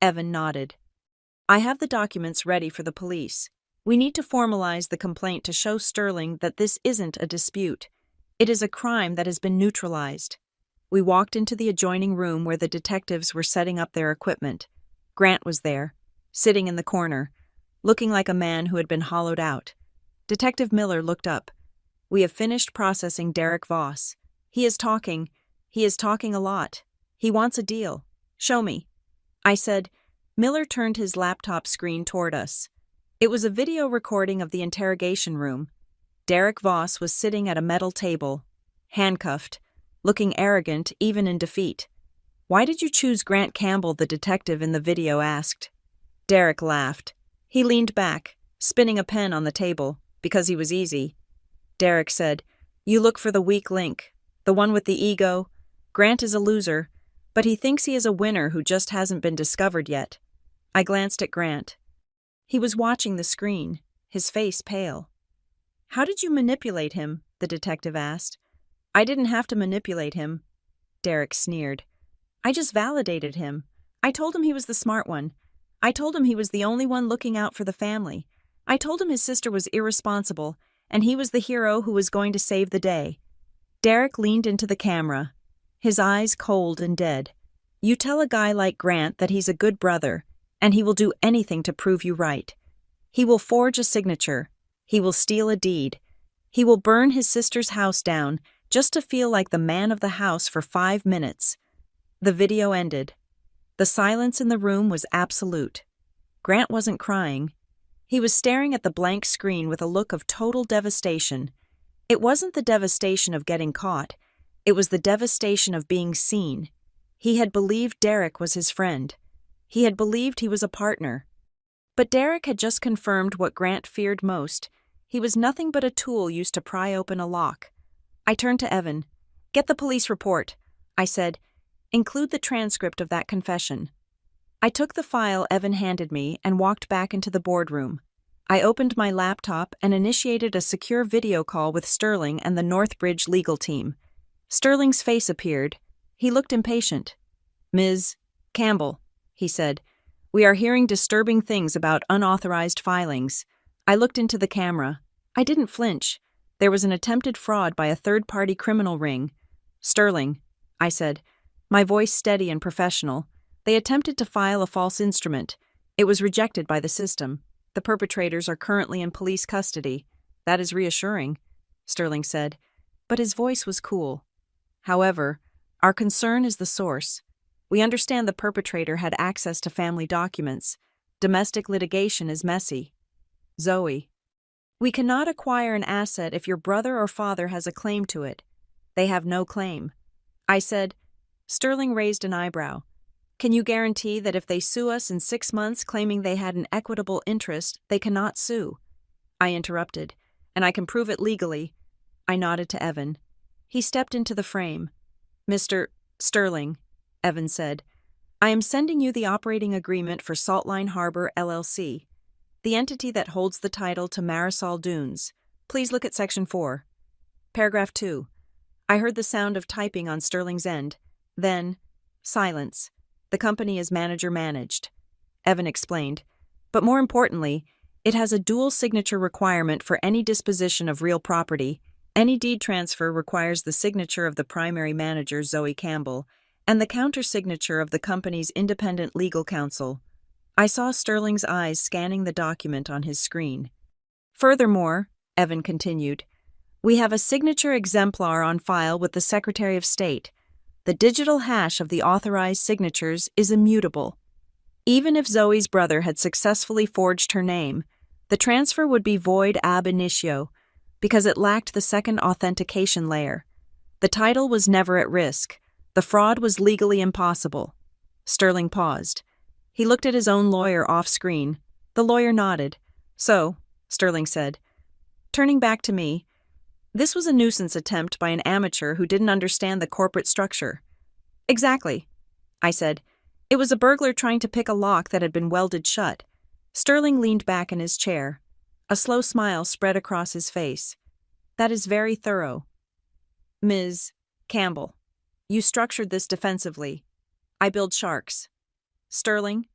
Evan nodded. I have the documents ready for the police. We need to formalize the complaint to show Sterling that this isn't a dispute. It is a crime that has been neutralized. We walked into the adjoining room where the detectives were setting up their equipment. Grant was there, sitting in the corner, looking like a man who had been hollowed out. Detective Miller looked up. We have finished processing Derek Voss. He is talking a lot. He wants a deal. Show me. I said. Miller turned his laptop screen toward us. It was a video recording of the interrogation room. Derek Voss was sitting at a metal table, handcuffed, looking arrogant even in defeat. Why did you choose Grant Campbell, the detective in the video asked. Derek laughed. He leaned back, spinning a pen on the table, because he was easy. Derek said, You look for the weak link, the one with the ego. Grant is a loser, but he thinks he is a winner who just hasn't been discovered yet. I glanced at Grant. He was watching the screen, his face pale. How did you manipulate him? The detective asked. I didn't have to manipulate him. Derek sneered. I just validated him. I told him he was the smart one. I told him he was the only one looking out for the family. I told him his sister was irresponsible, and he was the hero who was going to save the day. Derek leaned into the camera, his eyes cold and dead. You tell a guy like Grant that he's a good brother, and he will do anything to prove you right. He will forge a signature. He will steal a deed. He will burn his sister's house down just to feel like the man of the house for 5 minutes. The video ended. The silence in the room was absolute. Grant wasn't crying. He was staring at the blank screen with a look of total devastation. It wasn't the devastation of getting caught. It was the devastation of being seen. He had believed Derek was his friend. He had believed he was a partner. But Derek had just confirmed what Grant feared most. He was nothing but a tool used to pry open a lock. I turned to Evan. Get the police report, I said. Include the transcript of that confession. I took the file Evan handed me and walked back into the boardroom. I opened my laptop and initiated a secure video call with Sterling and the Northbridge legal team. Sterling's face appeared. He looked impatient. Ms. Campbell, he said, we are hearing disturbing things about unauthorized filings. I looked into the camera. I didn't flinch. There was an attempted fraud by a third-party criminal ring. Sterling, I said, my voice steady and professional. They attempted to file a false instrument. It was rejected by the system. The perpetrators are currently in police custody. That is reassuring, Sterling said, but his voice was cool. However, our concern is the source. We understand the perpetrator had access to family documents. Domestic litigation is messy. Zoe. We cannot acquire an asset if your brother or father has a claim to it. They have no claim. I said. Sterling raised an eyebrow. Can you guarantee that if they sue us in 6 months claiming they had an equitable interest, they cannot sue? I interrupted. And I can prove it legally. I nodded to Evan. He stepped into the frame. Mr. Sterling, Evan said, I am sending you the operating agreement for Saltline Harbor, LLC, the entity that holds the title to Marisol Dunes. Please look at Section 4. Paragraph 2. I heard the sound of typing on Sterling's end. Then, Silence. The company is manager managed, Evan explained. But more importantly, it has a dual signature requirement for any disposition of real property. Any deed transfer requires the signature of the primary manager, Zoe Campbell, and the counter-signature of the company's independent legal counsel. I saw Sterling's eyes scanning the document on his screen. Furthermore, Evan continued, we have a signature exemplar on file with the Secretary of State. The digital hash of the authorized signatures is immutable. Even if Zoe's brother had successfully forged her name, the transfer would be void ab initio because it lacked the second authentication layer. The title was never at risk. The fraud was legally impossible. Sterling paused. He looked at his own lawyer off-screen. The lawyer nodded. So, Sterling said, turning back to me, this was a nuisance attempt by an amateur who didn't understand the corporate structure. Exactly, I said. It was a burglar trying to pick a lock that had been welded shut. Sterling leaned back in his chair. A slow smile spread across his face. That is very thorough. Ms. Campbell, you structured this defensively. I build sharks. Sterling,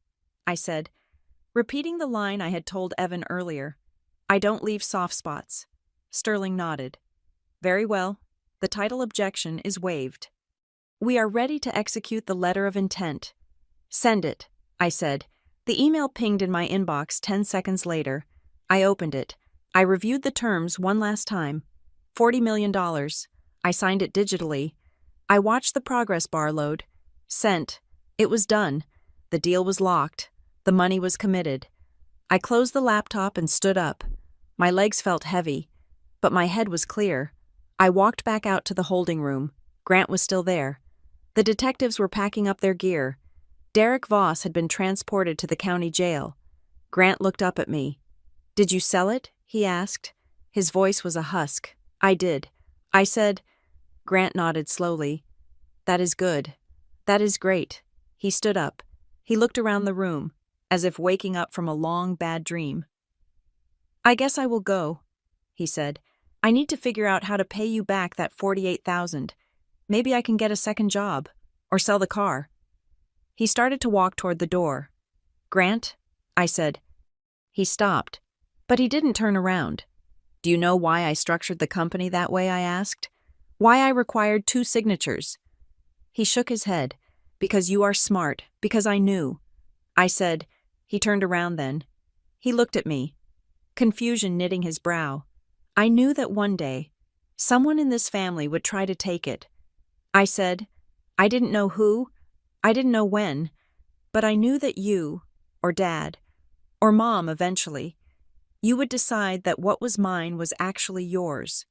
I said, repeating the line I had told Evan earlier. I don't leave soft spots. Sterling nodded. Very well. The title objection is waived. We are ready to execute the letter of intent. Send it, I said. The email pinged in my inbox 10 seconds later. I opened it. I reviewed the terms one last time. $40 million. I signed it digitally. I watched the progress bar load. Sent. It was done. The deal was locked. The money was committed. I closed the laptop and stood up. My legs felt heavy, but my head was clear. I walked back out to the holding room. Grant was still there. The detectives were packing up their gear. Derek Voss had been transported to the county jail. Grant looked up at me. Did you sell it? He asked. His voice was a husk. I did. I said. Grant nodded slowly. That is good. That is great. He stood up. He looked around the room, as if waking up from a long, bad dream. I guess I will go, he said. I need to figure out how to pay you back that $48,000. Maybe I can get a second job, or sell the car. He started to walk toward the door. Grant, I said. He stopped, but he didn't turn around. Do you know why I structured the company that way? I asked. Why I required 2 signatures? He shook his head. Because you are smart, because I knew. I said. He turned around then. He looked at me, confusion knitting his brow. I knew that one day, someone in this family would try to take it. I said, I didn't know who, I didn't know when, but I knew that you, or Dad, or Mom eventually, you would decide that what was mine was actually yours.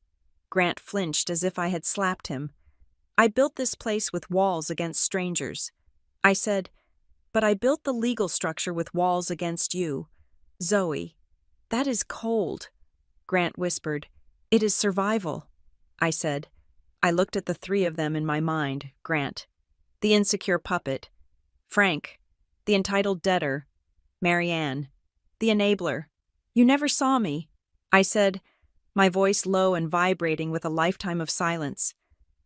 Grant flinched as if I had slapped him. I built this place with walls against strangers. I said, but I built the legal structure with walls against you. Zoe, that is cold. Grant whispered, it is survival. I said. I looked at the 3 of them in my mind, Grant. The insecure puppet. Frank. The entitled debtor. Marianne. The enabler. You never saw me. I said, my voice low and vibrating with a lifetime of silence.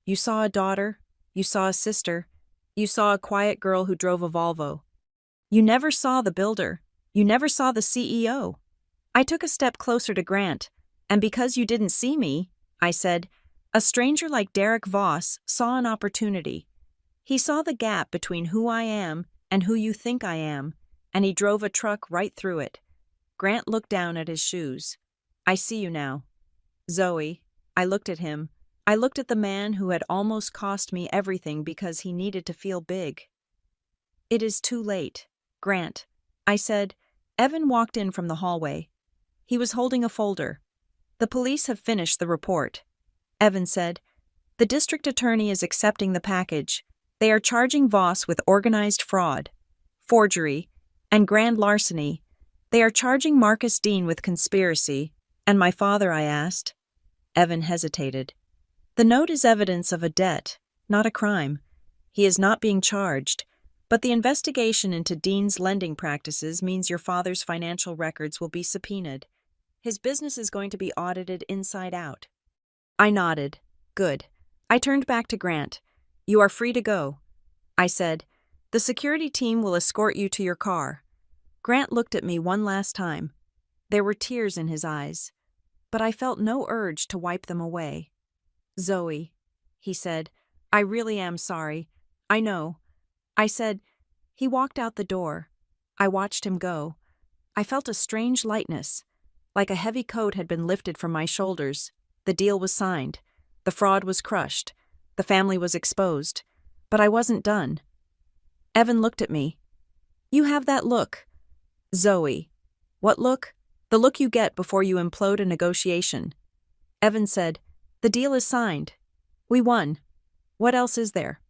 You saw a daughter. You saw a sister. You saw a quiet girl who drove a Volvo. You never saw the builder. You never saw the CEO. I took a step closer to Grant, and because you didn't see me, I said, a stranger like Derek Voss saw an opportunity. He saw the gap between who I am and who you think I am, and he drove a truck right through it. Grant looked down at his shoes. I see you now. Zoe, I looked at him. I looked at the man who had almost cost me everything because he needed to feel big. It is too late. Grant, I said. Evan walked in from the hallway. He was holding a folder. The police have finished the report. Evan said, the district attorney is accepting the package. They are charging Voss with organized fraud, forgery, and grand larceny. They are charging Marcus Dean with conspiracy. And my father, I asked. Evan hesitated. The note is evidence of a debt, not a crime. He is not being charged, but the investigation into Dean's lending practices means your father's financial records will be subpoenaed. His business is going to be audited inside out. I nodded. Good. I turned back to Grant. You are free to go. I said. The security team will escort you to your car. Grant looked at me one last time. There were tears in his eyes, but I felt no urge to wipe them away. Zoe, he said, I really am sorry. I know. I said. He walked out the door. I watched him go. I felt a strange lightness, like a heavy coat had been lifted from my shoulders. The deal was signed. The fraud was crushed. The family was exposed. But I wasn't done. Evan looked at me. You have that look. Zoe. What look? The look you get before you implode a negotiation. Evan said, The deal is signed. We won. What else is there?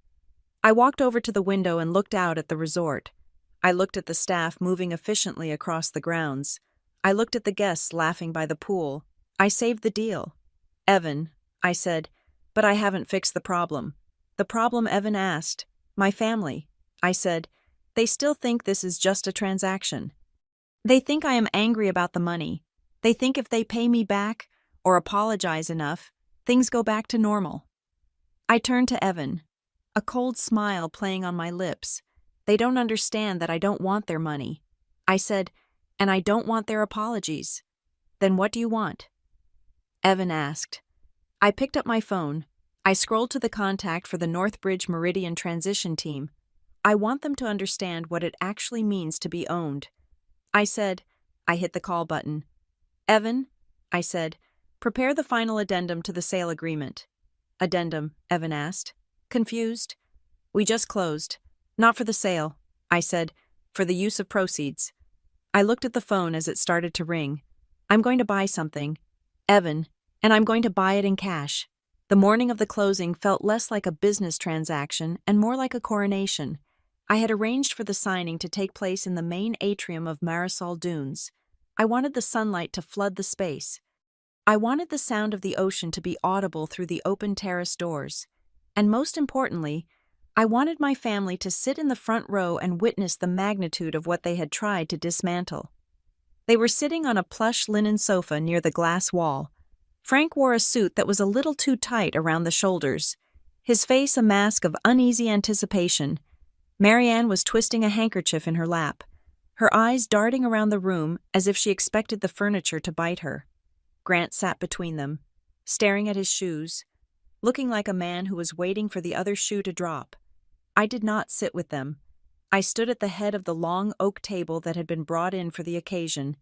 I walked over to the window and looked out at the resort. I looked at the staff moving efficiently across the grounds. I looked at the guests laughing by the pool. I saved the deal. Evan, I said, but I haven't fixed the problem. The problem Evan asked. My family. I said, they still think this is just a transaction. They think I am angry about the money. They think if they pay me back, or apologize enough, things go back to normal. I turned to Evan, a cold smile playing on my lips. They don't understand that I don't want their money. I said, and I don't want their apologies. Then what do you want? Evan asked. I picked up my phone. I scrolled to the contact for the Northbridge Meridian Transition Team. I want them to understand what it actually means to be owned. I said, I hit the call button. Evan, I said, prepare the final addendum to the sale agreement. Addendum, Evan asked. Confused? We just closed. Not for the sale, I said, for the use of proceeds. I looked at the phone as it started to ring. I'm going to buy something. Evan, and I'm going to buy it in cash. The morning of the closing felt less like a business transaction and more like a coronation. I had arranged for the signing to take place in the main atrium of Marisol Dunes. I wanted the sunlight to flood the space. I wanted the sound of the ocean to be audible through the open terrace doors. And most importantly, I wanted my family to sit in the front row and witness the magnitude of what they had tried to dismantle. They were sitting on a plush linen sofa near the glass wall. Frank wore a suit that was a little too tight around the shoulders, his face a mask of uneasy anticipation. Marianne was twisting a handkerchief in her lap, her eyes darting around the room as if she expected the furniture to bite her. Grant sat between them, staring at his shoes, looking like a man who was waiting for the other shoe to drop. I did not sit with them. I stood at the head of the long oak table that had been brought in for the occasion.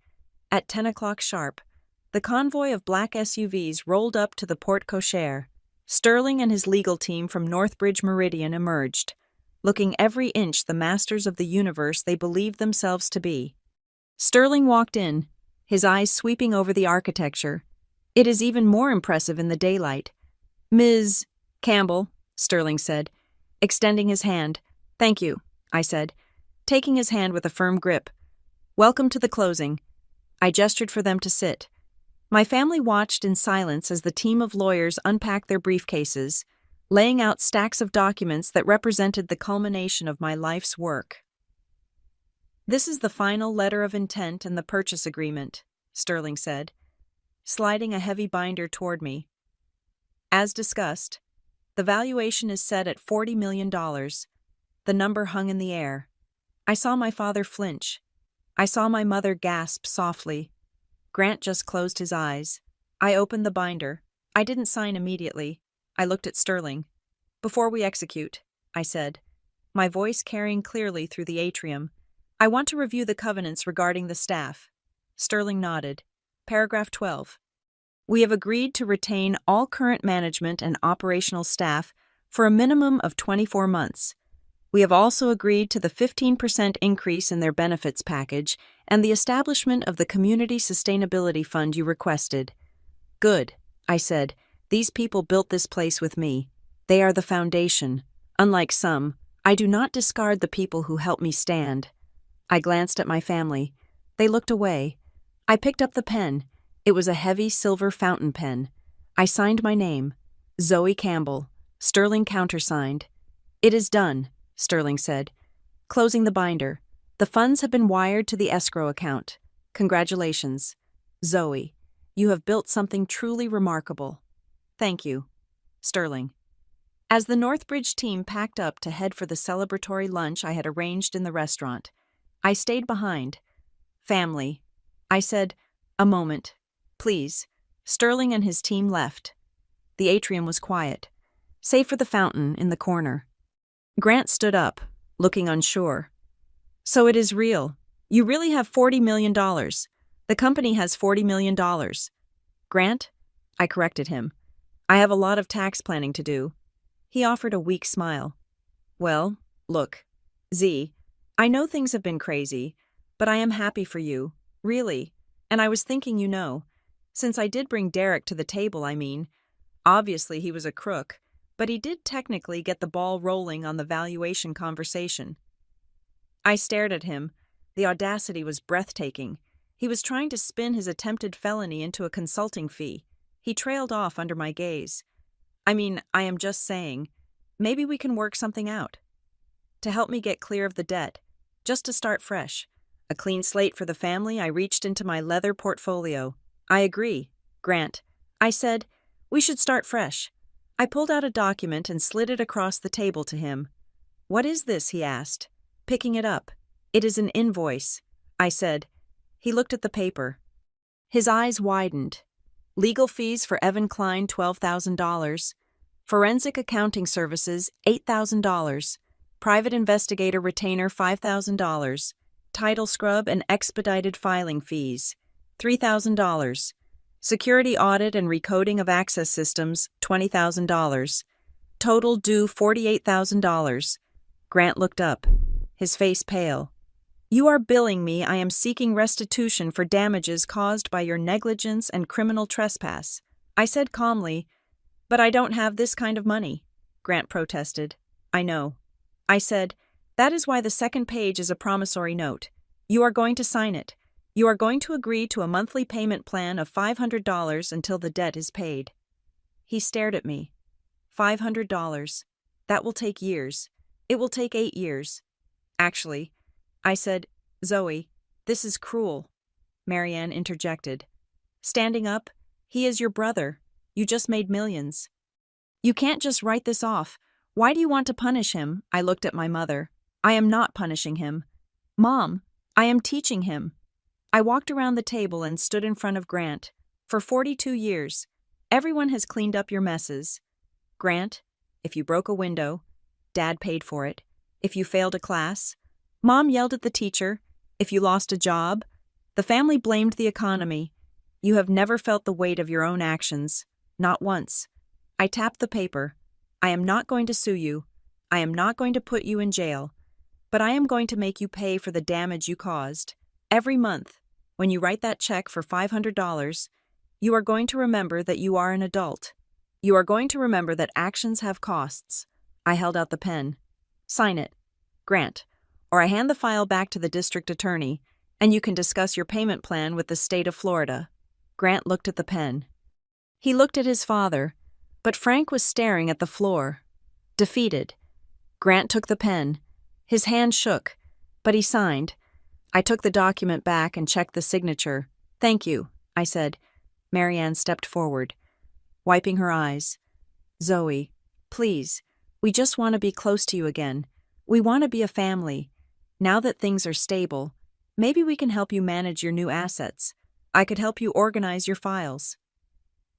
At 10 o'clock sharp, the convoy of black SUVs rolled up to the porte cochere. Sterling and his legal team from Northbridge Meridian emerged, looking every inch the masters of the universe they believed themselves to be. Sterling walked in, his eyes sweeping over the architecture. It is even more impressive in the daylight. Ms. Campbell, Sterling said, extending his hand. Thank you, I said, taking his hand with a firm grip. Welcome to the closing. I gestured for them to sit. My family watched in silence as the team of lawyers unpacked their briefcases, laying out stacks of documents that represented the culmination of my life's work. This is the final letter of intent and the purchase agreement, Sterling said, sliding a heavy binder toward me. As discussed, the valuation is set at $40 million. The number hung in the air. I saw my father flinch. I saw my mother gasp softly. Grant just closed his eyes. I opened the binder. I didn't sign immediately. I looked at Sterling. Before we execute, I said, my voice carrying clearly through the atrium, I want to review the covenants regarding the staff. Sterling nodded. Paragraph 12. We have agreed to retain all current management and operational staff for a minimum of 24 months. We have also agreed to the 15% increase in their benefits package and the establishment of the Community Sustainability Fund you requested. Good, I said. These people built this place with me. They are the foundation. Unlike some, I do not discard the people who help me stand. I glanced at my family. They looked away. I picked up the pen. It was a heavy silver fountain pen. I signed my name, Zoe Campbell. Sterling countersigned. It is done, Sterling said, closing the binder. The funds have been wired to the escrow account. Congratulations. Zoe, you have built something truly remarkable. Thank you. Sterling. As the Northbridge team packed up to head for the celebratory lunch I had arranged in the restaurant, I stayed behind. Family. I said, "A moment. Please." Sterling and his team left. The atrium was quiet, save for the fountain in the corner. Grant stood up, looking unsure. "So it is real. You really have $40 million. The company has $40 million. Grant?" I corrected him. "I have a lot of tax planning to do." He offered a weak smile. "Well, look, Z, I know things have been crazy, but I am happy for you, really. And I was thinking, since I did bring Derek to the table, obviously he was a crook, but he did technically get the ball rolling on the valuation conversation." I stared at him. The audacity was breathtaking. He was trying to spin his attempted felony into a consulting fee. He trailed off under my gaze. "I am just saying, maybe we can work something out. To help me get clear of the debt, just to start fresh. A clean slate for the family." I reached into my leather portfolio. "I agree, Grant." I said, "We should start fresh." I pulled out a document and slid it across the table to him. "What is this?" he asked, picking it up. "It is an invoice," I said. He looked at the paper. His eyes widened. "Legal fees for Evan Klein, $12,000. Forensic accounting services, $8,000. Private investigator retainer, $5,000. Title scrub and expedited filing fees, $3,000. Security audit and recoding of access systems, $20,000. Total due $48,000. Grant looked up, his face pale. "You are billing me. I am seeking restitution for damages caused by your negligence and criminal trespass," I said calmly. "But I don't have this kind of money," Grant protested. "I know." I said, "That is why the second page is a promissory note. You are going to sign it. You are going to agree to a monthly payment plan of $500 until the debt is paid." He stared at me. $500. That will take years. It will take 8 years. "Actually," I said, "Zoe, this is cruel." Marianne interjected. Standing up, "He is your brother. You just made millions. You can't just write this off. Why do you want to punish him?" I looked at my mother. "I am not punishing him. Mom, I am teaching him." I walked around the table and stood in front of Grant. "For 42 years, everyone has cleaned up your messes. Grant, if you broke a window, Dad paid for it. If you failed a class, Mom yelled at the teacher. If you lost a job, the family blamed the economy. You have never felt the weight of your own actions. Not once." I tapped the paper. "I am not going to sue you. I am not going to put you in jail. But I am going to make you pay for the damage you caused. Every month, when you write that check for $500, you are going to remember that you are an adult. You are going to remember that actions have costs." I held out the pen. "Sign it, Grant, or I hand the file back to the district attorney, and you can discuss your payment plan with the state of Florida." Grant looked at the pen. He looked at his father, but Frank was staring at the floor, defeated. Grant took the pen. His hand shook, but he signed. I took the document back and checked the signature. "Thank you," I said. Marianne stepped forward, wiping her eyes. "Zoe, please, we just want to be close to you again. We want to be a family. Now that things are stable, maybe we can help you manage your new assets. I could help you organize your files."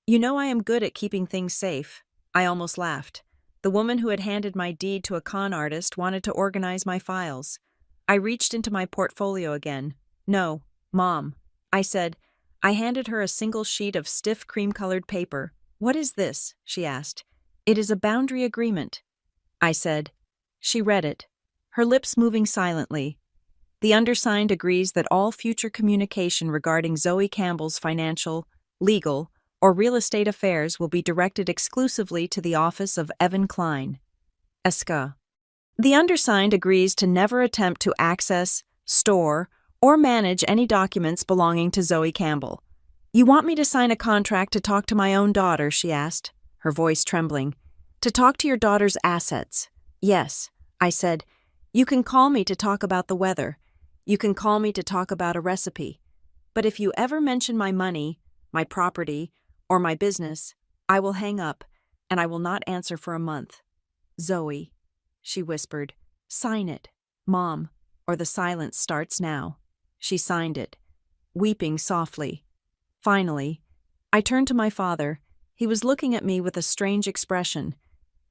"You know I am good at keeping things safe." I almost laughed. The woman who had handed my deed to a con artist wanted to organize my files. I reached into my portfolio again. "No, Mom," I said. I handed her a single sheet of stiff cream-colored paper. "What is this?" she asked. "It is a boundary agreement," I said. She read it, her lips moving silently. "The undersigned agrees that all future communication regarding Zoe Campbell's financial, legal, or real estate affairs will be directed exclusively to the office of Evan Klein, Esq. The undersigned agrees to never attempt to access, store, or manage any documents belonging to Zoe Campbell." "You want me to sign a contract to talk to my own daughter?" she asked, her voice trembling. "To talk to your daughter's assets?" "Yes," I said. "You can call me to talk about the weather. You can call me to talk about a recipe. But if you ever mention my money, my property, or my business, I will hang up, and I will not answer for a month." Zoe, she whispered, sign it. Mom, or the silence starts now. She signed it, weeping softly. Finally, I turned to my father. He was looking at me with a strange expression.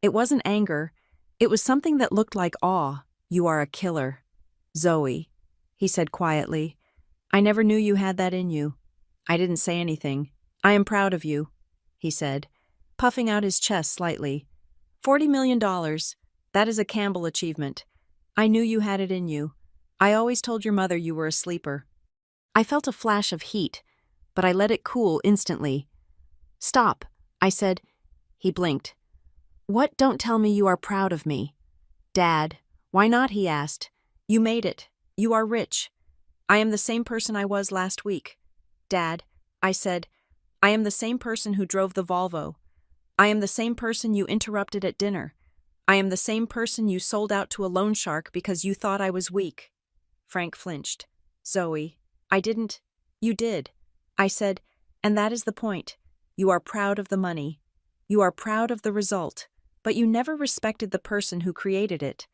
It wasn't anger. It was something that looked like awe. You are a killer. Zoe, he said quietly. I never knew you had that in you. I didn't say anything. I am proud of you, he said, puffing out his chest slightly. $40 million. That is a Campbell achievement. I knew you had it in you. I always told your mother you were a sleeper. I felt a flash of heat, but I let it cool instantly. Stop, I said. He blinked. What? Don't tell me you are proud of me. Dad, why not? He asked. You made it. You are rich. I am the same person I was last week. Dad, I said, I am the same person who drove the Volvo. I am the same person you interrupted at dinner. I am the same person you sold out to a loan shark because you thought I was weak. Frank flinched. Zoe, I didn't. You did. I said, and that is the point. You are proud of the money. You are proud of the result, but you never respected the person who created it.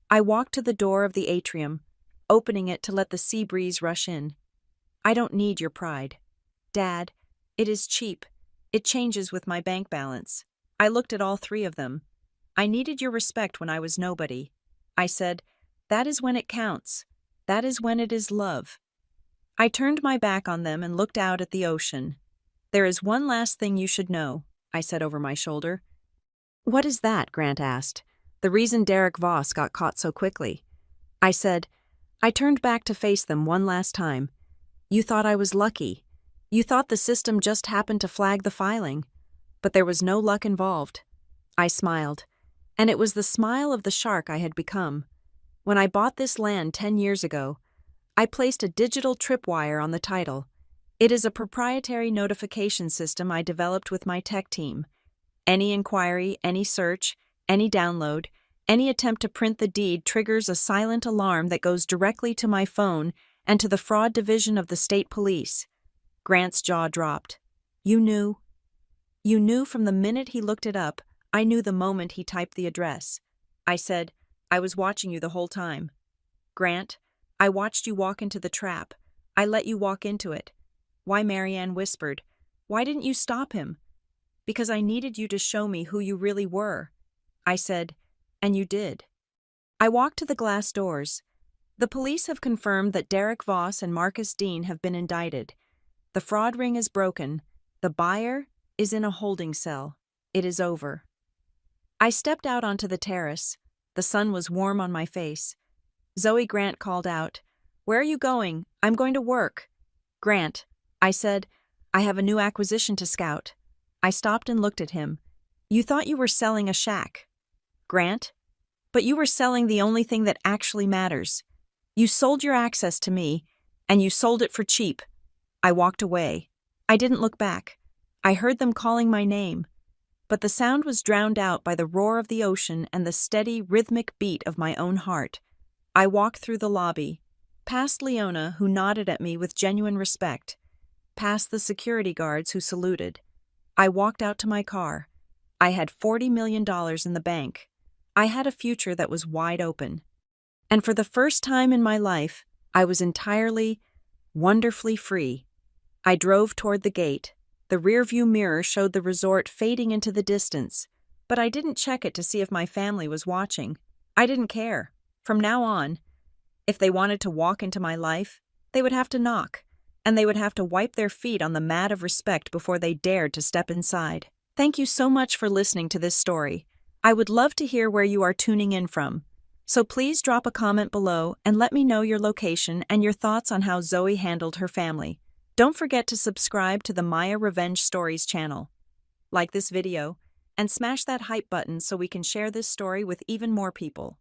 I walked to the door of the atrium, opening it to let the sea breeze rush in. I don't need your pride. Dad, it is cheap. It changes with my bank balance. I looked at all three of them. I needed your respect when I was nobody. I said, that is when it counts. That is when it is love. I turned my back on them and looked out at the ocean. There is one last thing you should know, I said over my shoulder. What is that? Grant asked. The reason Derek Voss got caught so quickly. I said, I turned back to face them one last time. You thought I was lucky. You thought the system just happened to flag the filing. But there was no luck involved. I smiled. And it was the smile of the shark I had become. When I bought this land 10 years ago, I placed a digital tripwire on the title. It is a proprietary notification system I developed with my tech team. Any inquiry, any search, any download, any attempt to print the deed triggers a silent alarm that goes directly to my phone and to the fraud division of the state police. Grant's jaw dropped. You knew? You knew from the minute he looked it up. I knew the moment he typed the address. I said, I was watching you the whole time. Grant, I watched you walk into the trap. I let you walk into it. Why? Marianne whispered. Why didn't you stop him? Because I needed you to show me who you really were. I said, and you did. I walked to the glass doors. The police have confirmed that Derek Voss and Marcus Dean have been indicted. The fraud ring is broken. The buyer is in a holding cell. It is over. I stepped out onto the terrace. The sun was warm on my face. Zoe, Grant called out, Where are you going? I'm going to work. Grant, I said, I have a new acquisition to scout. I stopped and looked at him. You thought you were selling a shack. Grant, but you were selling the only thing that actually matters. You sold your access to me, and you sold it for cheap. I walked away. I didn't look back. I heard them calling my name, but the sound was drowned out by the roar of the ocean and the steady, rhythmic beat of my own heart. I walked through the lobby, past Leona, who nodded at me with genuine respect, past the security guards who saluted. I walked out to my car. I had $40 million in the bank. I had a future that was wide open. And for the first time in my life, I was entirely, wonderfully free. I drove toward the gate. The rearview mirror showed the resort fading into the distance, but I didn't check it to see if my family was watching. I didn't care. From now on, if they wanted to walk into my life, they would have to knock, and they would have to wipe their feet on the mat of respect before they dared to step inside. Thank you so much for listening to this story. I would love to hear where you are tuning in from. So please drop a comment below and let me know your location and your thoughts on how Zoe handled her family. Don't forget to subscribe to the Maya Revenge Stories channel. Like this video, and smash that hype button so we can share this story with even more people.